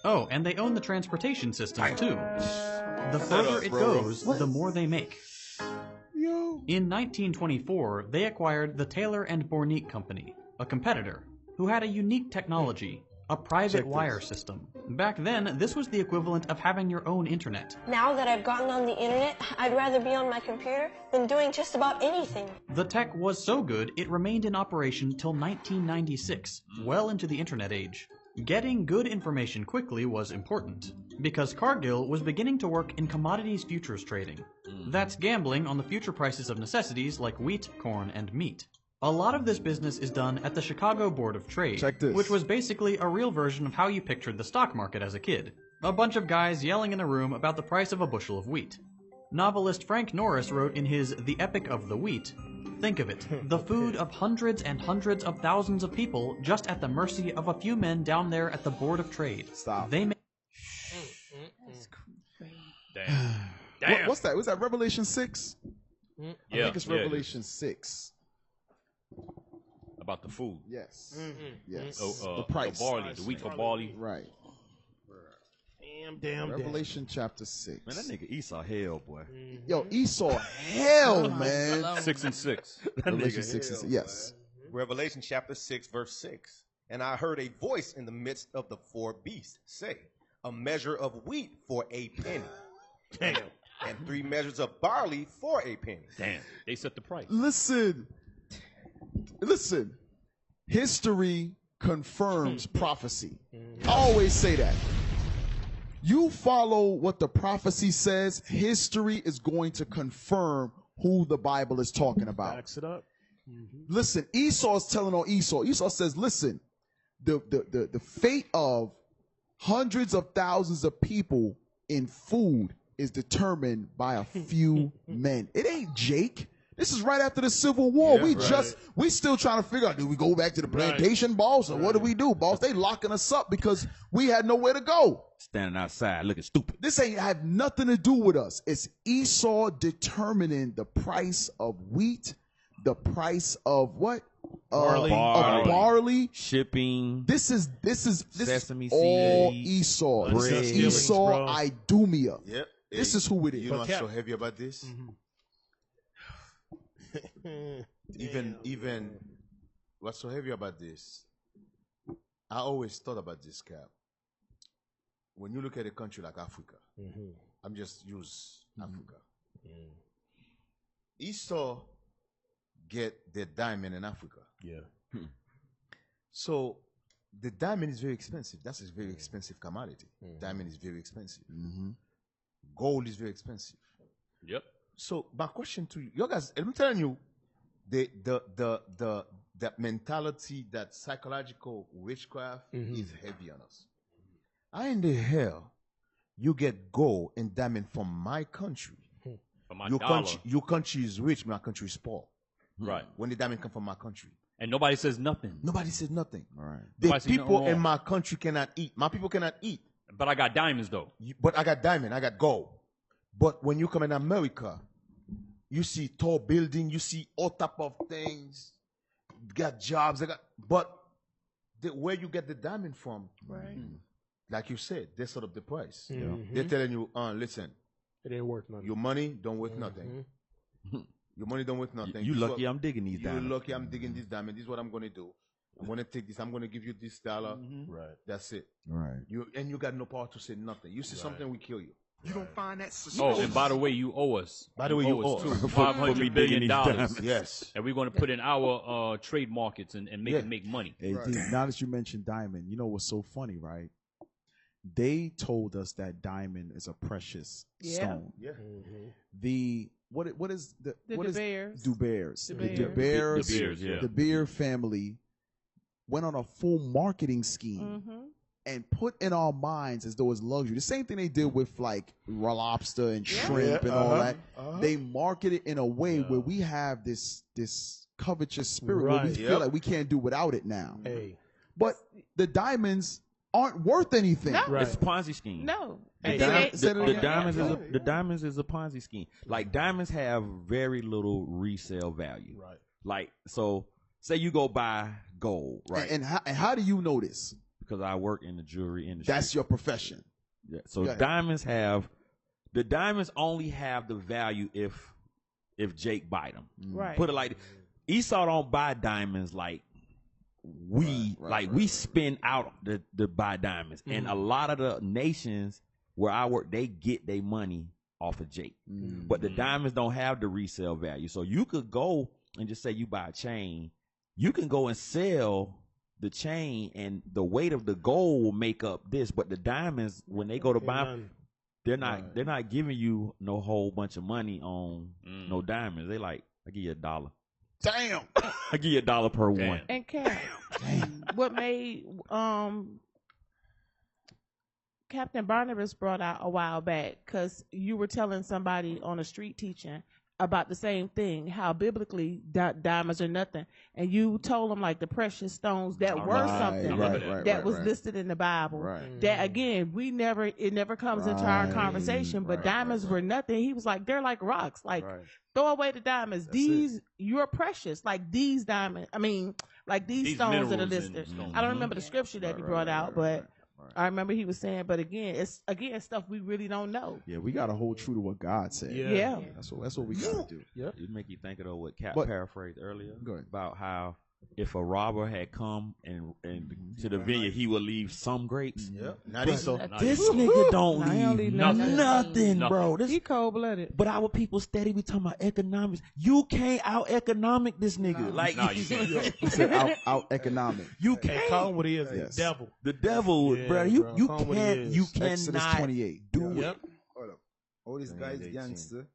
Oh, and they own the transportation system too. The further it goes, the more they make. In 1924, they acquired the Taylor and Bornick Company, a competitor, who had a unique technology, a private wire system. Back then, this was the equivalent of having your own internet. Now that I've gotten on the internet, I'd rather be on my computer than doing just about anything. The tech was so good, it remained in operation till 1996, well into the internet age. Getting good information quickly was important, because Cargill was beginning to work in commodities futures trading. That's gambling on the future prices of necessities like wheat, corn, and meat. A lot of this business is done at the Chicago Board of Trade, Check this. which was basically a real version of how you pictured the stock market as a kid. A bunch of guys yelling in a room about the price of a bushel of wheat. Novelist Frank Norris wrote in his The Epic of the Wheat, think of it, the food of hundreds and hundreds of thousands of people just at the mercy of a few men down there at the Board of Trade. Stop. They make Damn. What's that? Was that Revelation 6? I Yeah, think it's yeah, it Revelation 6. About the food. Yes. Yes. Oh, the price. The barley, the wheat for barley. Right. Damn. Revelation chapter 6. Man, that nigga Esau hell, boy. Yo, Esau hell, man. 6 and 6. Revelation 6 and 6. Yes. Revelation chapter 6, verse 6. And I heard a voice in the midst of the four beasts say, a measure of wheat for a penny. Damn. And 3 measures of barley for a penny. Damn. They set the price. Listen. History confirms prophecy. I always say that. You follow what the prophecy says, history is going to confirm who the Bible is talking about. Backs it up. Listen, Esau is telling on Esau. Esau says, listen, the fate of hundreds of thousands of people in food is determined by a few men. It ain't Jake. This is right after the Civil War. We still trying to figure out, do we go back to the plantation, boss, or what do we do, boss? They locking us up because we had nowhere to go. Standing outside looking stupid. This ain't have nothing to do with us. It's Esau determining the price of wheat, the price of what? Barley. Of barley. Shipping. This is Sesame all seeds, Esau. This bread. is Esau Idumea. Yep. This is who it is. You know what's so heavy about this? Even what's so heavy about this? I always thought about this, Cap. When you look at a country like Africa, I'm just use Africa. Esau get their diamond in Africa. Yeah. So the diamond is very expensive. That's a very expensive commodity. Diamond is very expensive. Gold is very expensive. Yep. So my question to you guys, I'm telling you, that mentality, that psychological witchcraft is heavy on us. How in the hell you get gold and diamond from my country? For my your dollar. country is rich, my country is poor. Right. When the diamond come from my country. And nobody says nothing. Nobody says nothing. All right. The Nobody says nothing people in wrong. my country cannot eat. My people cannot eat. But I got diamonds though. But I got diamond, I got gold. But when you come in America, you see tall building, you see all type of things, got jobs, but where you get the diamond from, Right. like you said, they set up the price. Mhm. They're telling you, listen, It ain't worth nothing. your money don't worth nothing. Your money don't worth nothing. You This lucky what- I'm digging these You diamonds. lucky I'm digging this diamond. This is what I'm going to do. I'm going to take this. I'm going to give you this dollar. Right. That's it. Right. You got no power to say nothing. You see something, we kill you. You don't find that Oh, and by the way, you owe us. By the way, you owe us us. too. For me $500 digging billion. these diamonds. Yes. And we're going to put in our trade markets and make it make money. Hey, D, now that you mentioned diamond, you know what's so funny, right? They told us that diamond is a precious stone. Yeah. The what is the The what De is Beers. De Beers? De The Beers. De Beers, De Beers, yeah. the Beer family went on a full marketing scheme and put in our minds as though it's luxury. The same thing they did with like raw lobster and shrimp and all that. They market it in a way where we have this covetous spirit where we Right. feel like we can't do without it now. Hey. But the diamonds aren't worth anything. No. It's a Ponzi scheme. No. The, And diam- they- the diamonds is a Ponzi scheme. Like diamonds have very little resale value. Right. Like so, say you go buy gold, right? And how do you know this? Because I work in the jewelry industry. That's your profession. Yeah. So Go ahead. the diamonds only have the value if Jake buy them. Right. Put it like Esau don't buy diamonds like we spend out to buy diamonds, and a lot of the nations where I work, they get their money off of Jake, but the diamonds don't have the resale value. So you could go and just say you buy a chain, you can go and sell the chain, and the weight of the gold will make up this, but the diamonds when they go to buy, none. they're not giving you no whole bunch of money on no diamonds. They like, I give you $1. Damn. I give you $1 per one. And Cap, what made Captain Barnabas brought out a while back, because you were telling somebody on the street teaching about the same thing, how biblically diamonds are nothing, and you told them like the precious stones that were something that was listed in the Bible. Right. That again, it never comes into our conversation, but diamonds were nothing. He was like, they're like rocks, like throw away the diamonds. You're precious, like these diamonds. I mean, like these stones that are listed. I don't remember the scripture that he brought out, but I remember he was saying, but again, it's stuff we really don't know. Yeah, we got to hold true to what God said. Yeah. That's what we got to do. Yeah. It make you think of what Cap But- paraphrased earlier Go ahead. about how if a robber had come and to the vineyard, he would leave some grapes. Yeah. Not Esau. This nigga don't Nah, he don't leave leave nothing, bro. This, He cold blooded. but our people steady be talking about economics. You can't out economic this nigga. Like Nah, you can't. He said out economic. you Hey, can't. call him what he is. Yes. Devil. The devil, Yeah, bro. You bro. Call him what he can't. is. You Exodus cannot 28. do it. Yep. Hold up. All these guys gangster.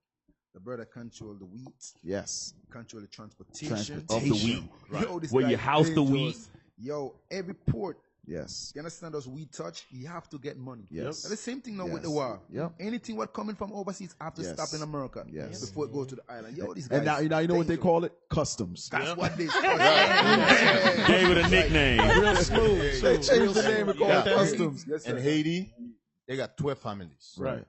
The brother control the wheat, Yes. control the transportation. Of the wheat. Yo, this Where guy you house the dangerous. wheat. Yo, every port. Yes. You understand those wheat touch? You have to get money. Yes. And the same thing now with Yes. the war. Yep. Anything what coming from overseas have to Yes. stop in America. Yes. Before it go to the island. Yo, these guys. And now you know what they dangerous. call it? Customs. That's what they. Gave it a nickname. Real smooth. They changed the name and called it Yeah. customs. Yes, sir. In Haiti, they got 12 families. Right.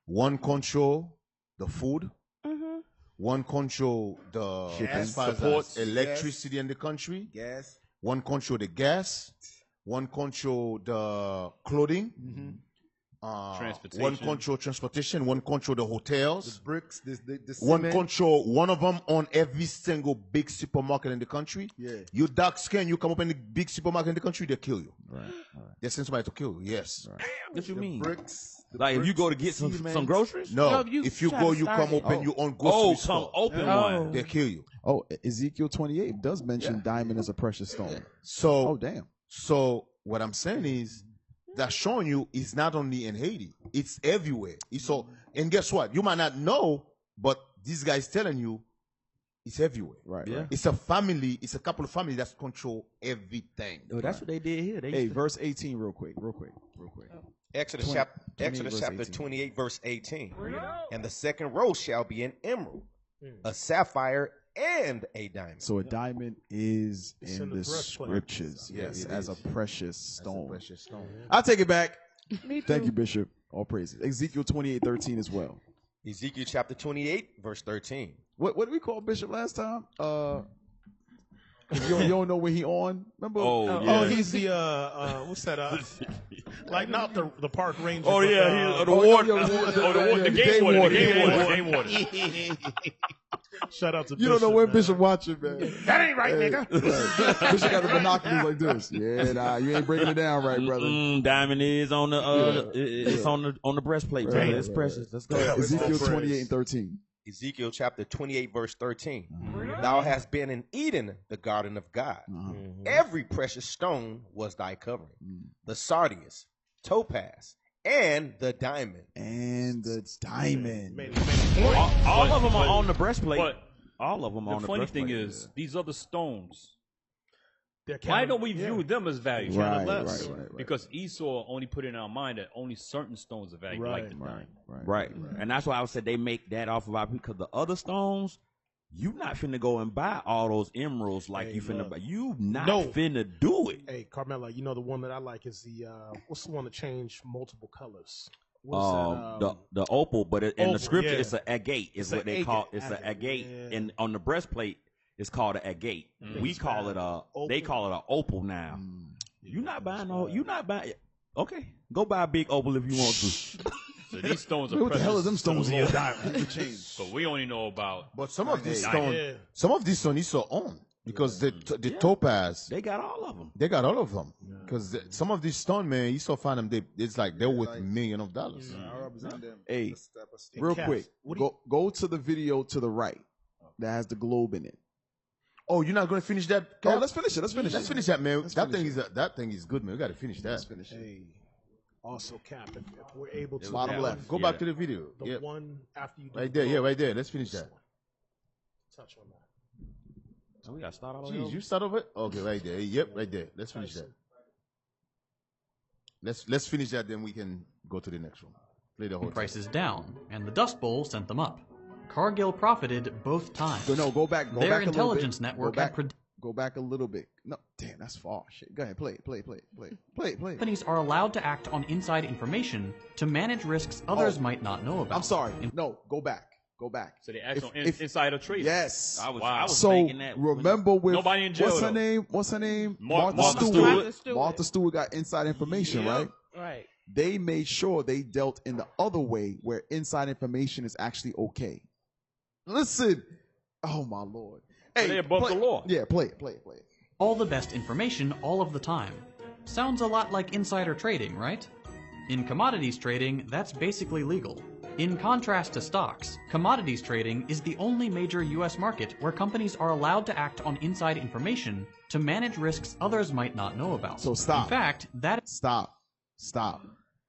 One control the food. Mm-hmm. One control the as far Supports. as electricity in the country. Gas. One control the gas. One control the clothing. Transportation. One control transportation. One control the hotels. The bricks. The One cement. control, one of them on every single big supermarket in the country. Yeah. You dark skin, you come up in the big supermarket in the country, they kill you. Right. They send somebody to kill you. Yes. What you The mean? bricks. Like if you go to get some groceries? No, No, if you try go, to you start come it. open your own grocery store. open Oh. one. They kill you. Oh, Ezekiel 28 does mention diamond as a precious stone. So, Oh, damn. So what I'm saying is that's showing you it's not only in Haiti, it's everywhere. It's so, and guess what? You might not know, but this guy is telling you it's everywhere. Right. Yeah. It's a family, it's a couple of families that control everything. Oh, that's what they did here. They Hey, used to- verse 18 real quick. Exodus 20 chapter 28 verse 18. 28 verse 18. And the second row shall be an emerald, a sapphire, and a diamond. So a diamond is It's in in the the breastplate. scriptures. Yes, Yes, it as a is. precious stone. Precious stone. I'll take it back. Me too. Thank you, Bishop. All praises. Ezekiel 28:13 as well. Ezekiel chapter 28 verse 13. What did we call Bishop last time? You don't know when he on? Remember? Oh, Oh, yeah. he's the what's that? Like not the park ranger. Oh but, yeah, he's the oh, ward. yeah, The game warden. Game warden. Shout out to You don't know when man. Bishop watching, man. That ain't right, nigga. Right. Bishop got the binoculars like this. Yeah, nah, you ain't breaking it down right, brother. Diamond is on the it's on the breastplate, brother. Right, It's right, precious. Let's go. Ezekiel 28:13. Ezekiel chapter 28 verse 13. Thou hast been in Eden, the garden of God. Every precious stone was thy covering. The sardius, topaz, and the diamond. And the diamond. All of them are on the breastplate. But All of them are on the the funny breastplate. thing is, these other stones, They're why counted- don't we yeah. view them as valuable? Right, less. right. Because Esau only put in our mind that only certain stones are valuable, like the diamond. Right. And that's why I said they make that off of our because the other stones, you not finna go and buy all those emeralds like Hey, you finna look. buy. You not No. finna do it. Hey, Carmela, you know the one that I like is the what's the one that changed multiple colors? What's that? The opal, but in Opal, the scripture yeah. it's an agate. Is It's what an they agate. call. It's an agate, Yeah. and on the breastplate it's called an agate. We it's call bad. it a. Opal? They call it an opal now. You not buying no. You not buying. Okay, go buy a big opal if you want to. So these stones are What the precious. hell is them stones Yeah. for? Diamond. But we only know about. But some of these Diamond. stones, Yeah. some of these stones Esau own because the topaz, They got all of them. they got all of them. Because some of these stones, man, Esau find them. It's like they're worth millions of dollars. I represent them. Hey, This type of stuff. real Cass, quick, what do you- go to the video to the right that has the globe in it. Oh, you're not going to finish that? Oh, Cap? let's finish it. Let's finish Let's it. finish that, man. Let's That finish thing is good, man. We got to finish that. Let's finish it. Hey, also Cap, if we're able to Bottom get left. Go back to the video. the Yeah. one after you do Right the there. Yeah, globe. right there. Let's finish This that. one. Touch on that. So we gotta start all over. Jeez, you start over? Okay, right there. Yep, right there. Let's finish that. Let's finish that, then we can go to the next one. Play the whole Prices down, and the Dust Bowl sent them up. Cargill profited both times. Go back. Go Their back a little intelligence bit. network Go had back, predicted go back a little bit. No, damn, that's far. Shit. Go ahead, play it. companies are allowed to act on inside information to manage risks others might not know about. I'm sorry. No, go back. So they act on If- insider trading. Yes. I was So thinking that. remember with Nobody in jail, What's her name? Martha Stewart. Stewart. Martha Stewart got inside information, Yeah. right? Right. They made sure they dealt in the other way where inside information is actually okay. Listen. Oh my Lord. So they above play- the law. Yeah, play it. All the best information all of the time. Sounds a lot like insider trading, right? In commodities trading, that's basically legal. In contrast to stocks, commodities trading is the only major U.S. market where companies are allowed to act on inside information to manage risks others might not know about. So stop. In fact, that Stop.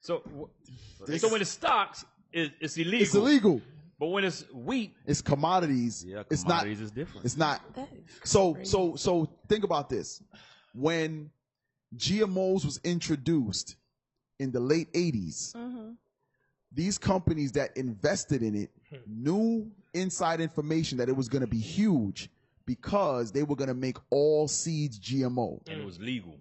So when it's stocks, it's illegal. It's illegal. But when it's wheat, It's commodities. Yeah, It's not. commodities is different. It's not. That is So crazy. think about this. When GMOs was introduced in the late 80s, these companies that invested in it knew inside information that it was going to be huge because they were going to make all seeds GMO. and it was legal.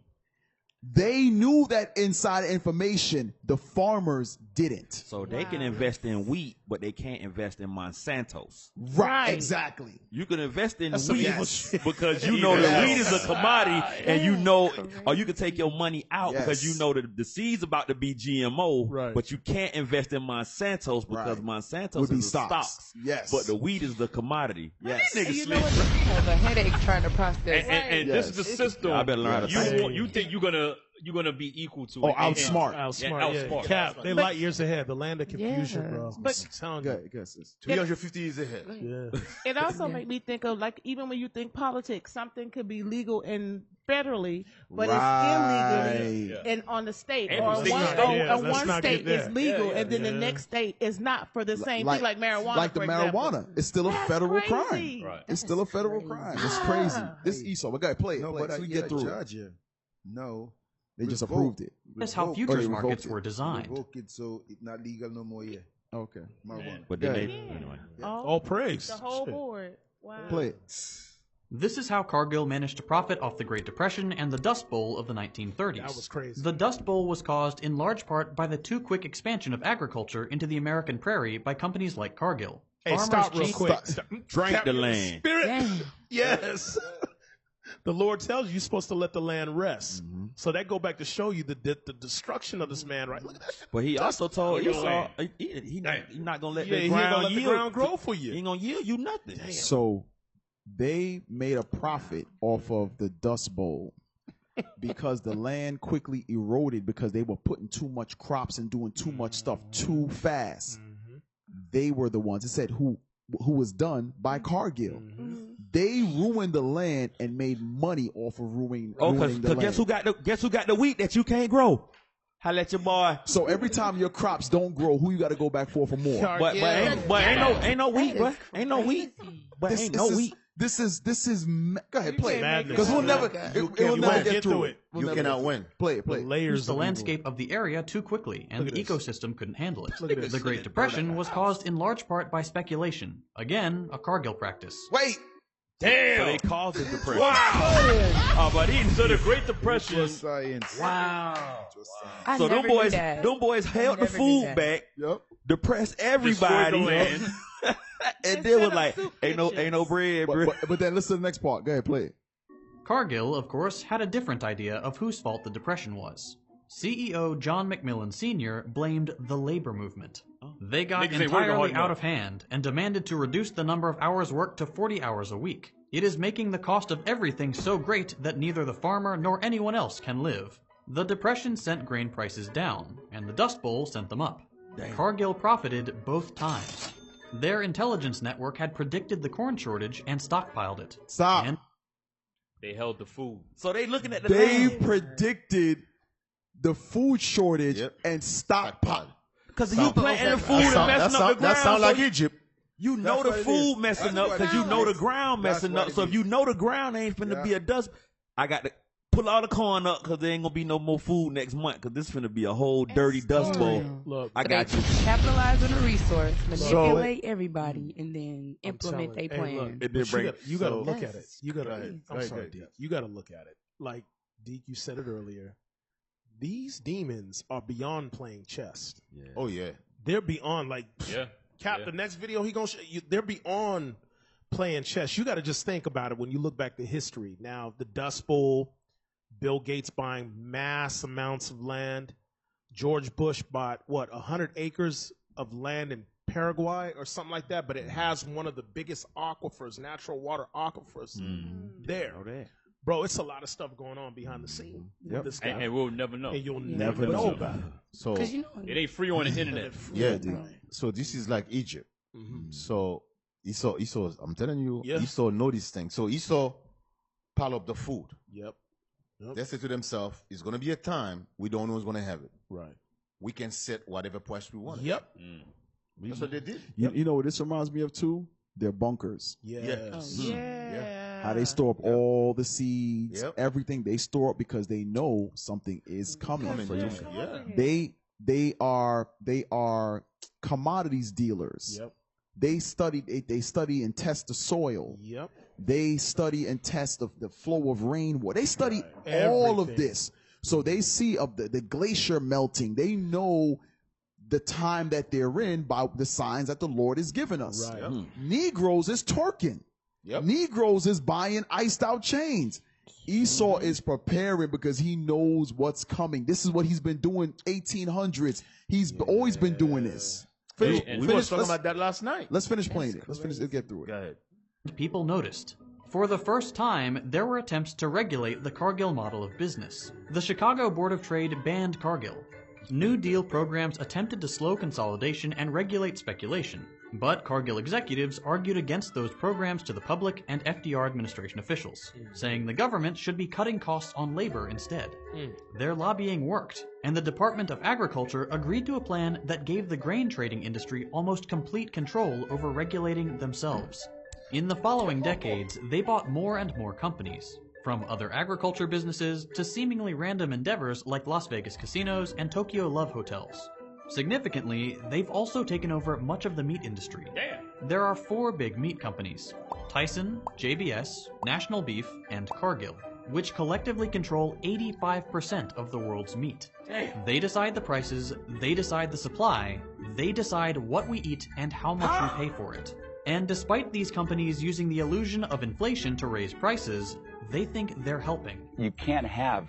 They knew that inside information, the farmers didn't. So they can invest in wheat, but they can't invest in Monsanto's. Right. Exactly. You can invest in some wheat evil shit. because you know that wheat is a commodity, and you know, Correct. or you can take your money out because you Yes. know that the seed's about to be GMO, Right. but you can't invest in Monsanto's because Right. Monsanto's Would be is the stocks. Yes. but the wheat is the commodity. Yes. Niggas You sleep. know what? have a headache trying to process. And this is the Yes. system. I better learn how to you think. want, you think you're gonna you're gonna be equal to. Oh, it. outsmart. Outsmart. Yeah. outsmart. Cap, they light years ahead. The land of confusion, bro. But Sound good. 350 years ahead. Yeah. it also make me think of, like, even when you think politics, something could be legal and federally, but Right. it's illegally and on the state, And or the state one, is legal. Yeah, or let's one not state get is there. legal, Yeah, and then the yeah. next state is not for the same thing, like marijuana. Like the for example. marijuana. It's still a That's federal crazy. crime. Right. It's still a federal crime. It's crazy. This Esau. But go ahead, play it. No, Play it but so we yeah, get through it. Georgia, no. They just Revoke. approved it. That's how Revoke. futures they revoked markets it. were designed. Revoke it so it's not legal no more. Yeah, Okay. marijuana. But then Go they ahead. anyway. All praise. The whole Shit. board. Wow. Play it. This is how Cargill managed to profit off the Great Depression and the Dust Bowl of the 1930s. That was crazy. The Dust Bowl was caused in large part by the too quick expansion of agriculture into the American prairie by companies like Cargill. Hey, stop real quick. Drank Cap the your land. Spirit. Yes. The Lord tells you you're supposed to let the land rest. So that go back to show you the destruction of this man, right? Look at that shit. But he also told your Esau land. he not gonna let Yeah, the he ain't ground gonna let the yield. ground grow for you. He ain't gonna yield you nothing. So they made a profit off of the Dust Bowl because the land quickly eroded because they were putting too much crops and doing too much stuff too fast. They were the ones. It said who was done by Cargill. They ruined the land and made money off of ruining the land. guess who got the wheat that you can't grow? Holla at your boy. So every time your crops don't grow, who you got to go back for more? But ain't no wheat, bro. Ain't no wheat. But ain't no wheat. This is go ahead, play it. Madness. Because we'll never we'll never get through it. You cannot win. Play it. Layers The of landscape of the area too quickly, and the ecosystem couldn't handle it. Look at this. The Great Depression was caused in large part by speculation. Again, a Cargill practice. Wait. Damn. So they caused the depression. Wow. But so the Great Depression. Science. Wow. So them boys held the food back, depressed everybody, Destroyed the land. and then was like, ain't no bread, bro. But then listen to the next part. Go ahead, play it. Cargill, of course, had a different idea of whose fault the Depression was. CEO John McMillan Sr. blamed the labor movement. They got Niggas ain't working hard entirely out enough. of hand and demanded to reduce the number of hours worked to 40 hours a week. It is making the cost of everything so great that neither the farmer nor anyone else can live. The Depression sent grain prices down, and the Dust Bowl sent them up. Cargill profited both times. Their intelligence network had predicted the corn shortage and stockpiled it. Stop. And They held the food. So they looking at the They land. predicted the food shortage and stockpiled. Because you planting the food and messing up the ground. That sounds like so Egypt. You know the food messing up because you know the ground messing up. So if you know the ground ain't finna be a dust, I got to pull all the corn up because there ain't gonna be no more food next month because this finna be a whole dirty dust bowl. Look, I got you. Capitalize on the resource, So- manipulate everybody, and then implement their plan. And then But bring you gotta so- look at it. You gotta. Right, I'm right, sorry, right. Deke. You gotta look at it. Like Deke, you said it earlier. These demons are beyond playing chess. Oh yeah. They're beyond like Yeah. Cap. Yeah. The next video he gonna show you. They're beyond playing chess. You got to just think about it when you look back to history. Now the Dust Bowl, Bill Gates buying mass amounts of land. George Bush bought 100 acres of land in Paraguay or something like that, but it has one of the biggest aquifers, natural water aquifers there. Bro, it's a lot of stuff going on behind the scene. with this guy. And we'll never know. And you'll Never never know know. about it. So it ain't free on the internet. yeah, so this is like Egypt. So Esau, I'm telling you, Yeah. Esau know this thing. So Esau pile up the food. Yep. They say to themselves, it's going to be a time we don't know who's going to have it. Right. We can set whatever price we want. Yep. That's what they did. You know what this reminds me of too? Their bunkers. Yes. Yeah. How they store up all the seeds, Yep. everything they store up because they know something is coming for you. Yeah. They are commodities dealers. Yep. They study and test the soil. Yep. They study and test the flow of rainwater. They study all of Everything. this. So they see of the glacier melting. They know the time that they're in by the signs that the Lord has given us. Right. Yep. Negroes is twerking. Yep. Negroes is buying iced out chains. Esau is preparing because he knows what's coming. This is what he's been doing 1800s. He's always been doing this. We were talking about that last night. Let's finish playing it. Let's get through it. Go ahead. People noticed. For the first time, there were attempts to regulate the Cargill model of business. The Chicago Board of Trade banned Cargill. New Deal programs attempted to slow consolidation and regulate speculation, but Cargill executives argued against those programs to the public and FDR administration officials, saying the government should be cutting costs on labor instead. Their lobbying worked, and the Department of Agriculture agreed to a plan that gave the grain trading industry almost complete control over regulating themselves. In the following decades, they bought more and more companies, from other agriculture businesses to seemingly random endeavors like Las Vegas casinos and Tokyo Love Hotels. Significantly, they've also taken over much of the meat industry. There are 4 big meat companies: Tyson, JBS, National Beef, and Cargill, which collectively control 85% of the world's meat. They decide the prices, they decide the supply, they decide what we eat and how much we pay for it. And despite these companies using the illusion of inflation to raise prices, they think they're helping. You can't have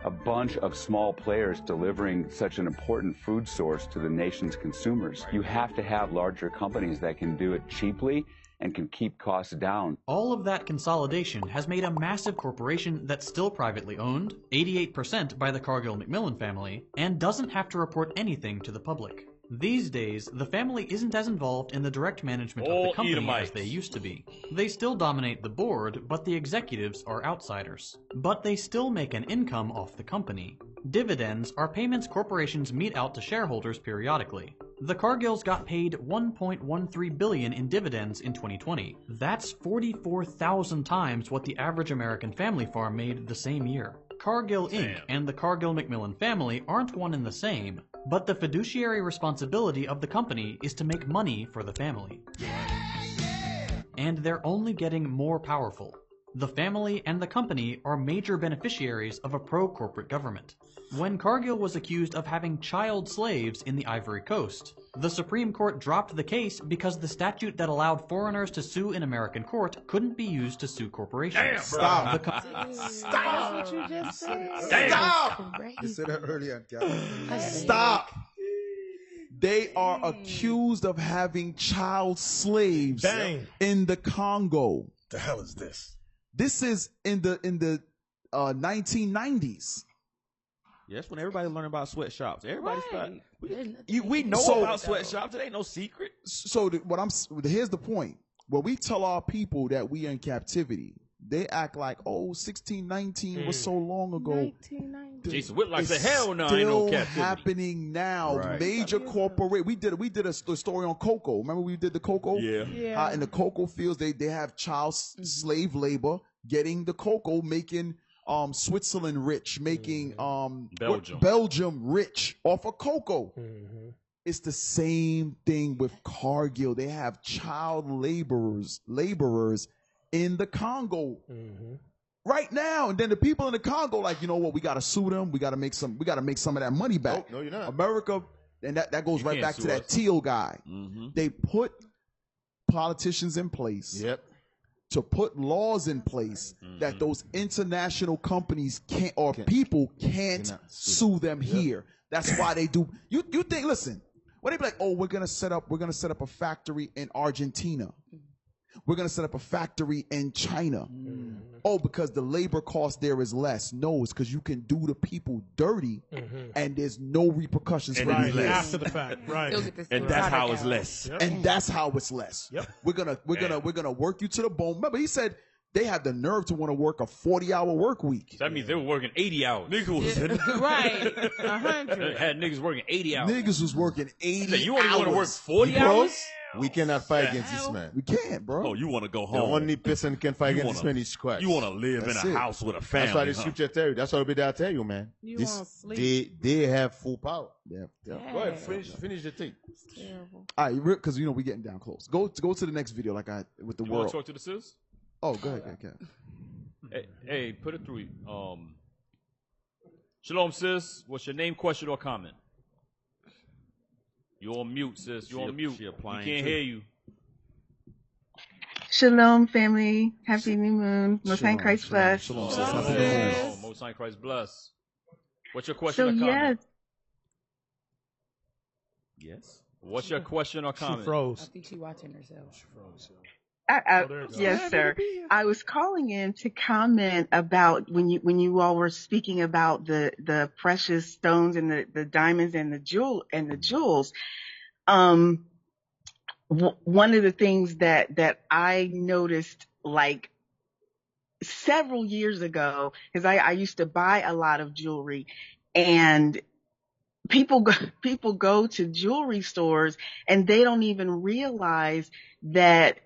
a bunch of small players delivering such an important food source to the nation's consumers. You have to have larger companies that can do it cheaply and can keep costs down. All of that consolidation has made a massive corporation that's still privately owned, 88% by the Cargill-Macmillan family, and doesn't have to report anything to the public. These days, the family isn't as involved in the direct management of the company as they used to be. They still dominate the board, but the executives are outsiders. But they still make an income off the company. Dividends are payments corporations mete out to shareholders periodically. The Cargills got paid $1.13 billion in dividends in 2020. That's 44,000 times what the average American family farm made the same year. Cargill Inc. and the Cargill-Macmillan family aren't one and the same, but the fiduciary responsibility of the company is to make money for the family. And they're only getting more powerful. The family and the company are major beneficiaries of a pro-corporate government. When Cargill was accused of having child slaves in the Ivory Coast, the Supreme Court dropped the case because the statute that allowed foreigners to sue in American court couldn't be used to sue corporations. Damn, stop. Stop. That's what you just said. Stop. You said that earlier, Captain. Stop. They are accused of having child slaves in the Congo. The hell is this? This is in the 1990s. Yeah, that's when everybody learned about sweatshops. Everybody started. Right. We know about sweatshops. It ain't no secret. So here's the point. When we tell our people that we are in captivity, they act like, 1619 was so long ago. 1990. Jason Whitlock said, "Hell no, Still ain't no captivity." happening now. Right. Major corporate. We did a story on cocoa. Remember we did the cocoa? Yeah. How in the cocoa fields they have child slave labor getting the cocoa, making Switzerland rich, making Belgium rich off of cocoa. It's the same thing with Cargill. They have child laborers in the Congo right now, and then the people in the Congo, like, you know what, we got to sue them. We got to make some of that money back. No, you're not. America, and that goes right back to that us. Teal guy. They put politicians in place. To put laws in place that those international companies people can't sue them here. That's why they do. You think? Listen, when they be like, we're gonna set up a factory in Argentina. We're gonna set up a factory in China. Because the labor cost there is less. No, it's because you can do the people dirty, and there's no repercussions for Right, you after the fact, right? And that's how it's less. And that's how it's less. We're gonna work you to the bone. Remember, he said they had the nerve to want to work a 40-hour work week. That means they were working 80 hours. Right, 100. Had niggas working 80 hours. Niggas was working 80 You only want to work hours. 40 hours? We cannot fight against this man. We can't, bro. Oh, you want to go The home? only person can fight against this man is Christ. You want to live That's in a it. house with a family? That's why the huh? scripture tell you. That's what I tell you, man. You wanna sleep. They have full power. Yeah. Go ahead, finish the thing. It's terrible. All right, because we're getting down close. Go to the next video, with the You want world. to talk to the sis? Oh, go ahead. Hey, put it through. Shalom, sis. What's your name, question, or comment? You're on mute, sis. You're on mute. We can't hear you. Shalom, family. Happy new moon. Most High Christ bless. Shalom, Most High Christ bless. What's your question or So comment? Yes. What's your question or comment? She froze. I think she's watching herself. She froze. Yes, sir. I was calling in to comment about when you all were speaking about the precious stones and the diamonds and the jewels. One of the things that I noticed like several years ago, because I used to buy a lot of jewelry, and people go to jewelry stores and they don't even realize that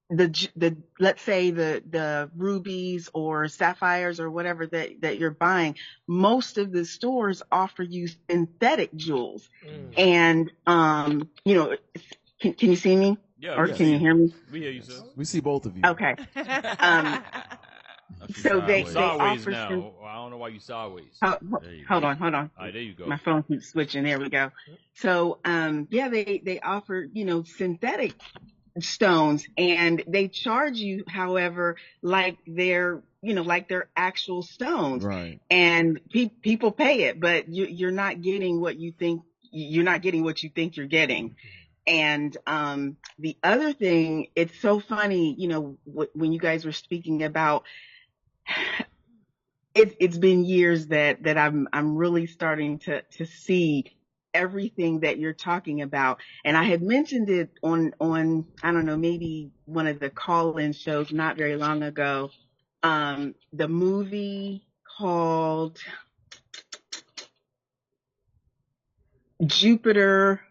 the let's say the rubies or sapphires or whatever that you're buying, most of the stores offer you synthetic jewels. And you know, can you see me? Yeah, or we can see you hear me? We hear you, sis. We see both of you. Okay. So they sideways offer now. I don't know why you sideways. Hold on. All right, there you go. My phone keeps switching. There we go. So, yeah, they offer, synthetic stones, and they charge you, however, like they're actual stones. Right. And people pay it, but you're not getting what you think. You're not getting what you think you're getting. And the other thing, it's so funny, when you guys were speaking about. It's been years that I'm really starting to see everything that you're talking about. And I had mentioned it on I don't know, maybe one of the call-in shows not very long ago. The movie called Jupiter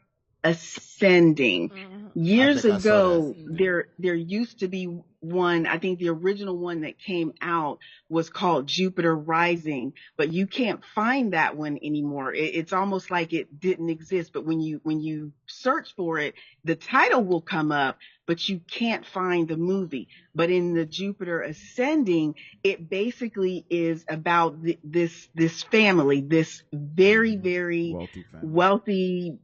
Ascending. Years ago, there used to be one, I think the original one that came out was called Jupiter Rising, but you can't find that one anymore. It's almost like it didn't exist, but when you search for it, the title will come up, but you can't find the movie. But in the Jupiter Ascending, it basically is about this family, this very, very wealthy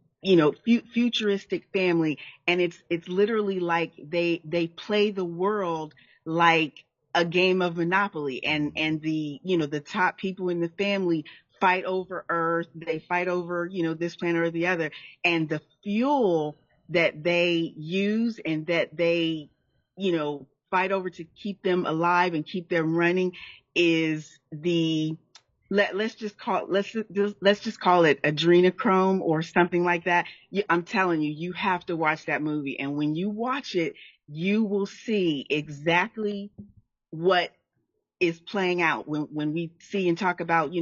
futuristic family, and it's literally like they play the world like a game of Monopoly, and the top people in the family fight over Earth, they fight over this planet or the other, and the fuel that they use and that they fight over to keep them alive and keep them running is let's just call it adrenochrome or something like that. I'm telling you, you have to watch that movie, and when you watch it, you will see exactly what is playing out when we see and talk about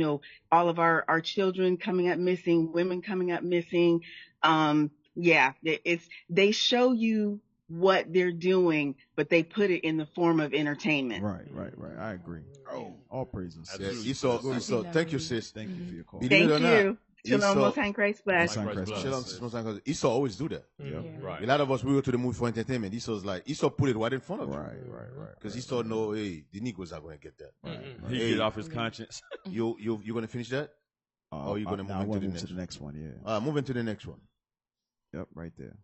all of our children coming up missing, women coming up missing. They show you what they're doing, but they put it in the form of entertainment. Right. I agree. All praises. Yes. Esau, thank you, sis. Thank you for your call. Thank you. Shalom, Most High Christ bless. Shalom, Esau always do that. Right. A lot of us, we go to the movie for entertainment. Esau put it right in front of you. Right. Because Esau know, hey, the Negroes are going to get that. He get off his conscience. You going to finish that? Or you going to move into the next one? Yeah. Move into the next one. Yep, right there.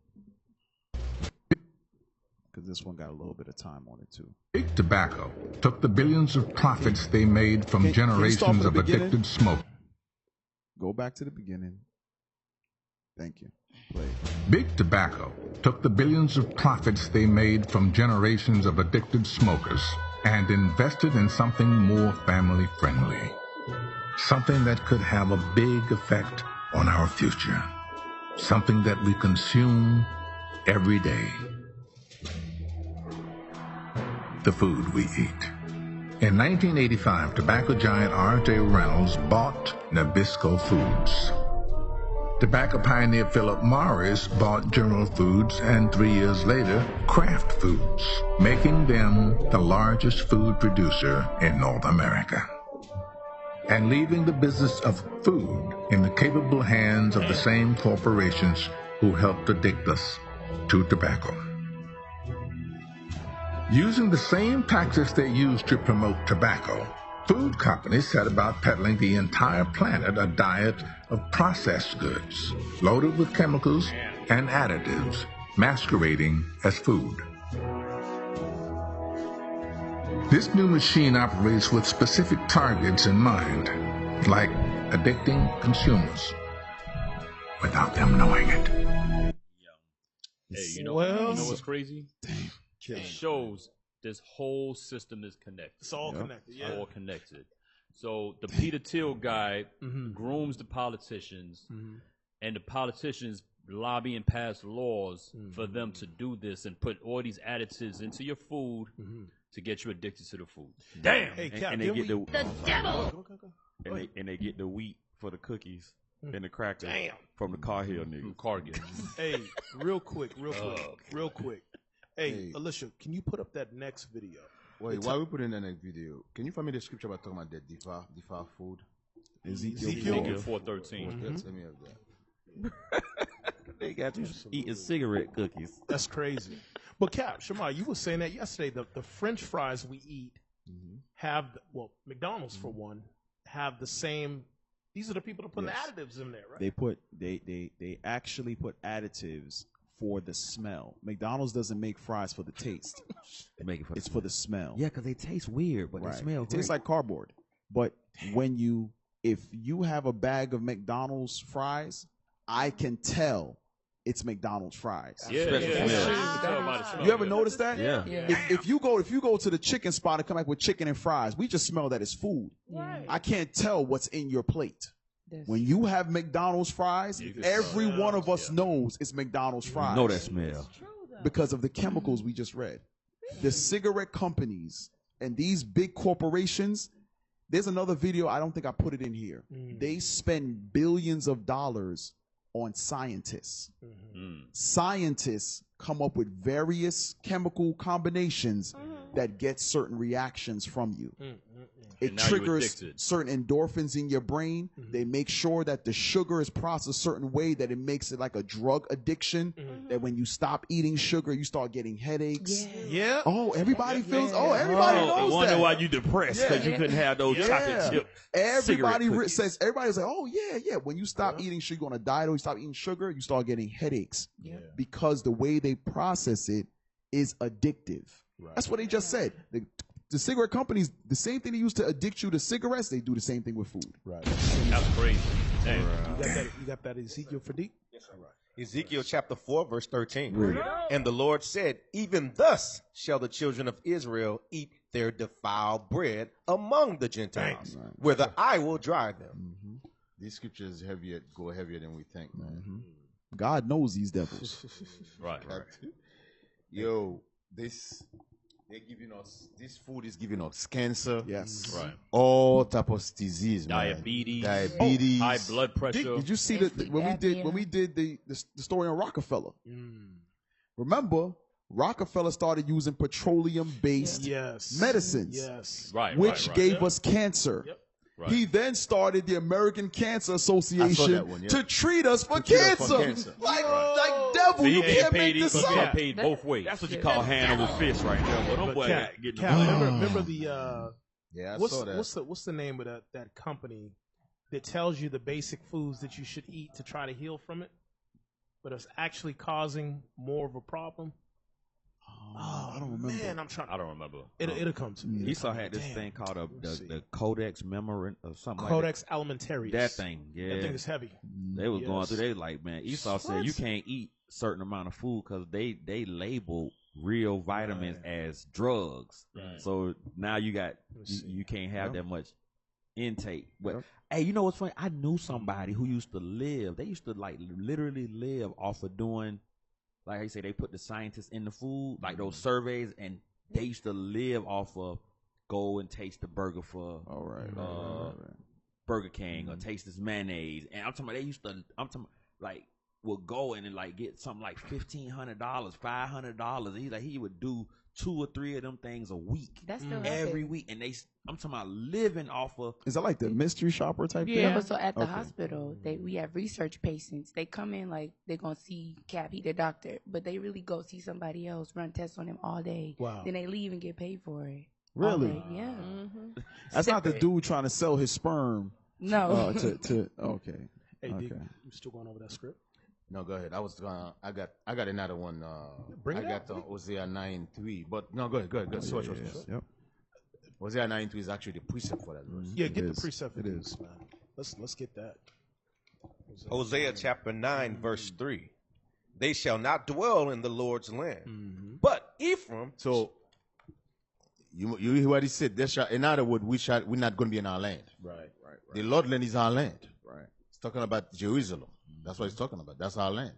Because this one got a little bit of time on it too. Big Tobacco took the billions of profits they made from generations of addicted smoke. Go back to the beginning. Thank you. Play. Big Tobacco took the billions of profits they made from generations of addicted smokers and invested in something more family friendly. Something that could have a big effect on our future. Something that we consume every day. The food we eat. In 1985, tobacco giant R.J. Reynolds bought Nabisco Foods. Tobacco pioneer Philip Morris bought General Foods, and 3 years later, Kraft Foods, making them the largest food producer in North America. And leaving the business of food in the capable hands of the same corporations who helped addict us to tobacco. Using the same tactics they used to promote tobacco, food companies set about peddling the entire planet a diet of processed goods, loaded with chemicals and additives, masquerading as food. This new machine operates with specific targets in mind, like addicting consumers, without them knowing it. Hey, you know what's crazy? It shows this whole system is connected. It's all connected. Yeah. All connected. So the Peter Thiel guy grooms the politicians, and the politicians lobby and pass laws for them to do this and put all these additives into your food to get you addicted to the food. Damn. Hey, Cap, and they get the devil. And they get the wheat for the cookies and the crackers from the Cargill niggas. Cargill. Hey, real quick. Hey, Alicia, can you put up that next video? Wait, while we put in the next video, can you find me the scripture about talking about that defile food? Ezekiel 4:13. Let me have that. They got you eating cigarette cookies. That's crazy. But Cap, Shamar, you were saying that yesterday. The French fries we eat have, McDonald's for one, have the same. These are the people that put the additives in there, right? They actually put additives for the smell. McDonald's doesn't make fries for the taste. They make it for it's for the smell. Yeah, because they taste weird, but they smell It tastes like cardboard. But if you have a bag of McDonald's fries, I can tell it's McDonald's fries. Yeah. You ever notice that? Yeah. If you go to the chicken spot and come back with chicken and fries, we just smell that it's food. Right. I can't tell what's in your plate. When you have McDonald's fries, every one of us knows it's McDonald's fries. You know that smell. Because of the chemicals we just read. The cigarette companies and these big corporations, there's another video, I don't think I put it in here. They spend billions of dollars on scientists. Scientists come up with various chemical combinations that get certain reactions from you. It triggers certain endorphins in your brain. They make sure that the sugar is processed a certain way that it makes it like a drug addiction. That when you stop eating sugar, you start getting headaches. Yeah. Oh, everybody feels. Oh, everybody knows I wonder that. why you depressed because you couldn't have those chocolate chip. Everybody cigarette says. Everybody's like, oh yeah. When you stop eating sugar on a diet or you stop eating sugar, you start getting headaches. Because the way they process it is addictive. That's what they just said. The cigarette companies, the same thing they use to addict you to cigarettes, they do the same thing with food. Right. That's crazy. Damn. You got that Ezekiel for deep? Yes, sir. Ezekiel chapter 4, verse 13. And the Lord said, even thus shall the children of Israel eat their defiled bread among the Gentiles, whither I will drive them. These scriptures go heavier than we think, man. God knows these devils. Right. Yo, this food is giving us cancer. Yes. Right. All type of disease, man. Diabetes. High blood pressure. Did you see when we did the story on Rockefeller? Remember, Rockefeller started using petroleum-based medicines, which gave us cancer. Right. He then started the American Cancer Association to treat us for cancer. Like devil, you can't make this up. Get paid both ways. That's what you call hand over fist right there. But boy, remember the I saw that. what's the name of that company that tells you the basic foods that you should eat to try to heal from it, but it's actually causing more of a problem? I don't remember. Man, I don't remember. It'll come to me. Esau had this thing called the Codex Memorandum or something Codex like that. Alimentarius. That thing, yeah. That thing is heavy. They was going through. They like, man, Esau said you can't eat certain amount of food because they label real vitamins as drugs. So now you can't have that much intake. But hey, you know what's funny? I knew somebody who used to live. They used to like literally live off of doing. Like I say, they put the scientists in the food, like those surveys, and they used to live off of go and taste the burger for Burger King or taste this mayonnaise. And I'm talking about like would go in and like get something like $1,500, $500. He's like he would do 2 or 3 of them things a week. That's still every week, and I'm talking about living off of. Is that like the mystery shopper type thing? Yeah. So at the hospital, we have research patients. They come in like they're gonna see Cap, he the doctor, but they really go see somebody else, run tests on him all day. Wow. Then they leave and get paid for it. Really? Yeah. That's not the dude trying to sell his sperm. No. Okay. Hey, Dick, you still going over that script? No, go ahead. I got another one. I got Hosea 9:3. But no, go ahead. Switch. Yep. Hosea 9:3 is actually the precept for that verse. Yeah, get the precept. It is, man. Let's get that. Hosea chapter 9, verse 3. They shall not dwell in the Lord's land, but Ephraim. So you hear what he said? In other words, we're not going to be in our land. Right. The Lord land is our land. Right. He's talking about Jerusalem. That's what he's talking about. That's our land.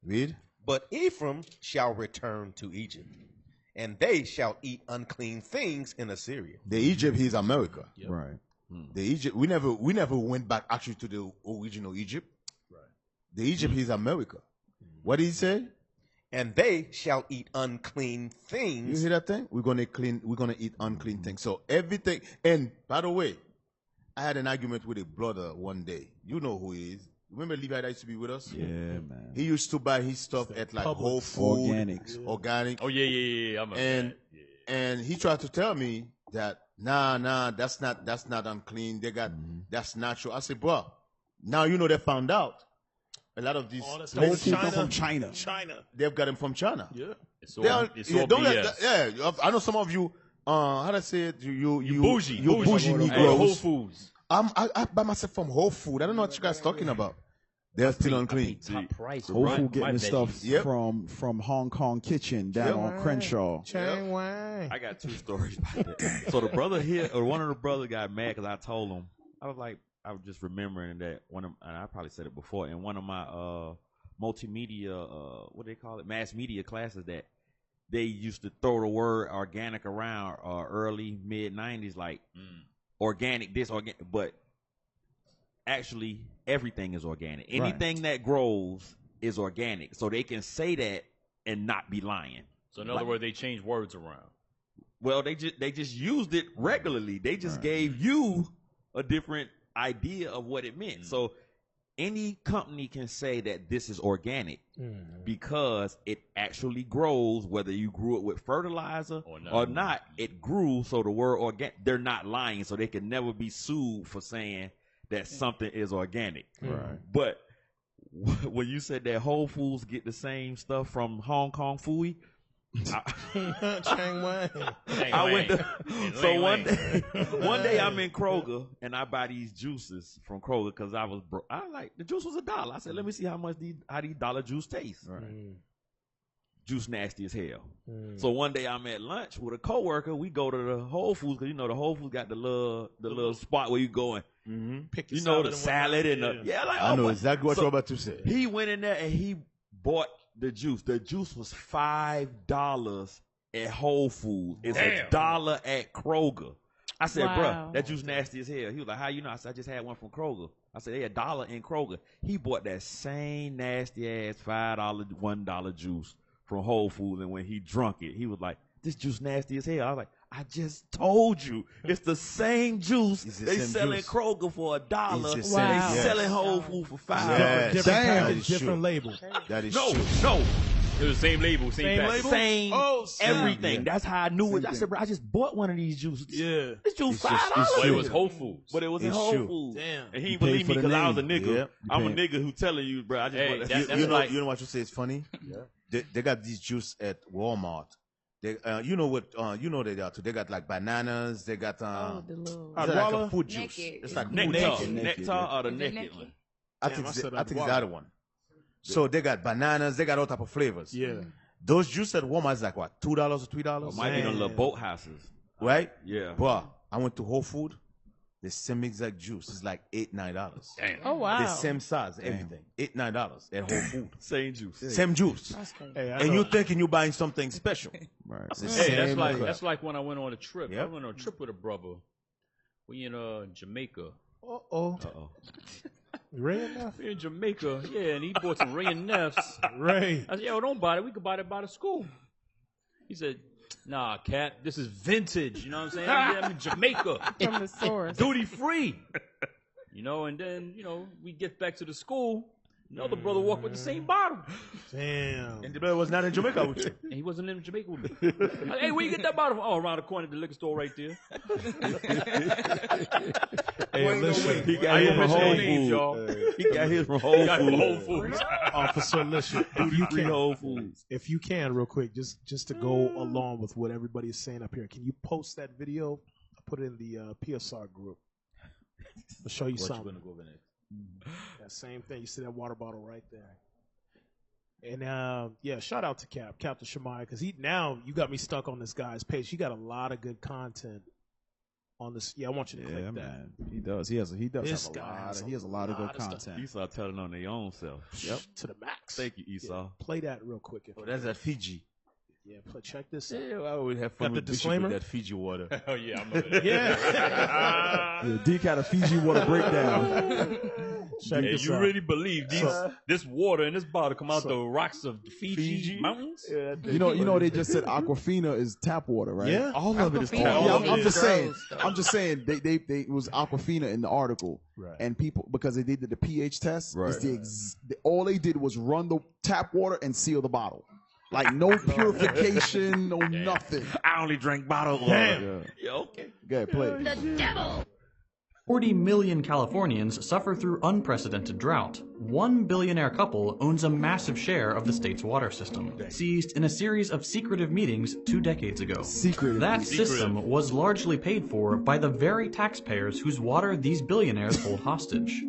Read. But Ephraim shall return to Egypt, and they shall eat unclean things in Assyria. The Egypt is America. Right. The Egypt we never went back actually to the original Egypt. Right. The Egypt is America. What did he say? And they shall eat unclean things. You hear that thing? We're gonna eat unclean things. So everything. And by the way, I had an argument with a brother one day. You know who he is. Remember Levi that used to be with us? Yeah, man. He used to buy his stuff at like Publix. Whole Food, Organics. organic. Oh yeah. I'm a And and he tried to tell me that nah, that's not unclean. They got that's natural. I said, bro, now you know they found out. A lot of these All this Whole stuff Food come from China. they've got them from China. Yeah. It's all, They are, it's yeah, all don't BS. let, yeah, I know some of you. How do I say it? You bougie bougie Hey, Negroes. Whole Foods. I buy myself from Whole Food. I don't know what you guys talking about. They're still unclean. Top price. Whole right, Food getting my the stuff veggies. from Hong Kong Kitchen down on Crenshaw. Chain Wang. I got two stories about that. So the brother here, or one of the brothers got mad because I told him. I was just remembering that and I probably said it before, in one of my multimedia, what do they call it, mass media classes, that they used to throw the word organic around early, mid-90s, like organic this, organic, but actually everything is organic. Anything that grows is organic. So they can say that and not be lying. So in other words, they change words around. Well, they just used it regularly. They just gave you a different idea of what it meant. So any company can say that this is organic because it actually grows, whether you grew it with fertilizer or not. It grew, so the word organic, they're not lying, so they can never be sued for saying that something is organic. Right. But when you said that Whole Foods get the same stuff from Hong Kong Fooey, Chang Wang. I went to, so one day I'm in Kroger and I buy these juices from Kroger because I was broke. I like the juice was $1. I said, let me see how these dollar juice taste. Right. Juice nasty as hell. So one day I'm at lunch with a coworker. We go to the Whole Foods because the Whole Foods got the little spot where you go and pick your the salad salad and like I know exactly what you're about to say. He went in there and he bought the juice. The juice was $5 at Whole Foods. It's $1 at Kroger. I said, bruh, that juice nasty as hell. He was like, how you know? I said, I just had one from Kroger. I said, they $1 in Kroger. He bought that same nasty ass $5, $1 juice from Whole Foods, and when he drunk it, he was like, this juice nasty as hell. I was like, I just told you. It's the same juice they selling Kroger for $1. They selling Whole Foods for $5. Different package, different label. That is No. It was the same label, same package. Same everything. Yeah. That's how I knew it. I said, bro, I just bought one of these juices. Yeah. This juice $5. But it was Whole Foods. But it was in It's Whole true. Foods. Damn. And he You didn't paid believe me for the because I was a name. nigga. Yep. I'm a nigga who telling you, bro, I just Hey, want that's You know, like- you know what you say is funny? They got these juice at Walmart. They, you know what? You know they are too. They got like bananas. They got the little it's like a food juice. Naked. It's like food nectar. juice. Nectar or the Is it naked naked? one? I Damn, think I it's said the Walmart. other one. So they got bananas. They got all type of flavors. Yeah. Those juice at Walmart is like what, $2 or $3? Or might be the little boat houses. Right? Yeah. Bruh, I went to Whole Food. The same exact juice is like $8, $9. Damn. Oh wow. The same size, everything. $8, $9 at Whole Food. Same juice. Same juice. That's crazy. Hey, I And know- you thinking you buying something special. Right. It's the Hey, same crap. that's like when I went on a trip. Yep. I went on a trip with a brother. We in Jamaica. Uh-oh. Ray enough? We in Jamaica, yeah, and he bought some Ray and Neffs. Ray. I said, yo, don't buy it. We could buy that by the school. He said, nah, Cat, this is vintage. You know what I'm saying? I'm in Jamaica. From the source. Duty free. And then, we get back to the school. Another brother walked with the same bottle. Damn. And the brother was not in Jamaica with you. And he wasn't in Jamaica with me. I said, hey, where you get that bottle from? Oh, around the corner at the liquor store right there. Hey, listen. He I got his ain't from mention no Whole names, Foods. y'all. He got his from Whole Got it from Whole Foods. Foods. Officer, listen. If you Free can, Whole Foods. if you can, real quick, just to go along with what everybody is saying up here, can you post that video? Put it in the PSR group. I'll show you something. Go over next? That same thing. You see that water bottle right there. And yeah, shout out to Captain Shemaiah, because now you got me stuck on this guy's page. He got a lot of good content on this. Yeah, I want you to click that. Man. He does. He has a lot of good content. Esau telling on their own self. Yep. To the max. Thank you, Esau. Yeah, play that real quick. That's at Fiji. Yeah, check this out. Yeah, I always have fun Got with the Bishop disclaimer? with that Fiji water. Oh yeah, I'm yeah. Yeah, Deke had a Fiji water breakdown. Check Yeah, this you out. really believe this water in this bottle come out the rocks of the Fiji mountains? Yeah, You know, they just said Aquafina is tap water, right? Yeah. all of it is Yeah, tap. I'm just saying. They it was Aquafina in the article, Right. and people, because they did the pH test, Right. it's all they did was run the tap water and seal the bottle, like no purification, no nothing. I only drink bottled water. Damn. Yeah, okay. Go ahead, play it. 40 million Californians suffer through unprecedented drought. One billionaire couple owns a massive share of the state's water system, seized in a series of secretive meetings 2 decades ago. That system was largely paid for by the very taxpayers whose water these billionaires hold hostage.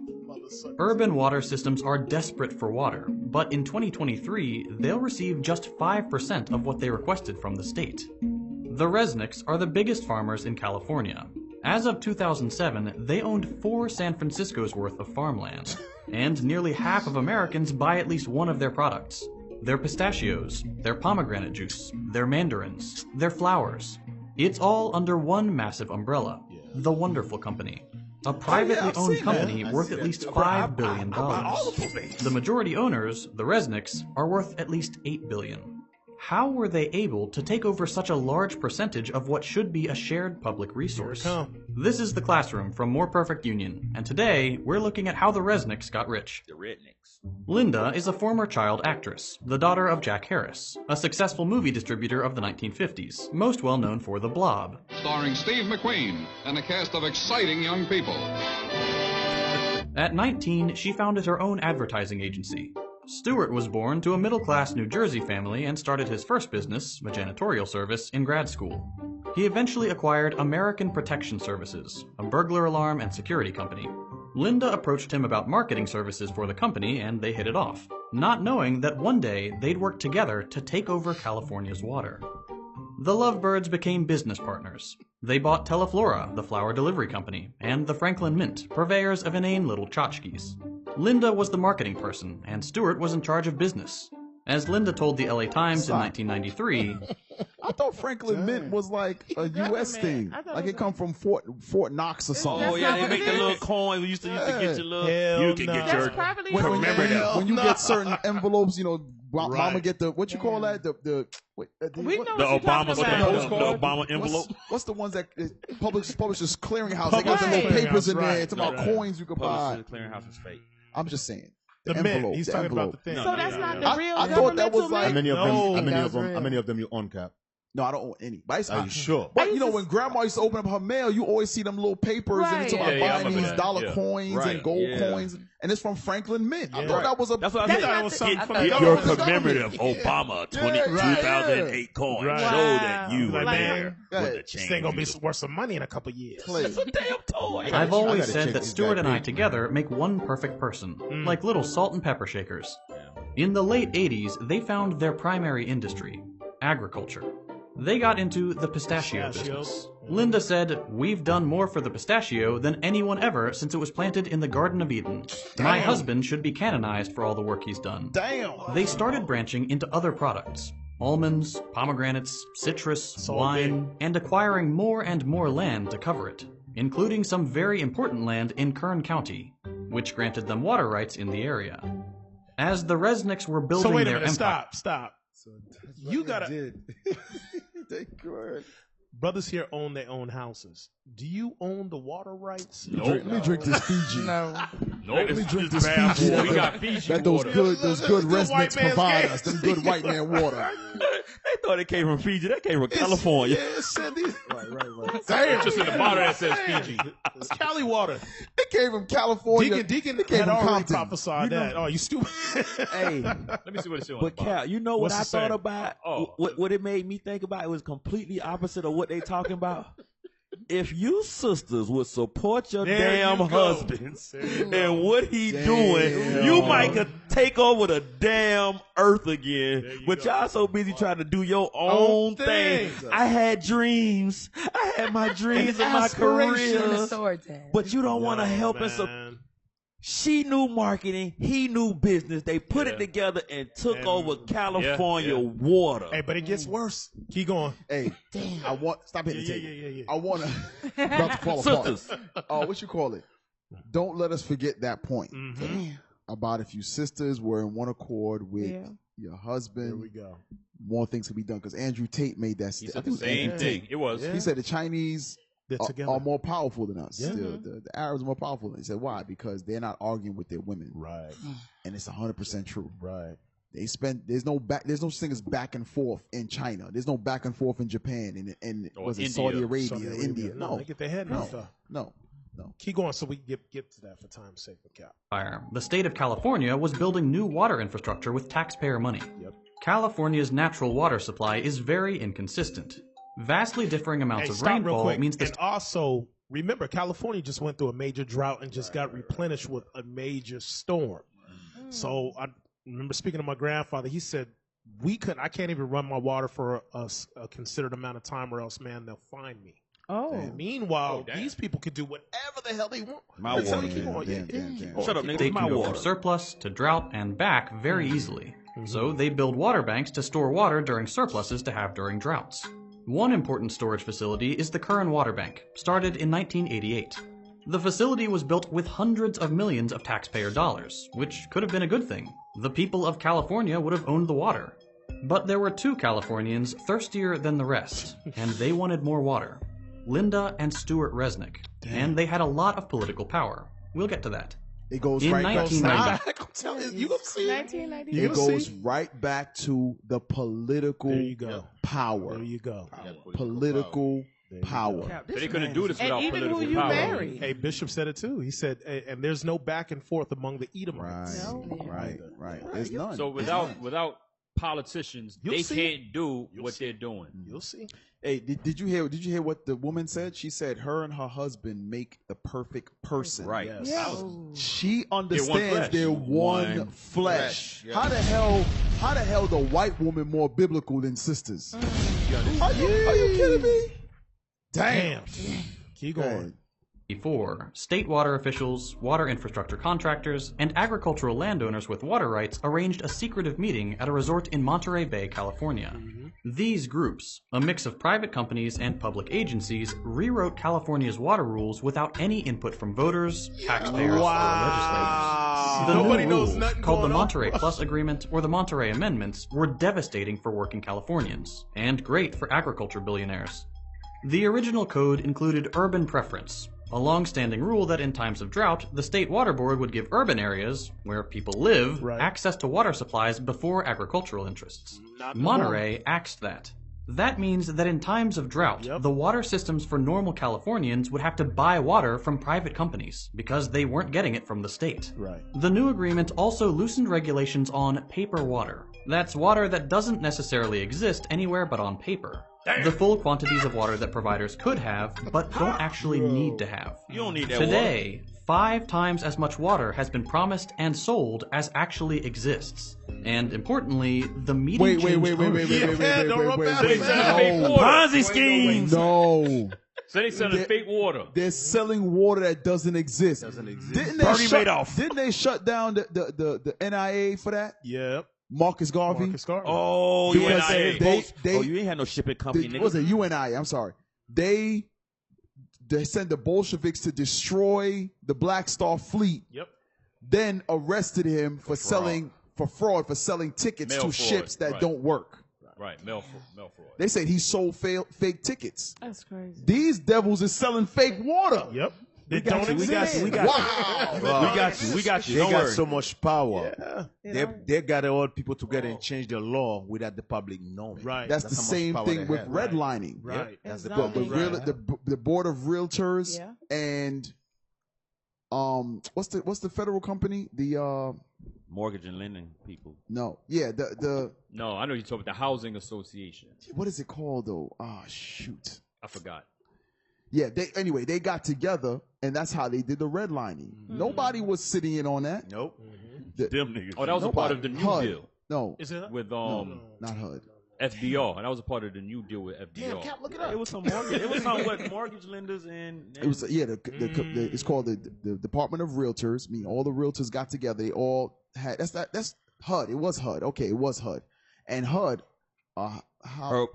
Urban water systems are desperate for water, but in 2023, they'll receive just 5% of what they requested from the state. The Resnicks are the biggest farmers in California. As of 2007, they owned 4 San Francisco's worth of farmland, and nearly half of Americans buy at least one of their products. Their pistachios, their pomegranate juice, their mandarins, their flowers. It's all under one massive umbrella, the Wonderful Company. A privately owned company worth at least $5 billion. The majority owners, the Resnicks, are worth at least $8 billion. How were they able to take over such a large percentage of what should be a shared public resource? This is The Classroom from More Perfect Union, and today we're looking at how the Resnicks got rich. The rednecks. Linda is a former child actress, the daughter of Jack Harris, a successful movie distributor of the 1950s, most well known for The Blob. Starring Steve McQueen and a cast of exciting young people. At 19, she founded her own advertising agency. Stewart was born to a middle-class New Jersey family and started his first business, a janitorial service, in grad school. He eventually acquired American Protection Services, a burglar alarm and security company. Linda approached him about marketing services for the company, and they hit it off, not knowing that one day they'd work together to take over California's water. The Lovebirds became business partners. They bought Teleflora, the flower delivery company, and the Franklin Mint, purveyors of inane little tchotchkes. Linda was the marketing person, and Stewart was in charge of business. As Linda told the LA Times in 1993, I thought Franklin Mint was like a U.S. thing. Like it come from Fort Knox or something. Oh yeah, they make the little coins. We used to get your little. You can get your commemorative. When you get certain envelopes, you know, Mama get the what you call that the Obama stamp, the Obama envelope. What's the ones that Publishers Clearinghouse? They got the little papers in there. It's about coins you could buy. Publishers Clearinghouse is fake. I'm just saying. The envelope. He's talking about the thing. So that's not the real I thought that was like How many of them you own, Cap? No, I don't own any. But Are you sure? But you know, when Grandma used to open up her mail, you always see them little papers and it's about buying these dollar coins and gold coins, and it's from Franklin Mint. I thought that was a. That's what I thought it was something from Get your commemorative Obama 2008 coin. Right. Show that you were Like, there. man, With the this thing gonna be worth some money in a couple years. It's a damn toy. I've always said that Stewart and I together make one perfect person, like little salt and pepper shakers. In the late 80s, they found their primary industry, agriculture. They got into the pistachio business. Linda said, "We've done more for the pistachio than anyone ever since it was planted in the Garden of Eden. My husband should be canonized for all the work he's done." Damn. They started branching into other products. Almonds, pomegranates, citrus, wine, and acquiring more and more land to cover it, including some very important land in Kern County, which granted them water rights in the area. As the Resnicks were building So wait a their minute, empire... stop. You gotta. Brothers here own their own houses. Do you own the water rights? Let me drink this Fiji. No. Let me drink this Fiji. We got Fiji That those water. good Resnicks provide us. Them good white man water. They thought it came from Fiji. That came from California. Right. Damn. Just in the bottle that says Fiji. It's Cali water. It came from California. Deacon it came had from already Compton. prophesied that. Oh, you stupid. Hey, Let me see what it's on. but Cal, you know what What's I it thought say? about? Oh. What it made me think about? It was completely opposite of what they talking about. if you sisters would support your There damn you go. husbands There you go. and what he Damn. doing, you might could take over the damn earth again. But y'all so busy trying to do your own thing. I had dreams. I had my dreams in my career. But you don't want to help and support. She knew marketing, he knew business. They put it together and took over California water. Hey, but it gets worse. Keep going. Hey, I want stop hitting the table. I want to about to fall Sisters. apart. What you call it? Don't let us forget that point about if you sisters were in one accord with your husband. There we go. More things could be done because Andrew Tate made that. He said the same thing. It was. He said the Chinese together. are more powerful than us. Yeah. The Arabs are more powerful. He said, why? Because they're not arguing with their women. Right. And it's 100% true. Right. There's no such thing as back and forth in China. There's no back and forth in Japan and was it India. Saudi Arabia, India. No, they get their head knocked off. No. Keep going so we can get to that for time's sake. Cap. The state of California was building new water infrastructure with taxpayer money. California's natural water supply is very inconsistent. Vastly differing amounts of Stop real rainfall quick. means the And also, remember, California just went through a major drought and just got replenished with a major storm. So I remember speaking to my grandfather. He said, I can't even run my water for a considered amount of time or else, man, they'll find me. Oh. And meanwhile, these people could do whatever the hell they want. My water. Shut up, nigga. state My can go water. from surplus to drought and back very easily. So they build water banks to store water during surpluses to have during droughts. One important storage facility is the Curran Water Bank, started in 1988. The facility was built with hundreds of millions of taxpayer dollars, which could have been a good thing. The people of California would have owned the water. But there were two Californians thirstier than the rest, and they wanted more water. Linda and Stuart Resnick. And they had a lot of political power. We'll get to that. It goes in right 1990. back. I'm telling you, you gonna see. 1990. It goes right back to the political power. There you go. Political power. But they couldn't do this without And even political who you power. marry. Hey, Bishop said it too. He said, and there's no back and forth among the Edomites. Right. There's none. So without politicians, You'll they see. can't do what they're doing. You'll see. Hey, did you hear what the woman said? She said her and her husband make the perfect person. Right. Yes. Yeah. She flesh. understands they're one flesh. Yeah. How the hell the white woman more biblical than sisters? Are you kidding me? Damn. Keep Go going. ahead. Before, state water officials, water infrastructure contractors, and agricultural landowners with water rights arranged a secretive meeting at a resort in Monterey Bay, California. These groups, a mix of private companies and public agencies, rewrote California's water rules without any input from voters, taxpayers, or legislators. The Nobody new knows rules, nothing called the going on. Monterey Plus Agreement or the Monterey Amendments, were devastating for working Californians, and great for agriculture billionaires. The original code included urban preference, a long-standing rule that in times of drought, the state water board would give urban areas, where people live, access to water supplies before agricultural interests. Monterey axed that. That means that in times of drought, the water systems for normal Californians would have to buy water from private companies, because they weren't getting it from the state. Right. The new agreement also loosened regulations on paper water. That's water that doesn't necessarily exist anywhere but on paper. The full quantities of water that providers could have, but don't actually need to have. You don't need that Today, 5 times as much water has been promised and sold as actually exists. And importantly, the meeting Wait. Ponzi schemes. No. So they selling fake water. They're selling water that doesn't exist. Didn't they shut down the NIA for that? Yep. Marcus Garvey. Oh, Because UNIA. you ain't had no shipping company, nigga. What was it? UNIA. I'm sorry. They sent the Bolsheviks to destroy the Black Star Fleet. Yep. Then arrested him for selling tickets Mail to fraud, ships that right. don't work. Right, mail fraud. They said he sold fake tickets. That's crazy. These devils is selling fake water. Yep. We got you. We got you. We got you. We got you. They Don't got worry. so much power. Yeah. They got all people together and change the law without the public knowing. Right. That's the how much same power thing they with have. redlining. Right. That's the But public. the board of realtors Yeah. and what's the federal company? The Mortgage and lending people. no, yeah, the No, I know you're talking about the housing association. what is it called though? Ah, shoot. I forgot. Yeah, they got together, and that's how they did the redlining. Nobody was sitting in on that. Nope. Them niggas. Oh, that was a part of the New HUD. Deal. No. Is it? With Not HUD. FDR. That was a part of the New Deal with FDR. Damn, Cap, look it up. It was some mortgage. It was some what mortgage lenders and It was it's called the Department of Realtors. I mean, all the realtors got together. They all had that's HUD. It was HUD. Okay, it was HUD, and HUD,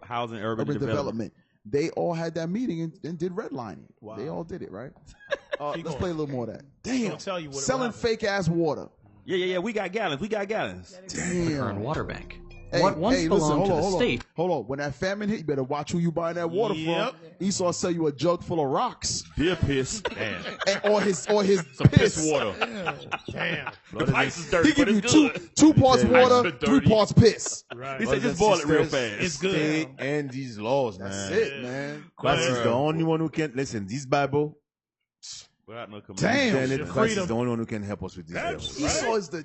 housing urban development. They all had that meeting and did redlining. Wow. They all did it, right? Keep Let's going. play a little more of that. Gonna Damn, tell you what selling fake ass water. Yeah. We got gallons. Damn. The current water bank. Hey, What once listen, belonged to the state. Hold on. When that famine hit, you better watch who you buying that water Yep. from. Esau sell you a jug full of rocks. Beer piss. Damn. Or his Some piss water. Damn. The price is dirty, He give but you it's good. two parts Ice water, is 3 dirty. parts piss. Right. He said just boil it real fast. It's good. And these laws, man. That's it, man. Christ is the only one who can listen. This Bible. Without no command. Damn. Christ is the only one who can help us with this. Esau is the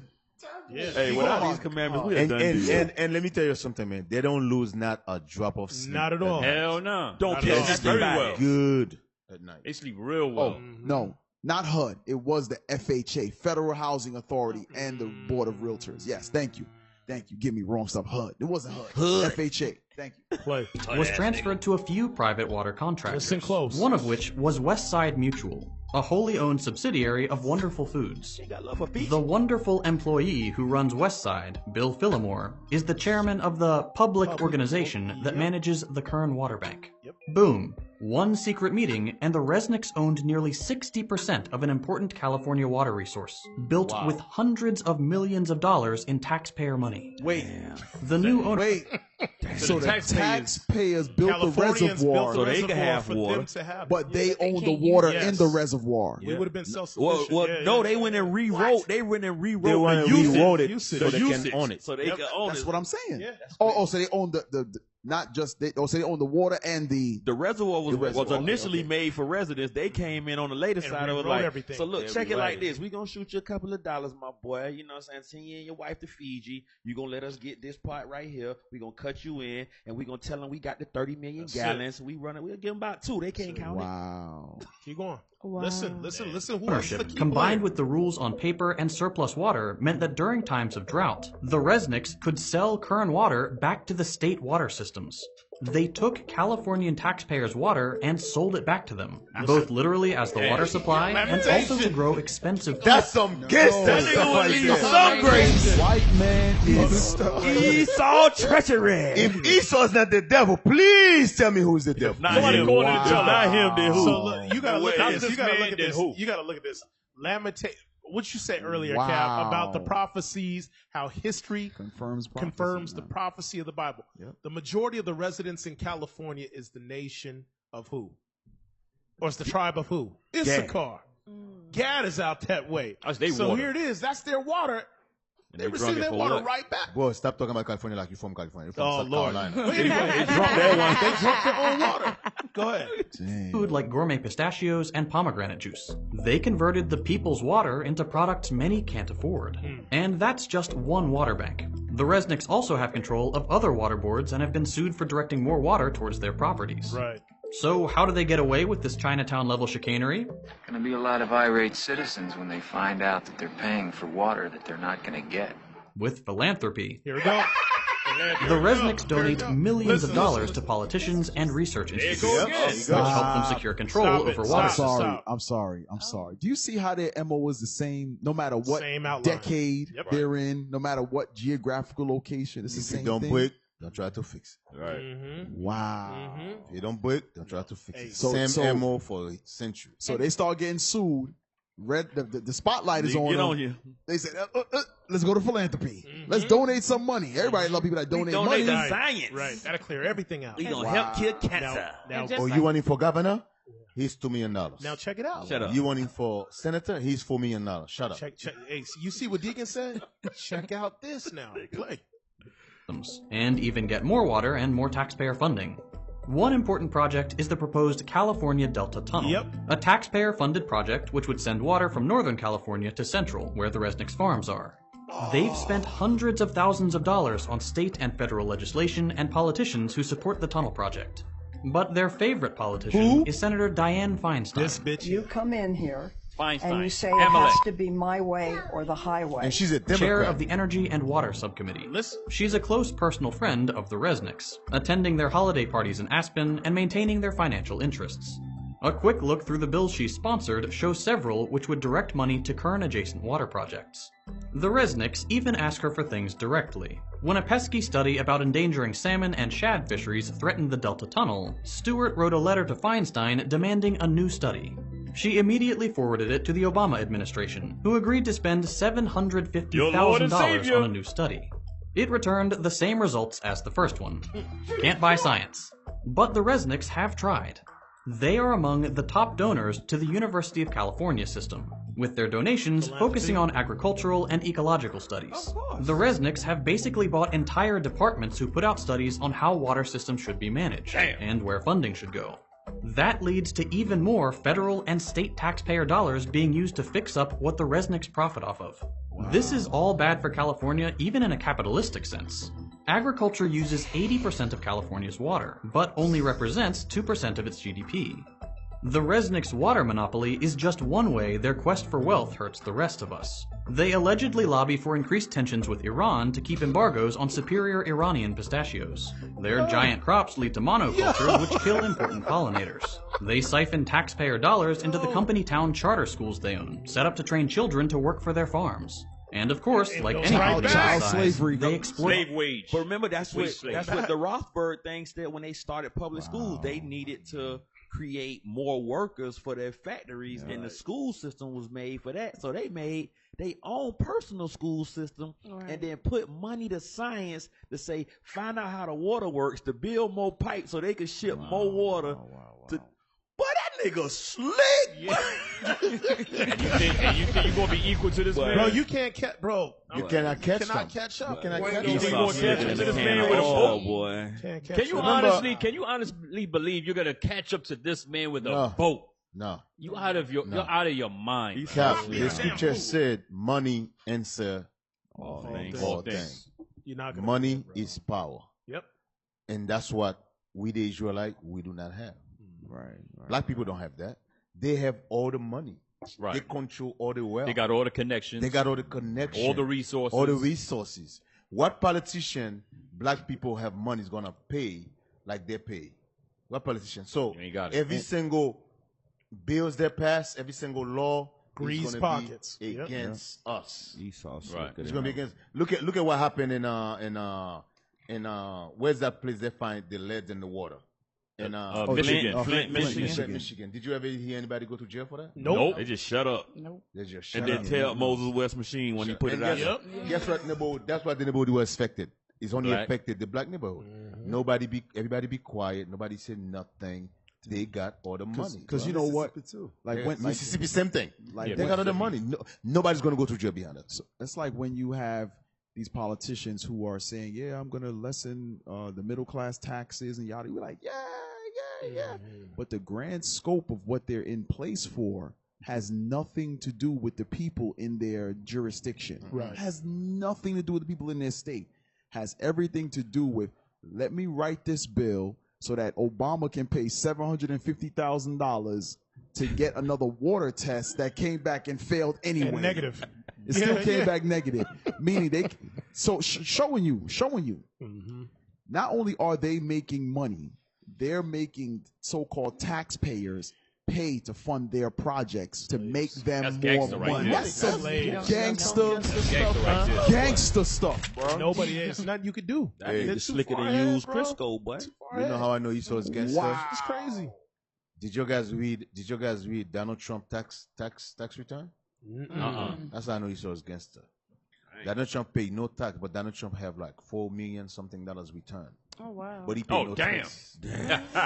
Yeah. Hey, without these commandments, we have done this. And let me tell you something, man. They don't lose not a drop of sleep. Not at all. Hell no. Don't Not kill at all. That's very well. Good at night. They sleep real well. No, not HUD. It was the FHA, Federal Housing Authority, and the Board of Realtors. Yes, thank you. Get me wrong stuff. HUD. It wasn't HUD. FHA. Thank you. Play. Was transferred to a few private water contractors. Listen close. One of which was Westside Mutual, a wholly owned subsidiary of Wonderful Foods. The wonderful employee who runs Westside, Bill Phillimore, is the chairman of the public organization that manages the Kern Water Bank. Boom. One secret meeting, and the Resnicks owned nearly 60% of an important California water resource, built with hundreds of millions of dollars in taxpayer money. Wait. The new owner. Wait. So the taxpayers built the Californians reservoir, built so the they can reservoir have for water. them to have but it. they own the can't water use it. in the reservoir. We would have been self-sufficient. Well, Yeah, no, yeah. they went and rewrote. They went and rewrote. They want the to usage. rewrote it Usage. so they Usage. can own it. So they can own That's it. what I'm saying. Yeah. So they own the not just so they own the water and the reservoir was reservoir, initially okay. made for residents. They came in on the later And side of it rewrote like, everything. so look, Yeah, check it rewrite like it. this. We gonna shoot you a couple of dollars, my boy. You know what I'm saying? Send you and your wife to Fiji. You gonna let us get this part right here. We gonna cut you in, and we gonna tell them we got the 30 million That's gallons. We run it. We'll give them about 2. They can't count wow. Keep going. Wow. Listen. Who is the Ownership, key combined player? with the rules on paper and surplus water, meant that during times of drought, the Resnicks could sell Kern water back to the state water systems. They took Californian taxpayers' water and sold it back to them, both literally as the water supply and also to grow expensive That's some gangster stuff right there. some great White man is Esau treachery. If Esau's not the devil, please tell me who's the devil. Not Somebody him. call it a Wow. joke. Not him. Then who? So look, you gotta look Not at this. this You gotta man, look at then this. who? You gotta look at this. What you said earlier, Wow. Cap, about the prophecies, how history confirms the prophecy of the Bible. Yep. The majority of the residents in California is the nation of who? Or it's the tribe of who? Issachar. Gad is out that way. That's their so water. here it is. That's their water. And They they drunk receive it that for water what? right back. Boy, stop talking about California like you're from California. You're from Oh, South Lord. Carolina. But anyway, they drunk their one. They drunk their own water. Go ahead. Food like gourmet pistachios and pomegranate juice. They converted the people's water into products many can't afford. And that's just one water bank. The Resnicks also have control of other water boards and have been sued for directing more water towards their properties. Right. So how do they get away with this Chinatown-level chicanery? Gonna be a lot of irate citizens when they find out that they're paying for water that they're not gonna get. With philanthropy. Here we go. The Resnicks donate millions of dollars to politicians and research institutes, which help them secure control over water systems. I'm sorry. Do you see how their MO is the same no matter what decade they're in, no matter what geographical location? It's the If same you don't thing. break, don't try to fix it. Right. Wow. If you don't break, don't try to fix it. So- Same so- MO for centuries. So they start getting sued. The spotlight is They on get them. on you. They said, let's go to philanthropy. Let's donate some money. Everybody love people that donate money. science. Right. That'll clear everything out. We gonna help kill cancer. Now, Oh, you want him for governor? He's $2 million. now check it out. Shut up. You want him for senator? He's $4 million. Shut up. Check. Hey, you see what Deacon said? Check out this now. Play. And even get more water and more taxpayer funding. One important project is the proposed California Delta Tunnel, a taxpayer-funded project which would send water from Northern California to Central, where the Resnicks farms are. They've spent hundreds of thousands of dollars on state and federal legislation and politicians who support the tunnel project. But their favorite politician is Senator Dianne Feinstein. This bitch. You come in here Feinstein. and you say Emily. it has to be my way or the highway. And she's a Democrat. Chair of the Energy and Water Subcommittee. She's a close personal friend of the Resnicks, attending their holiday parties in Aspen and maintaining their financial interests. A quick look through the bills she sponsored shows several which would direct money to Kern-adjacent water projects. The Resnicks even ask her for things directly. When a pesky study about endangering salmon and shad fisheries threatened the Delta Tunnel, Stewart wrote a letter to Feinstein demanding a new study. She immediately forwarded it to the Obama administration, who agreed to spend $750,000 on a new study. It returned the same results as the first one. Can't buy science. But the Resnicks have tried. They are among the top donors to the University of California system, with their donations focusing on agricultural and ecological studies. The Resnicks have basically bought entire departments who put out studies on how water systems should be managed and where funding should go. That leads to even more federal and state taxpayer dollars being used to fix up what the Resnicks profit off of. This is all bad for California, even in a capitalistic sense. Agriculture uses 80% of California's water, but only represents 2% of its GDP. The Resnicks' water monopoly is just one way their quest for wealth hurts the rest of us. They allegedly lobby for increased tensions with Iran to keep embargoes on superior Iranian pistachios. Their giant crops lead to monoculture, which kill important pollinators. They siphon taxpayer dollars into the company town charter schools they own, set up to train children to work for their farms. And of course, like any child slavery, they exploit Slave wage. But remember, that's what slave. the Rothberg thing said when they started public schools. They needed to create more workers for their factories, and the school system was made for that. So they made their own personal school system, and then put money to science to say, find out how the water works, to build more pipes so they could ship more water to. Boy, that nigga slick. And you think you're gonna be equal to this man? Bro, you can't catch, bro. You cannot catch cannot them. catch up. You cannot Boy, catch you You think them. you're gonna catch up to this man with a boat? boy. Can't catch Can you up. honestly believe you're gonna catch up to this man with a boat? No. You're out of your mind. Cap, the scripture said money answer All all things. things. You're not gonna Money catch it, bro. is power. Yep. And that's what we the Israelite, we do not have. Black people don't have that. They have all the money. Right. They control all the wealth. They got all the connections. They got all the connections. All the resources. All the resources. What politician black people have money is gonna pay like they pay? What politician? So You ain't got it. every single bills they pass, every single law Grease is gonna pockets. be Yep. against us. Esau's Right. It's gonna be against. Look at what happened in where's that place they find the lead in the water? In Michigan. Flint, Michigan. Did you ever hear anybody go to jail for that? Nope. They just shut up. Nope. They just And shut then up. tell Moses West Machine when he put it out. Guess what neighborhood? That's what the neighborhood was affected. It's only Black. affected the black neighborhood. Everybody be quiet. Nobody said nothing. They got all the money. Because you know what? Like when Mississippi, same thing. Like they got all the money. Nobody's gonna go to jail behind that. So it's like when you have these politicians who are saying, "Yeah, I'm going to lessen the middle class taxes and yada." We're like, "Yeah." But the grand scope of what they're in place for has nothing to do with the people in their jurisdiction. Right. Has nothing to do with the people in their state. Has everything to do with, let me write this bill so that Obama can pay $750,000 to get another water test that came back and failed anyway. And negative. It still came back negative, meaning they showing you. Not only are they making money, they're making so-called taxpayers pay to fund their projects to make them That's more gangster right money. there. That's some Slaves. gangster stuff, bro. Nobody, it's nothing you could do. Hey, They're it's too slicker far than ahead, used bro. Crisco, boy. You know how I know Esau's gangster? Wow. It's crazy. Did you guys read Donald Trump tax return? That's how I know Esau's gangster. Donald Trump paid no tax, but Donald Trump have like $4 million something returned. Oh wow. But he paid no damn. tax.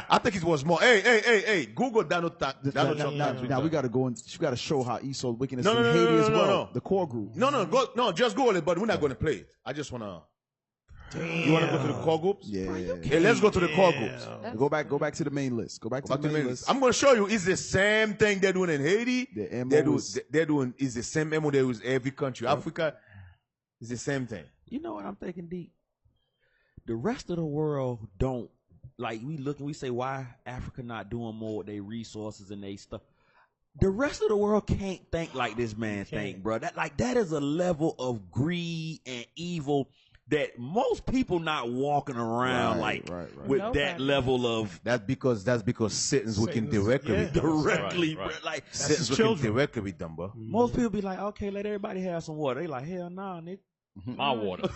I think it was more. Hey, Google Donald Trump tax Now return. we got to go and you got to show how Esau's wickedness No, in no, no, Haiti no, as no, well. no. The core group. No, just Google it, but we're not going to play it. I just want to. You want to go to the core groups? Yeah. Hey, let's go to the core groups. Go back to the main list. Go back to the main list. I'm going to show you. It's the same thing they're doing in Haiti. The MO They're doing is the same MO they use every country. Africa is the same thing. You know what I'm thinking, D? The rest of the world don't like we look and we say, why Africa not doing more with their resources and their stuff? The rest of the world can't think like this man think, bro. That is a level of greed and evil that most people not walking around with that level of. That's because Satan's working directly with them. Directly, bro. Like Satan's working directly with them, bro. Most people be like, okay, let everybody have some water. They like, hell nah, nigga. My water.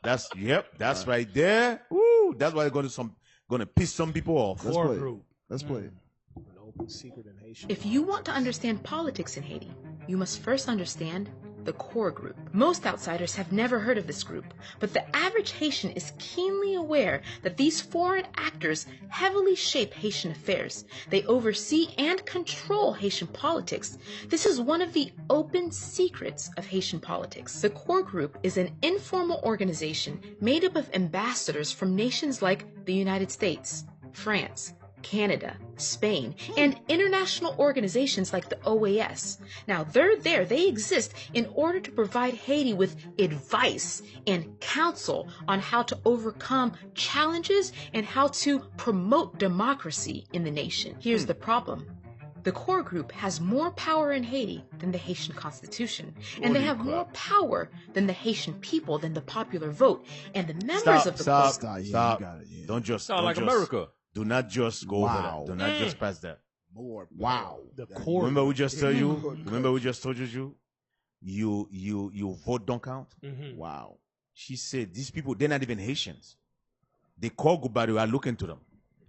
That's right there. Woo, that's why they're gonna piss some people off. Let's play. An open secret in Haitian. If you want to understand politics in Haiti, you must first understand the core group. Most outsiders have never heard of this group, but the average Haitian is keenly aware that these foreign actors heavily shape Haitian affairs. They oversee and control Haitian politics. This is one of the open secrets of Haitian politics. The core group is an informal organization made up of ambassadors from nations like the United States, France, Canada, Spain, and international organizations like the OAS. Now, they're there. They exist in order to provide Haiti with advice and counsel on how to overcome challenges and how to promote democracy in the nation. Here's the problem. The core group has more power in Haiti than the Haitian Constitution, and they have more power than the Haitian people, than the popular vote, and the members of the core group. Stop. Don't just sound like America. Do not just go over that. Do not just pass that. Wow. The core. Remember we just told you. Remember we just told you. You vote don't count. Wow. She said these people, they're not even Haitians. The core group, by the way, I look into them.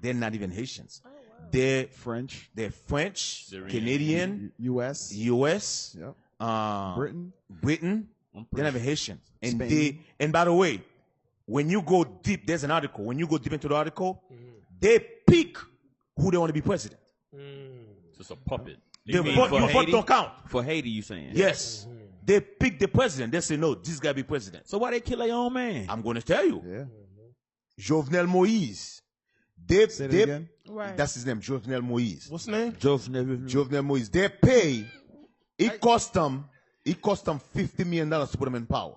They're not even Haitians. They're French. They're French, Syrian. Canadian, U.S. Yep. Britain. They're not even Haitians. And Spain. and by the way, when you go deep, there's an article. When you go deep into the article, they pick who they want to be president. It's just a puppet. The vote don't count. For Haiti, you saying? Yes. They pick the president. They say, no, this guy be president. So why they kill their own man? I'm going to tell you. Yeah. Jovenel Moïse. They Say that again? Right. That's his name, Jovenel Moïse. What's his name? Jovenel Moïse. They pay. It cost them $50 million to put him in power.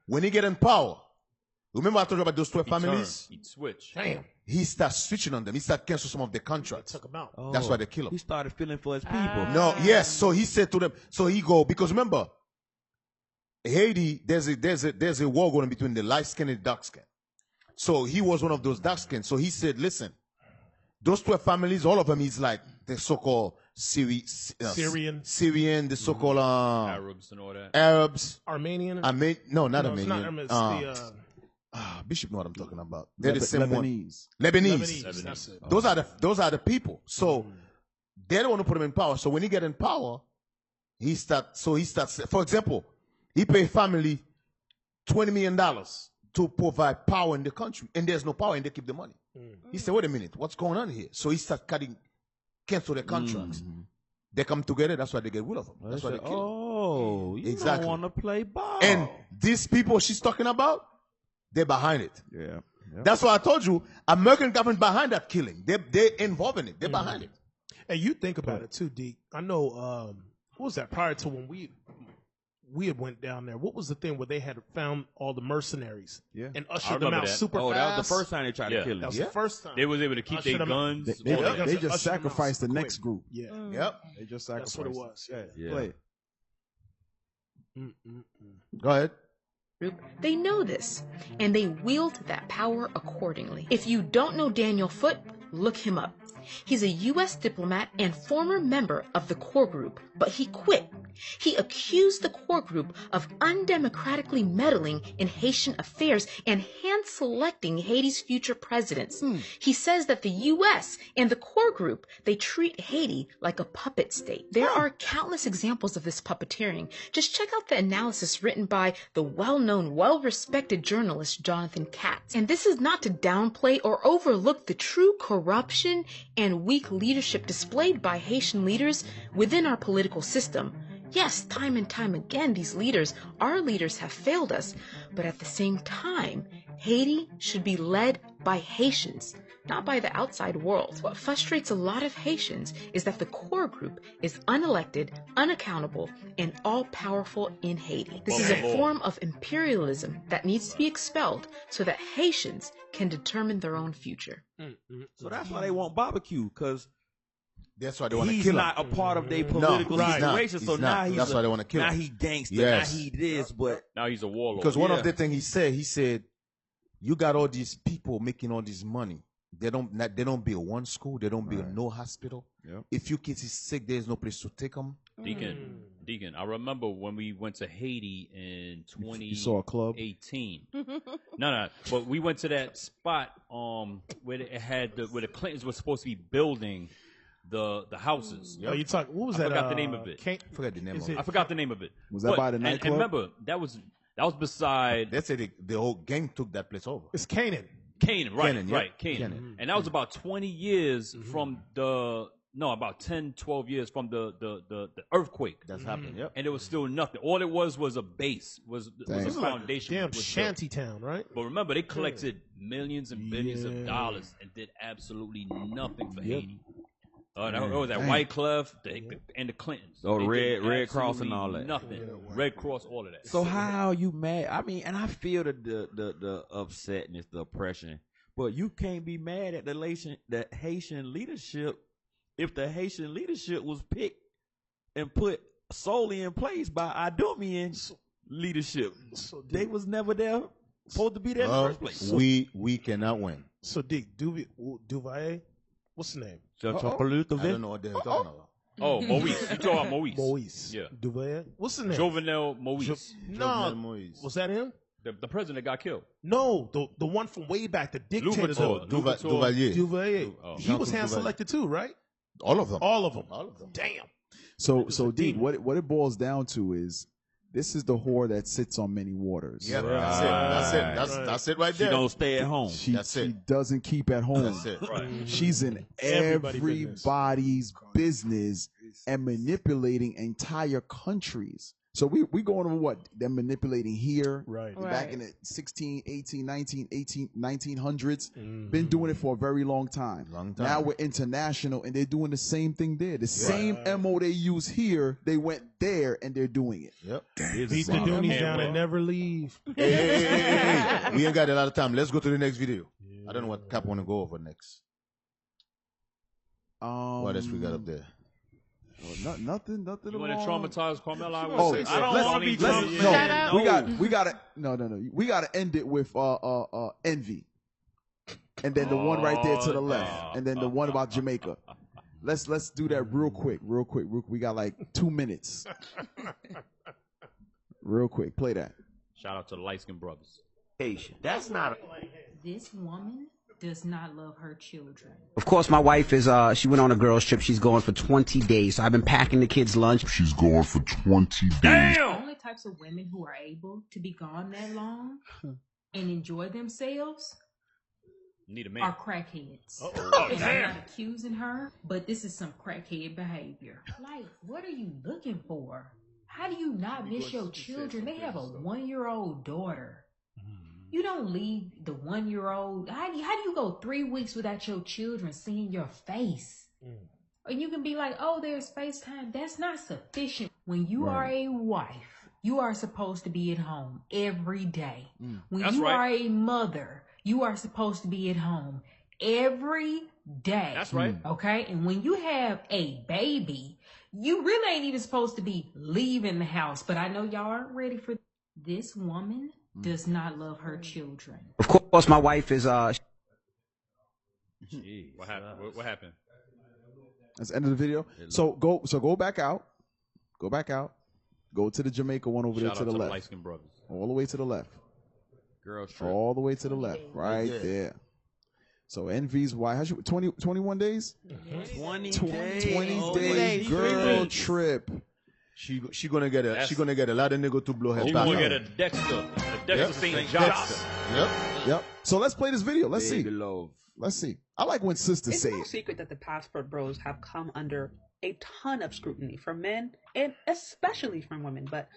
When he get in power, remember I told you about those 12 families? He'd switch. Damn. He started switching on them. He started canceling some of the contracts. Took him out. That's why they kill him. He started feeling for his people. No, yes. So he said to them. So he go because remember, Haiti. There's a war going on between the light skin and the dark skin. So he was one of those dark skins. So he said, listen, those 12 families, all of them is like the so-called Syrian, the so-called Arabs and all that. Arabs, Armenian. No, not No, Armenian. it's not Armenian. It's Bishop know what I'm talking about. They're the same Lebanese. one. Lebanese. That's it. Those are the people. So they don't want to put him in power. So when he get in power, he starts. For example, he pay family $20 million to provide power in the country, and there's no power, and they keep the money. He said, "Wait a minute, what's going on here?" So he starts cancel their contracts. They come together. That's why they get rid of them. That's why they kill them. Oh, you Exactly. don't want to play ball. And these people she's talking about, they're behind it. Yeah. Yep. That's why I told you, American government behind that killing. They're involved in it. They're behind it. And you think about it too, Deke. I know. What was that? Prior to when we had went down there, what was the thing where they had found all the mercenaries? Yeah. And ushered them out super fast. That was the first time they tried to kill him. That was the first time. They was able to keep their guns. They just sacrificed the next group. Yeah. Yep. They just sacrificed. That's what it was. Yeah. Play it. Go ahead. They know this, and they wield that power accordingly. If you don't know Daniel Foote, look him up. He's a U.S. diplomat and former member of the core group, but he quit. He accused the core group of undemocratically meddling in Haitian affairs and hand-selecting Haiti's future presidents. He says that the U.S. and the core group, they treat Haiti like a puppet state. There are countless examples of this puppeteering. Just check out the analysis written by the well-known, well-respected journalist Jonathan Katz. And this is not to downplay or overlook the true corruption and weak leadership displayed by Haitian leaders within our political system. Yes, time and time again, these leaders, our leaders, have failed us. But at the same time, Haiti should be led by Haitians, not by the outside world. What frustrates a lot of Haitians is that the core group is unelected, unaccountable, and all-powerful in Haiti. This is a form of imperialism that needs to be expelled so that Haitians can determine their own future. So that's why they want barbecue, because that's why they want to he's kill him. not a part of their political situation. So now he's that's why they want to kill him. Now he gangster. Yes. Now he this, but now he's a warlord. Because one of the things he said, you got all these people making all this money. They don't build one school. They don't build no hospital. Yep. If your kids is sick, there's no place to take them. Deacon, I remember when we went to Haiti in 2018. You saw a club? No, but we went to that spot where it had where the Clintons were supposed to be building the houses. Oh, you talk? What was that? I forgot the name of it. Forgot the name of it. I forgot the name of it. Was that by the and nightclub? remember, that was beside. They said the whole gang took that place over. It's Canaan. Canaan, right, Canaan, right, yep. Canaan. Canaan. And that was about 20 years from about 10, 12 years from the earthquake. That's happened, yep. And there was still nothing. All it was a base, was a foundation. Damn was shanty town, right? But remember, they collected millions and billions of dollars and did absolutely nothing for Haiti. That was that White Clef and the Clintons. Oh, They did Red Cross and absolutely all that. Nothing. Red Cross, all of that. So how you mad? I mean, and I feel the upsetness, the oppression, but you can't be mad at the Haitian leadership if the Haitian leadership was picked and put solely in place by Idumean leadership. They was never there, supposed to be there in the first place. We cannot win. So Dick Duvalier, what's the name? I don't know what they're talking about. Oh, Moise. You talking about Moise? Moise. Yeah. Duvalier. What's the name? Jovenel Moise. No. Was that him? The president that got killed. No, the one from way back, the dictator. Duvalier. Duvalier. He was hand selected too, right? All of them. All of them. Damn. So Dean, what it boils down to is this is the whore that sits on many waters. Yeah, that's it right there. She don't stay at home. She doesn't keep at home. That's it. Right. She's in everybody's business and manipulating entire countries. So we going over what they're manipulating here, right? Back in the 16, 18, 19, 1900s. Been doing it for a very long time. Now we're international, and they're doing the same thing there. The same MO they use here, they went there, and they're doing it. Yep. Beat the Doonies down and never leave. Hey. We ain't got a lot of time. Let's go to the next video. I don't know what Cap want to go over next. What else we got up there? Nothing. You want to traumatize Carmelo? I don't want to be traumatized. We got to. We got to end it with Envy, and then the one right there to the left, and then the one about Jamaica. Let's do that real quick. We got like 2 minutes. Real quick, play that. Shout out to the light-skinned brothers. That's not. This woman does not love her children. Of course, my wife is, she went on a girls trip. She's going for 20 days. So I've been packing the kids' lunch. She's going for 20 days. The only types of women who are able to be gone that long and enjoy themselves Need a man. are crackheads. And I'm not accusing her, but this is some crackhead behavior. Like, what are you looking for? How do you not miss your children? They have a 1-year-old daughter. You don't leave the 1-year-old. How do you go 3 weeks without your children seeing your face? And you can be like, oh, there's FaceTime. That's not sufficient. When you are a wife, you are supposed to be at home every day. When That's you right. are a mother, you are supposed to be at home every day. That's right. Okay? And when you have a baby, you really ain't even supposed to be leaving the house. But I know y'all aren't ready for this woman. Does not love her children. Of course, my wife is, Gee, what happened? What happened? That's the end of the video. So go back out. Go back out. Go to the Jamaica one over Shout there to out the to left. light-skinned brothers. All the way to the left. Girls trip. All the way to the left. Right there. So Envy's wife, how's she, 21 days? 20 days girl trip. She gonna get a lot of nigga to blow her She back gonna out. get a Dexter St. John's. Yep. So let's play this video. Let's Baby see. love. Let's see. I like when sisters It's say no it. secret that the Passport Bros have come under a ton of scrutiny from men and especially from women. But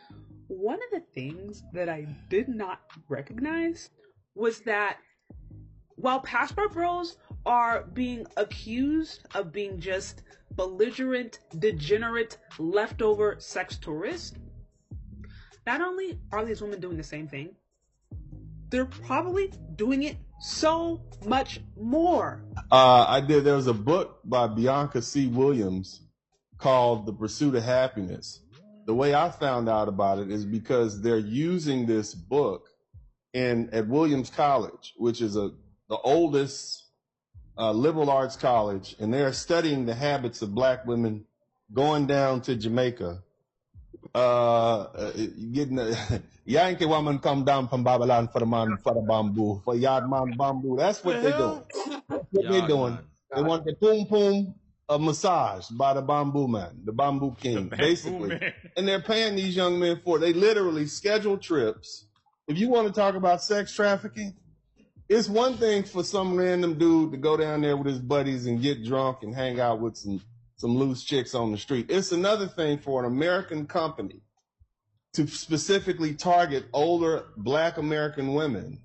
one of the things that I did not recognize was that while Passport Bros are being accused of being just belligerent, degenerate, leftover sex tourists, not only are these women doing the same thing, they're probably doing it so much more. There was a book by Bianca C. Williams called The Pursuit of Happiness. The way I found out about it is because they're using this book at Williams College, which is the oldest liberal arts college, and they're studying the habits of black women going down to Jamaica. Yankee woman come down from Babylon for the bamboo, for yard man bamboo. That's what they're doing. That's what they're doing. They want the boom boom massage by the bamboo man, the bamboo king, basically. And they're paying these young men for it. They literally schedule trips. If you want to talk about sex trafficking, it's one thing for some random dude to go down there with his buddies and get drunk and hang out with some loose chicks on the street. It's another thing for an American company to specifically target older black American women,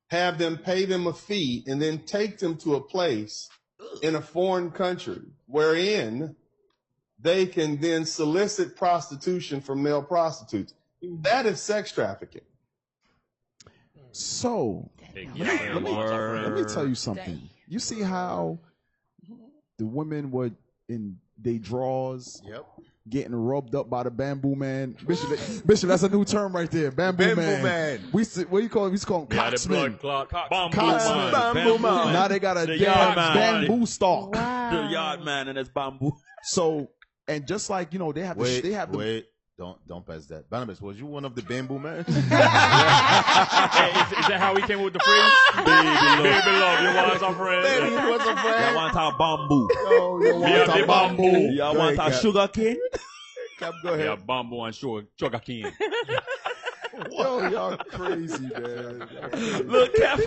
have them pay them a fee, and then take them to a place in a foreign country wherein they can then solicit prostitution from male prostitutes. That is sex trafficking. So, let me tell you something. You see how the women were in they draws, getting rubbed up by the bamboo man. Bishop, that's a new term right there. Bamboo man. What do you call him? We call him cocksman. Bamboo man. Now they got a yard bamboo stalk. The yard man and it's bamboo. So, and just like, you know, they have Wait. Don't pass that. Barnabas, was you one of the bamboo men? Hey, is that how he came with the phrase? Baby love, you want some friend? Baby, you want some friend? Y'all want our bamboo. Oh, you want some bamboo. Y'all want our sugar cane? Cap, go ahead. Yeah, bamboo and sugar cane. Yo, y'all crazy, man. Look, Cap.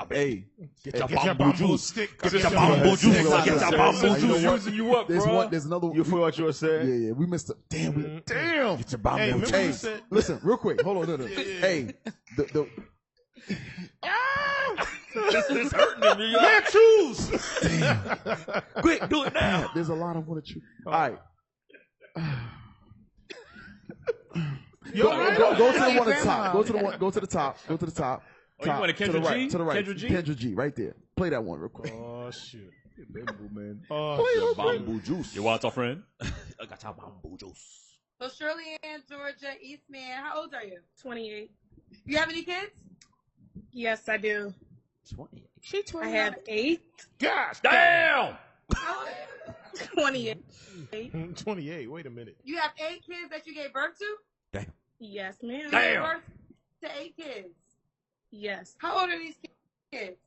Hey, get your bamboo stick. Get your bamboo juice. Get your bamboo juice. Using you up, bro. There's another one. You forgot what you were saying? Yeah, we missed it. Damn. Get your bamboo juice. Hey, listen, real quick. Hold on. No. Hey, the This is hurting him. Yeah, choose. Quick, do it now. There's a lot of what you. All right. Go to the one at the top. Go to the one. Go to the top. Go to the top. Oh, you want a Kendra G? To the right. Kendra G? Kendra G, right there. Play that one real quick. Oh, shoot. Bamboo man. Oh, Bamboo juice. You want our friend? I got your bamboo juice. So Shirley Ann, Georgia, Eastman, how old are you? 28. You have any kids? Yes, I do. 28. She 20. I have 8. Gosh, damn! 28. 28. Wait a minute. You have 8 kids that you gave birth to? Damn. Yes, ma'am. You gave birth to 8 kids? Yes. How old are these kids?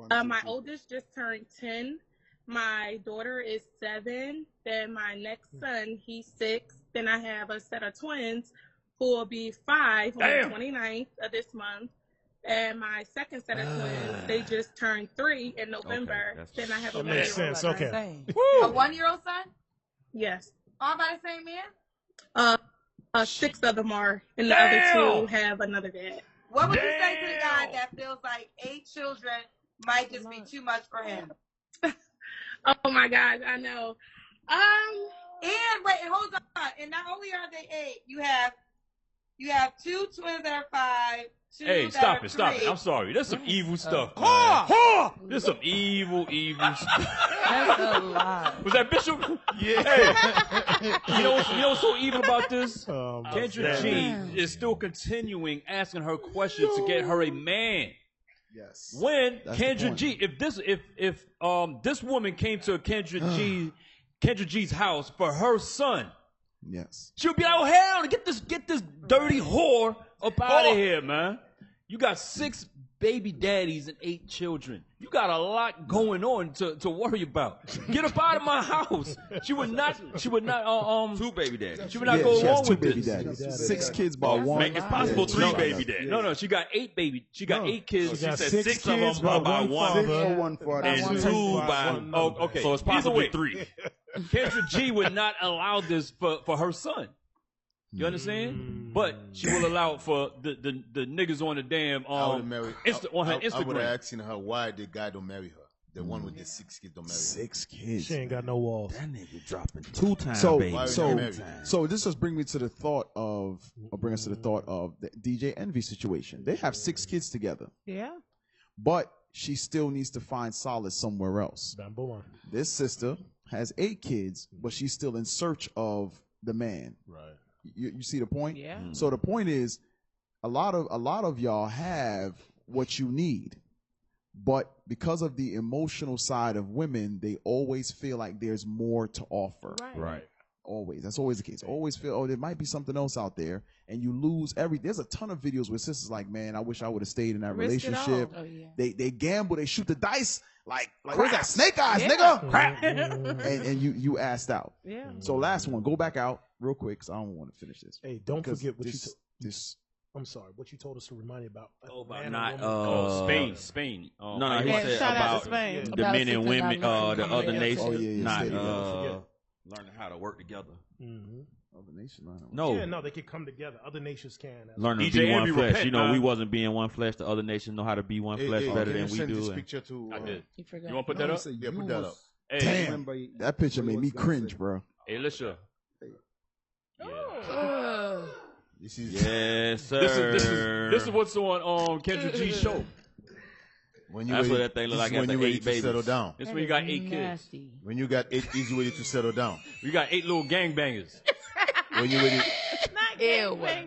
My oldest just turned 10. My daughter is 7. Then my next son, he's 6. Then I have a set of twins who will be 5 on the 29th of this month. And my second set of twins, they just turned 3 in November. Then I have a 1-year-old. Makes sense. Okay. A 1-year-old son? Yes. All by the same man? 6 of them are, and the other 2 have another dad. What would you say to the guy that feels like 8 children might just be too much for him? Oh my gosh, I know. And wait, hold on. And not only are they 8, you have 2 twins that are 5. Hey, stop it. I'm sorry. There's some evil stuff. There's some evil stuff. That's a lot. Was that Bishop? Yeah. Hey, you know what's so evil about this? Kendra G is still continuing asking her questions to get her a man. Yes. When Kendra G, if this woman came to Kendra G's house for her son, yes, she'll be like, "Oh hell, get this dirty whore up out of here, man! You got 6 baby daddies and 8 children. You got a lot going on to worry about. Get up out of my house." She would not 2 baby daddies. She would not go along with baby this. Daddies. 6 kids by one. It's possible 3 baby daddies. No, she got 8 baby. She got 8 kids. She She got said 6 6 of kids them by by one one father. and 2 by. Oh, okay. So it's possibly 3. Kendra G would not allow this for her son. You understand? But she will allow for the niggas on the damn I would marry. on her I would Instagram. have asked her why the guy don't marry her. The one with the 6 kids don't marry her. 6 kids. She ain't got no walls. That nigga dropping 2 times, So, baby. so this just bring me to the thought of, or bring us to the thought of the DJ Envy situation. They have 6 kids together, Yeah. but she still needs to find solace somewhere else. Bamboo. This sister has 8 kids, but she's still in search of the man. Right. You see the point? Yeah. So the point is, a lot of y'all have what you need, but because of the emotional side of women, they always feel like there's more to offer. Right. Always. That's always the case. Always feel, oh, there might be something else out there, and you lose There's a ton of videos where sisters like, man, I wish I would have stayed in that Risk it relationship. all. Oh, yeah. They gamble, they shoot the dice, like what's that? Snake eyes, nigga. Crap. and you asked out. Yeah. So last one, go back out real quick, because I don't want to finish this. Hey, don't forget what this. I'm sorry, what you told us to remind me about. Spain. No, he said about the men and women, the other nations not learning how to work together. Other nations, no, they could come together. Other nations can. Learning to be one flesh. You know, we wasn't being one flesh. The other nations know how to be one flesh better than we do. I did. You want to put that up? Yeah, put that up. Hey, damn, that picture made me cringe, bro. Hey, listen. This is yes, sir. This is what's on Kendrick G's show. That's what that thing look like when after you're ready 8 to babies. settle down. It's when you got 8 kids. When you got 8 kids, you ready to settle down. You got 8 little gangbangers. When you ready, And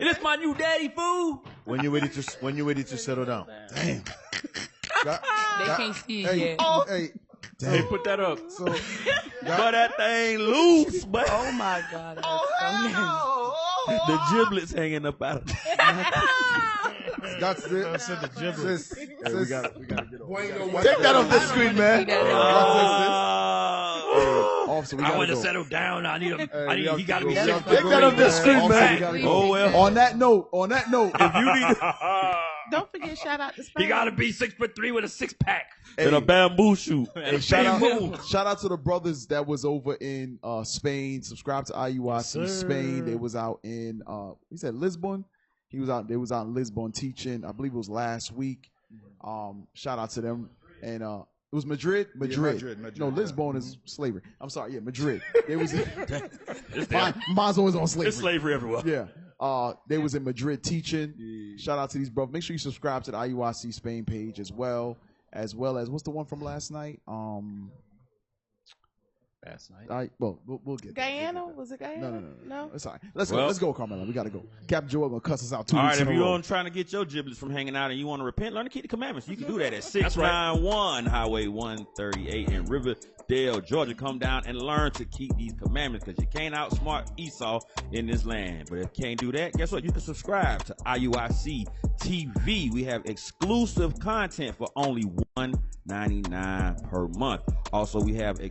it's my new daddy, fool. when you ready to settle down. Damn. They can't see it Hey, yet. Hey, put that up. So, but that thing loose, but Oh my God. That's so nasty. the giblets hanging up out of That's it. I said the giblets. we gotta get over. Take that off the screen, man. Officer, we I gotta want to go. settle down. I need him. Hey, He got to be Take 6 that off the screen, Officer, we man. gotta go. Oh well. On that note, if you need Don't forget, shout out to Spain. He got to be 6'3" with a 6-pack. And a bamboo shoot. Hey, shout out to the brothers that was over in Spain. Subscribe to IUIC Spain. They was out in he said Lisbon. They was out in Lisbon teaching. I believe it was last week. Shout out to them. And it was Madrid. No, Lisbon is slavery. I'm sorry. Yeah, Madrid. They was mine's always on slavery. It's slavery everywhere. Yeah. They was in Madrid teaching. Shout out to these brothers. Make sure you subscribe to the IUIC Spain page as well as what's the one from last night? Last night. We'll get there. Guyana? Was it Guyana? No. It's all right. Let's go, Carmelo. We gotta go. Captain Joel gonna cuss us out 2 All weeks right, in if a row. you're trying to get your giblets from hanging out and you want to repent, learn to keep the commandments. You can do that at 691 Highway 138 in Riverdale, Georgia. Come down and learn to keep these commandments, because you can't outsmart Esau in this land. But if you can't do that, guess what? You can subscribe to IUIC TV. We have exclusive content for only $1.99 per month. Also, we have a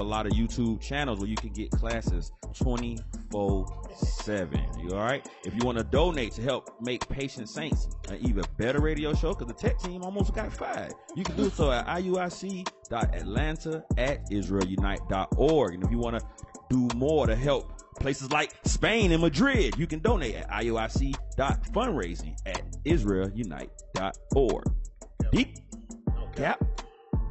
lot of YouTube channels where you can get classes 24/7. You all right? If you want to donate to help make Patient Saints an even better radio show, because the tech team almost got fired, you can do so at iuic.atlanta@israelunite.org. And if you want to do more to help places like Spain and Madrid, you can donate at iuic.fundraising@israelunite.org. Deep cap.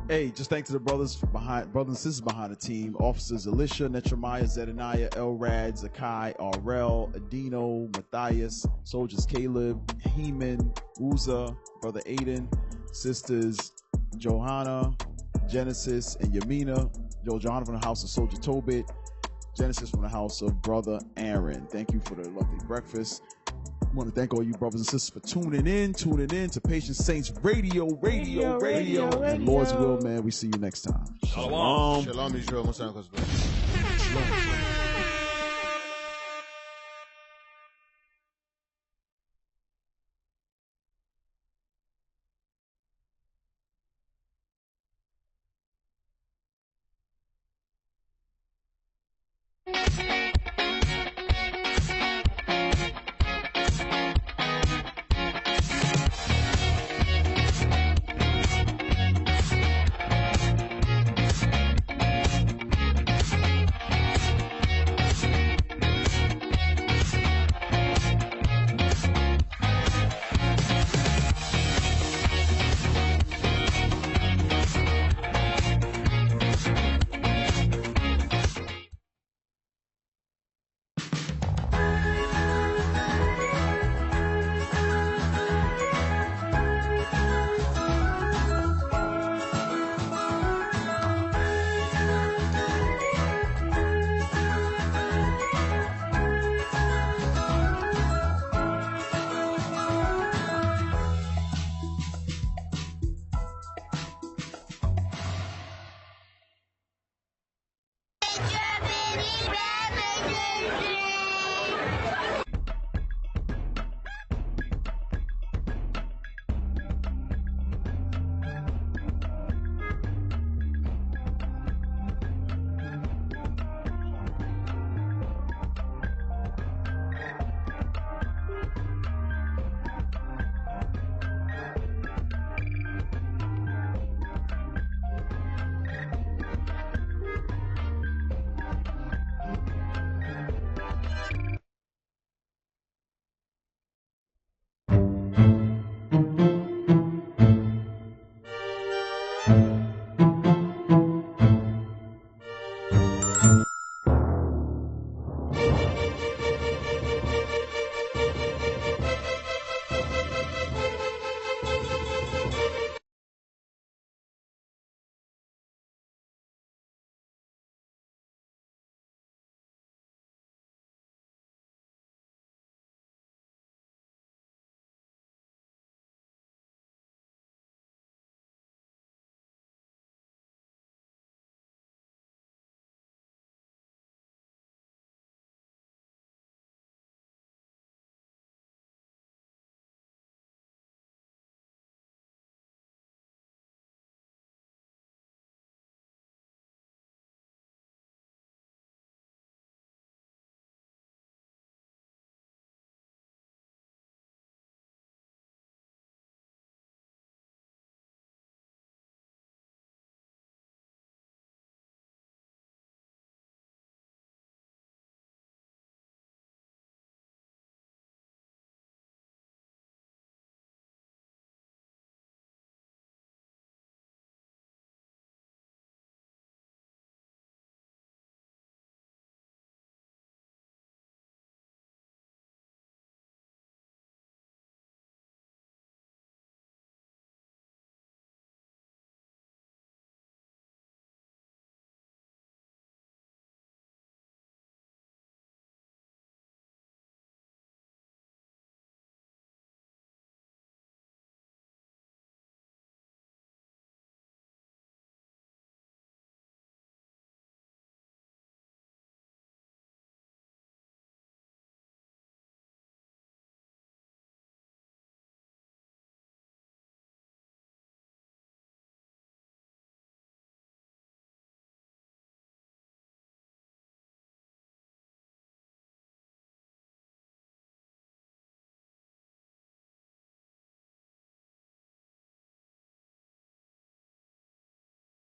Hey, just thanks to the brothers and sisters behind the team. Officers Alicia, Netremiah, Zedaniah, Elrad, Zakai, RL, Adino, Matthias, Soldiers Caleb, Heman, Uza, Brother Aiden, Sisters Johanna, Genesis, and Yamina. Johanna from the house of Soldier Tobit, Genesis from the house of Brother Aaron. Thank you for the lovely breakfast. I want to thank all you brothers and sisters for tuning in to Patient Saints Radio. And Lord's will, man, we see you next time. Shalom. Shalom, Israel. Shalom.